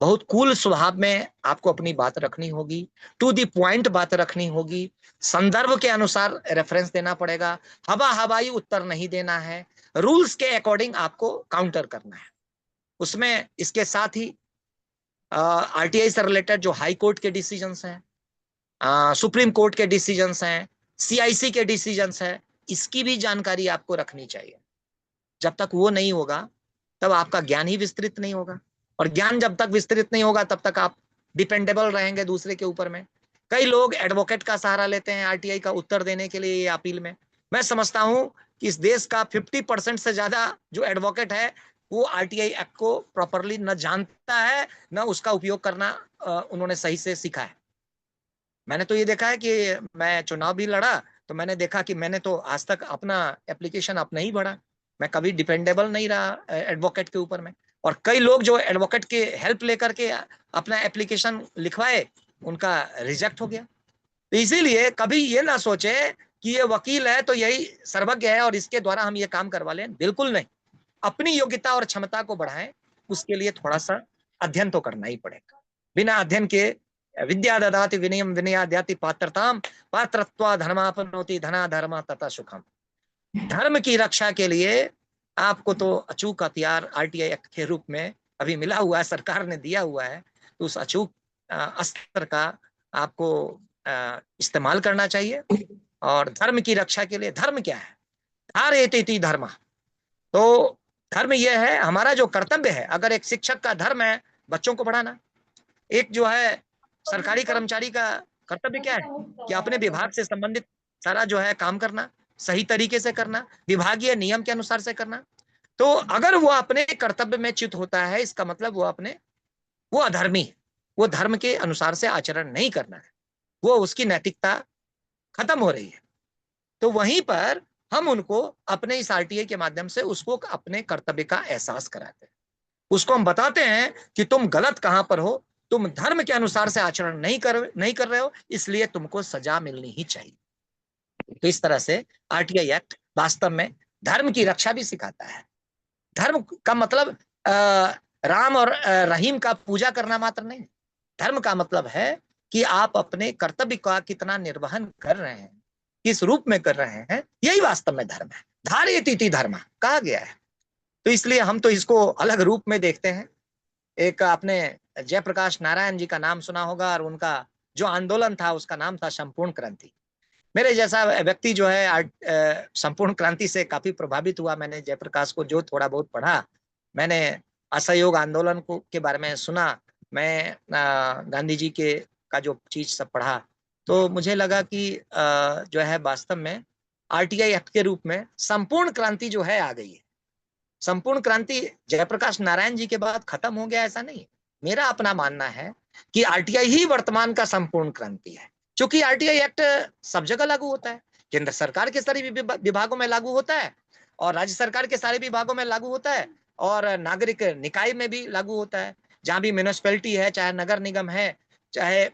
बहुत कूल स्वभाव में आपको अपनी बात रखनी होगी, टू दी पॉइंट बात रखनी होगी, संदर्भ के अनुसार रेफरेंस देना पड़ेगा, हवाई उत्तर नहीं देना है, रूल्स के अकॉर्डिंग आपको काउंटर करना है। उसमें इसके साथ ही आरटीआई से रिलेटेड जो हाई कोर्ट के डिसीजंस हैं, सुप्रीम कोर्ट के डिसीजंस हैं, सीआईसी के डिसीजंस हैं, इसकी भी जानकारी आपको रखनी चाहिए। जब तक वो नहीं होगा तब आपका ज्ञान ही विस्तृत नहीं होगा, और ज्ञान जब तक विस्तृत नहीं होगा तब तक आप डिपेंडेबल रहेंगे दूसरे के ऊपर में। कई लोग एडवोकेट का सहारा लेते हैं आरटीआई का उत्तर देने के लिए या अपील में। मैं समझता हूं कि इस देश का 50% से ज्यादा जो एडवोकेट है वो आरटीआई एक्ट को प्रॉपरली न जानता है, न उसका उपयोग करना उन्होंने सही से सीखा है। मैंने तो ये देखा है कि मैं चुनाव भी लड़ा तो मैंने देखा कि मैंने तो आज तक अपना एप्लीकेशन अपना ही भरा, मैं कभी डिपेंडेबल नहीं रहा एडवोकेट के ऊपर में। और कई लोग जो एडवोकेट के हेल्प लेकर के अपना एप्लीकेशन लिखवाए, उनका रिजेक्ट हो गया। तो इसीलिए कभी ये ना सोचे कि ये वकील है तो यही सर्वज्ञ है और इसके द्वारा हम ये काम करवा लें, बिल्कुल नहीं। अपनी योग्यता और क्षमता को बढ़ाएं, उसके लिए थोड़ा सा अध्ययन तो करना ही पड़ेगा। बिना अध्ययन के विद्या ददाति विनयम विनयाद्याति पात्रताम पात्रत्वा धर्मापनोति धना धर्म तथा सुखम। धर्म की रक्षा के लिए आपको तो अचूक हथियार आरटीआई एक्ट के रूप में अभी मिला हुआ है, सरकार ने दिया हुआ है। तो उस अचूक अस्त्र का आपको इस्तेमाल करना चाहिए। और धर्म की रक्षा के लिए, धर्म क्या है? धारयति धर्म। तो धर्म यह है, हमारा जो कर्तव्य है। अगर एक शिक्षक का धर्म है बच्चों को पढ़ाना, एक जो है सरकारी कर्मचारी का कर्तव्य क्या है कि अपने विभाग से संबंधित सारा जो है काम करना, सही तरीके से करना, विभागीय नियम के अनुसार से करना। तो अगर वो अपने कर्तव्य में च्युत होता है, इसका मतलब वो अधर्मी, वो धर्म के अनुसार से आचरण नहीं करना है, वो उसकी नैतिकता खत्म हो रही है। तो वहीं पर हम उनको अपने इस आरटीआई के माध्यम से उसको अपने कर्तव्य का एहसास कराते हैं। उसको हम बताते हैं कि तुम गलत कहां पर हो, तुम धर्म के अनुसार से आचरण नहीं कर रहे हो, इसलिए तुमको सजा मिलनी ही चाहिए। तो इस तरह से आरटीआई एक्ट वास्तव में धर्म की रक्षा भी सिखाता है। धर्म का मतलब राम और रहीम का पूजा करना मात्र नहीं। धर्म का मतलब है कि आप अपने कर्तव्य का कितना निर्वहन कर रहे हैं, किस रूप में कर रहे हैं, यही वास्तव में धर्म है। धारयति धर्म कहा गया है। तो इसलिए हम तो इसको अलग रूप में देखते हैं। एक आपने जयप्रकाश नारायण जी का नाम सुना होगा, और उनका जो आंदोलन था उसका नाम था संपूर्ण क्रांति। मेरे जैसा व्यक्ति जो है संपूर्ण क्रांति से काफी प्रभावित हुआ। मैंने जयप्रकाश को जो थोड़ा बहुत पढ़ा, मैंने असहयोग आंदोलन को के बारे में सुना, मैं गांधी जी के का जो चीज सब पढ़ा, तो मुझे लगा कि जो है वास्तव में आरटीआई एक्ट के रूप में संपूर्ण क्रांति जो है आ गई है। संपूर्ण क्रांति जयप्रकाश नारायण जी के बाद खत्म हो गया ऐसा नहीं। मेरा अपना मानना है कि आरटीआई ही वर्तमान का संपूर्ण क्रांति है, क्योंकि आरटीआई एक्ट सब जगह लागू होता है। केंद्र सरकार के सारे विभागों में लागू होता है, और राज्य सरकार के सारे विभागों में लागू होता है, और नागरिक निकाय में भी लागू होता है। जहां भी म्यूनिसिपैलिटी है, चाहे नगर निगम है, चाहे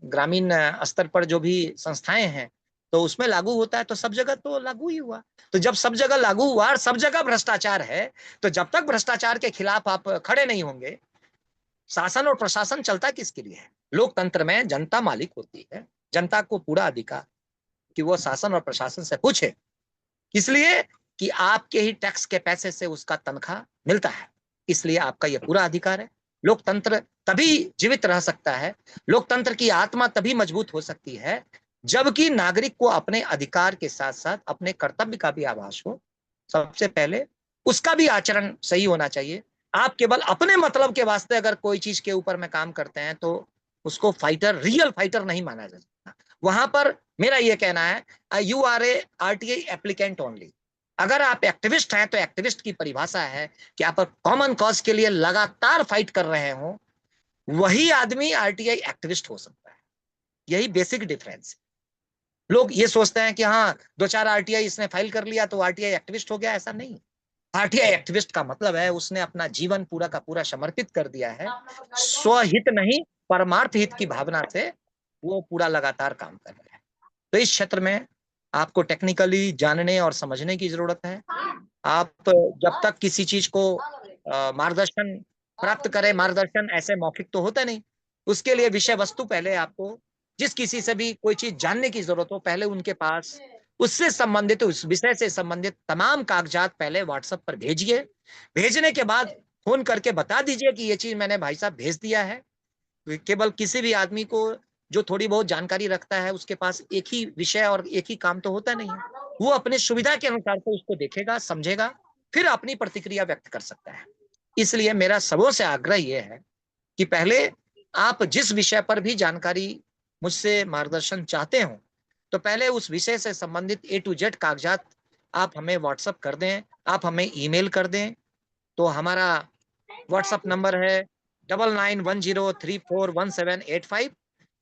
ग्रामीण स्तर पर जो भी संस्थाएं हैं, तो उसमें लागू होता है। तो सब जगह तो लागू ही हुआ। तो जब सब जगह लागू हुआ और सब जगह भ्रष्टाचार है, तो जब तक भ्रष्टाचार के खिलाफ आप खड़े नहीं होंगे, शासन और प्रशासन चलता किसके लिए है? लोकतंत्र में जनता मालिक होती है। जनता को पूरा अधिकार कि वो शासन और प्रशासन से पूछे, इसलिए कि आपके ही टैक्स के पैसे से उसका तनख्वाह मिलता है, इसलिए आपका यह पूरा अधिकार है। लोकतंत्र तभी जीवित रह सकता है, लोकतंत्र की आत्मा तभी मजबूत हो सकती है, जबकि नागरिक को अपने अधिकार के साथ साथ अपने कर्तव्य का भी आभास हो। सबसे पहले उसका भी आचरण सही होना चाहिए। आप केवल अपने मतलब के वास्ते अगर कोई चीज के ऊपर में काम करते हैं तो उसको फाइटर, रियल फाइटर नहीं माना जा सकता। वहां पर मेरा यह कहना है, you are a RTI applicant only. अगर आप एक्टिविस्ट हैं तो एक्टिविस्ट की परिभाषा है कि आप कॉमन कॉज के लिए लगातार फाइट कर रहे हो, वही आदमी आरटीआई एक्टिविस्ट हो सकता है। यही बेसिक डिफरेंस है। लोग ये सोचते हैं कि हाँ 2-4 आरटीआई इसने फाइल कर लिया तो आरटीआई एक्टिविस्ट हो गया, ऐसा नहीं। आरटीआई एक्टिविस्ट का मतलब है उसने अपना जीवन पूरा का पूरा समर्पित कर दिया है, स्वहित नहीं परमार्थ हित की भावना से वो पूरा लगातार काम कर रहे हैं। तो इस क्षेत्र में आपको टेक्निकली जानने और समझने की जरूरत है। आप जब तक किसी चीज को मार्गदर्शन प्राप्त करें, मार्गदर्शन ऐसे मौखिक तो होता नहीं, उसके लिए विषय वस्तु पहले आपको, जिस किसी से भी कोई चीज जानने की जरूरत हो, पहले उनके पास उससे संबंधित, उस विषय से संबंधित तमाम कागजात पहले व्हाट्सएप पर भेजिए। भेजने के बाद फोन करके बता दीजिए कि ये चीज मैंने भाई साहब भेज दिया है। केवल किसी भी आदमी को जो थोड़ी बहुत जानकारी रखता है उसके पास एक ही विषय और एक ही काम तो होता नहीं है। वो अपनी सुविधा के अनुसार से उसको देखेगा, समझेगा, फिर अपनी प्रतिक्रिया व्यक्त कर सकता है। इसलिए मेरा सबों से आग्रह यह है कि पहले आप जिस विषय पर भी जानकारी मुझसे मार्गदर्शन चाहते हो, तो पहले उस विषय से संबंधित A to Z कागजात आप हमें व्हाट्सएप कर दें, आप हमें ईमेल कर दें। तो हमारा व्हाट्सएप नंबर है 9910341785,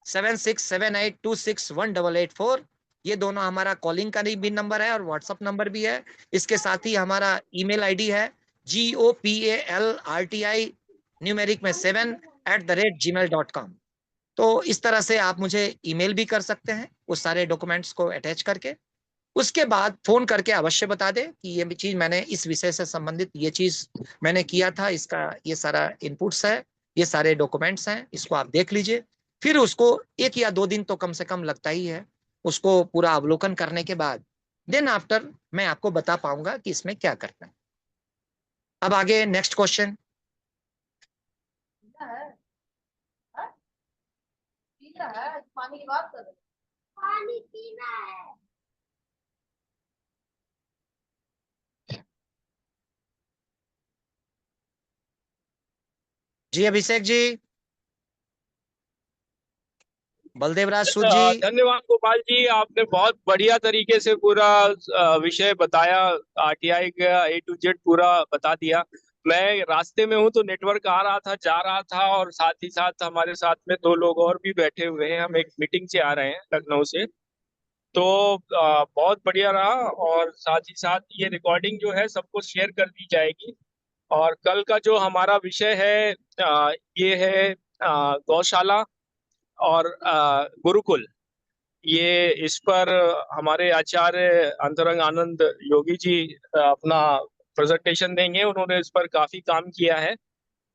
7678261884। ये दोनों हमारा कॉलिंग का भी नंबर है और व्हाट्सएप नंबर भी है। इसके साथ ही हमारा ईमेल आईडी है GOPALRTI न्यूमेरिक में 7@gmail.com। तो इस तरह से आप मुझे ईमेल भी कर सकते हैं उस सारे डॉक्यूमेंट्स को अटैच करके। उसके बाद फोन करके अवश्य बता दें कि ये चीज मैंने इस विषय से संबंधित ये चीज मैंने किया था, इसका ये सारा इनपुट्स है, ये सारे डॉक्यूमेंट्स हैं, इसको आप देख लीजिए। फिर उसको 1 या 2 दिन तो कम से कम लगता ही है, उसको पूरा अवलोकन करने के बाद देन आफ्टर मैं आपको बता पाऊंगा कि इसमें क्या करना है। अब आगे नेक्स्ट क्वेश्चन। पानी की बात कर, पानी पीना है। जी अभिषेक जी, बलदेव राज सूद जी। धन्यवाद गोपाल जी, आपने बहुत बढ़िया तरीके से पूरा विषय बताया, आरटीआई का A to Z पूरा बता दिया। मैं रास्ते में हूँ तो नेटवर्क आ रहा था, जा रहा था, और साथ ही साथ हमारे साथ में 2 लोग और भी बैठे हुए हैं। हम एक मीटिंग से आ रहे हैं लखनऊ से, तो बहुत बढ़िया रहा। और साथ ही साथ ये रिकॉर्डिंग जो है सबको शेयर कर दी जाएगी। और कल का जो हमारा विषय है ये है गौशाला और गुरुकुल। ये इस पर हमारे आचार्य अंतरंग आनंद योगी जी अपना प्रेजेंटेशन देंगे। उन्होंने इस पर काफी काम किया है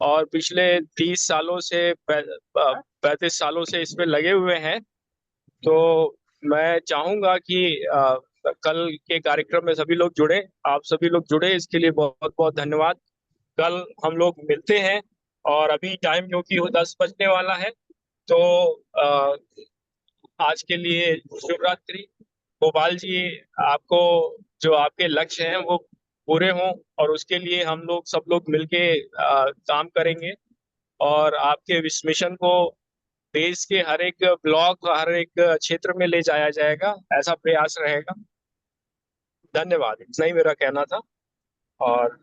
और पिछले 30 सालों से 35 सालों से इसमें लगे हुए हैं। तो मैं चाहूंगा कि कल के कार्यक्रम में सभी लोग जुड़े, आप सभी लोग जुड़े, इसके लिए बहुत बहुत धन्यवाद। कल हम लोग मिलते हैं। और अभी टाइम क्योंकि 10 बजने वाला है, तो आज के लिए शुभ रात्रि। गोपाल जी, आपको जो आपके लक्ष्य हैं वो पूरे हों, और उसके लिए हम लोग सब लोग मिलके काम करेंगे। और आपके इस मिशन को देश के हर एक ब्लॉक, हर एक क्षेत्र में ले जाया जाएगा, ऐसा प्रयास रहेगा। धन्यवाद, इतना ही मेरा कहना था। और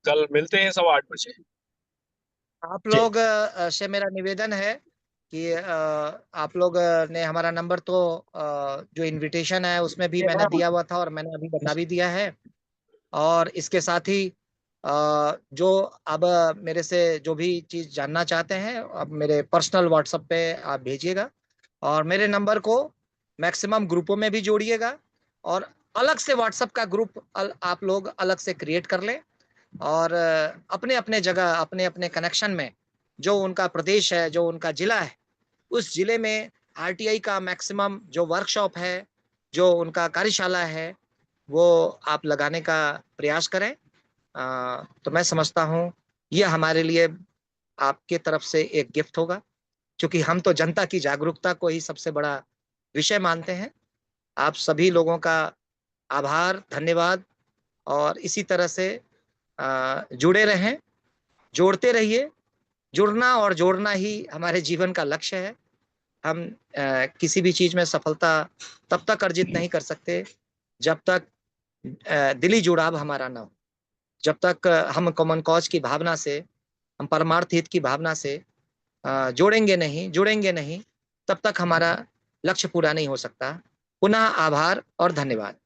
कल मिलते हैं 8:15 बजे। आप जी। लोग से मेरा निवेदन है कि आप लोग ने हमारा नंबर तो जो इनविटेशन है उसमें भी मैंने दिया हुआ था, और मैंने अभी बता भी दिया है। और इसके साथ ही जो अब मेरे से जो भी चीज़ जानना चाहते हैं, अब मेरे पर्सनल व्हाट्सएप पे आप भेजिएगा, और मेरे नंबर को मैक्सिमम ग्रुपों में भी जोड़िएगा, और अलग से व्हाट्सएप का ग्रुप आप लोग अलग से क्रिएट कर लें, और अपने अपने जगह, अपने अपने कनेक्शन में जो उनका प्रदेश है, जो उनका जिला है, उस जिले में आरटीआई का मैक्सिमम जो वर्कशॉप है, जो उनका कार्यशाला है, वो आप लगाने का प्रयास करें। तो मैं समझता हूँ ये हमारे लिए आपके तरफ से एक गिफ्ट होगा, क्योंकि हम तो जनता की जागरूकता को ही सबसे बड़ा विषय मानते हैं। आप सभी लोगों का आभार, धन्यवाद। और इसी तरह से जुड़े रहें, जोड़ते रहिए। जुड़ना और जोड़ना ही हमारे जीवन का लक्ष्य है। हम किसी भी चीज में सफलता तब तक अर्जित नहीं कर सकते जब तक दिली जुड़ाव हमारा ना हो। जब तक हम कॉमन कॉज की भावना से, हम परमार्थ हित की भावना से जोड़ेंगे नहीं, जुड़ेंगे नहीं, तब तक हमारा लक्ष्य पूरा नहीं हो सकता। पुनः आभार और धन्यवाद।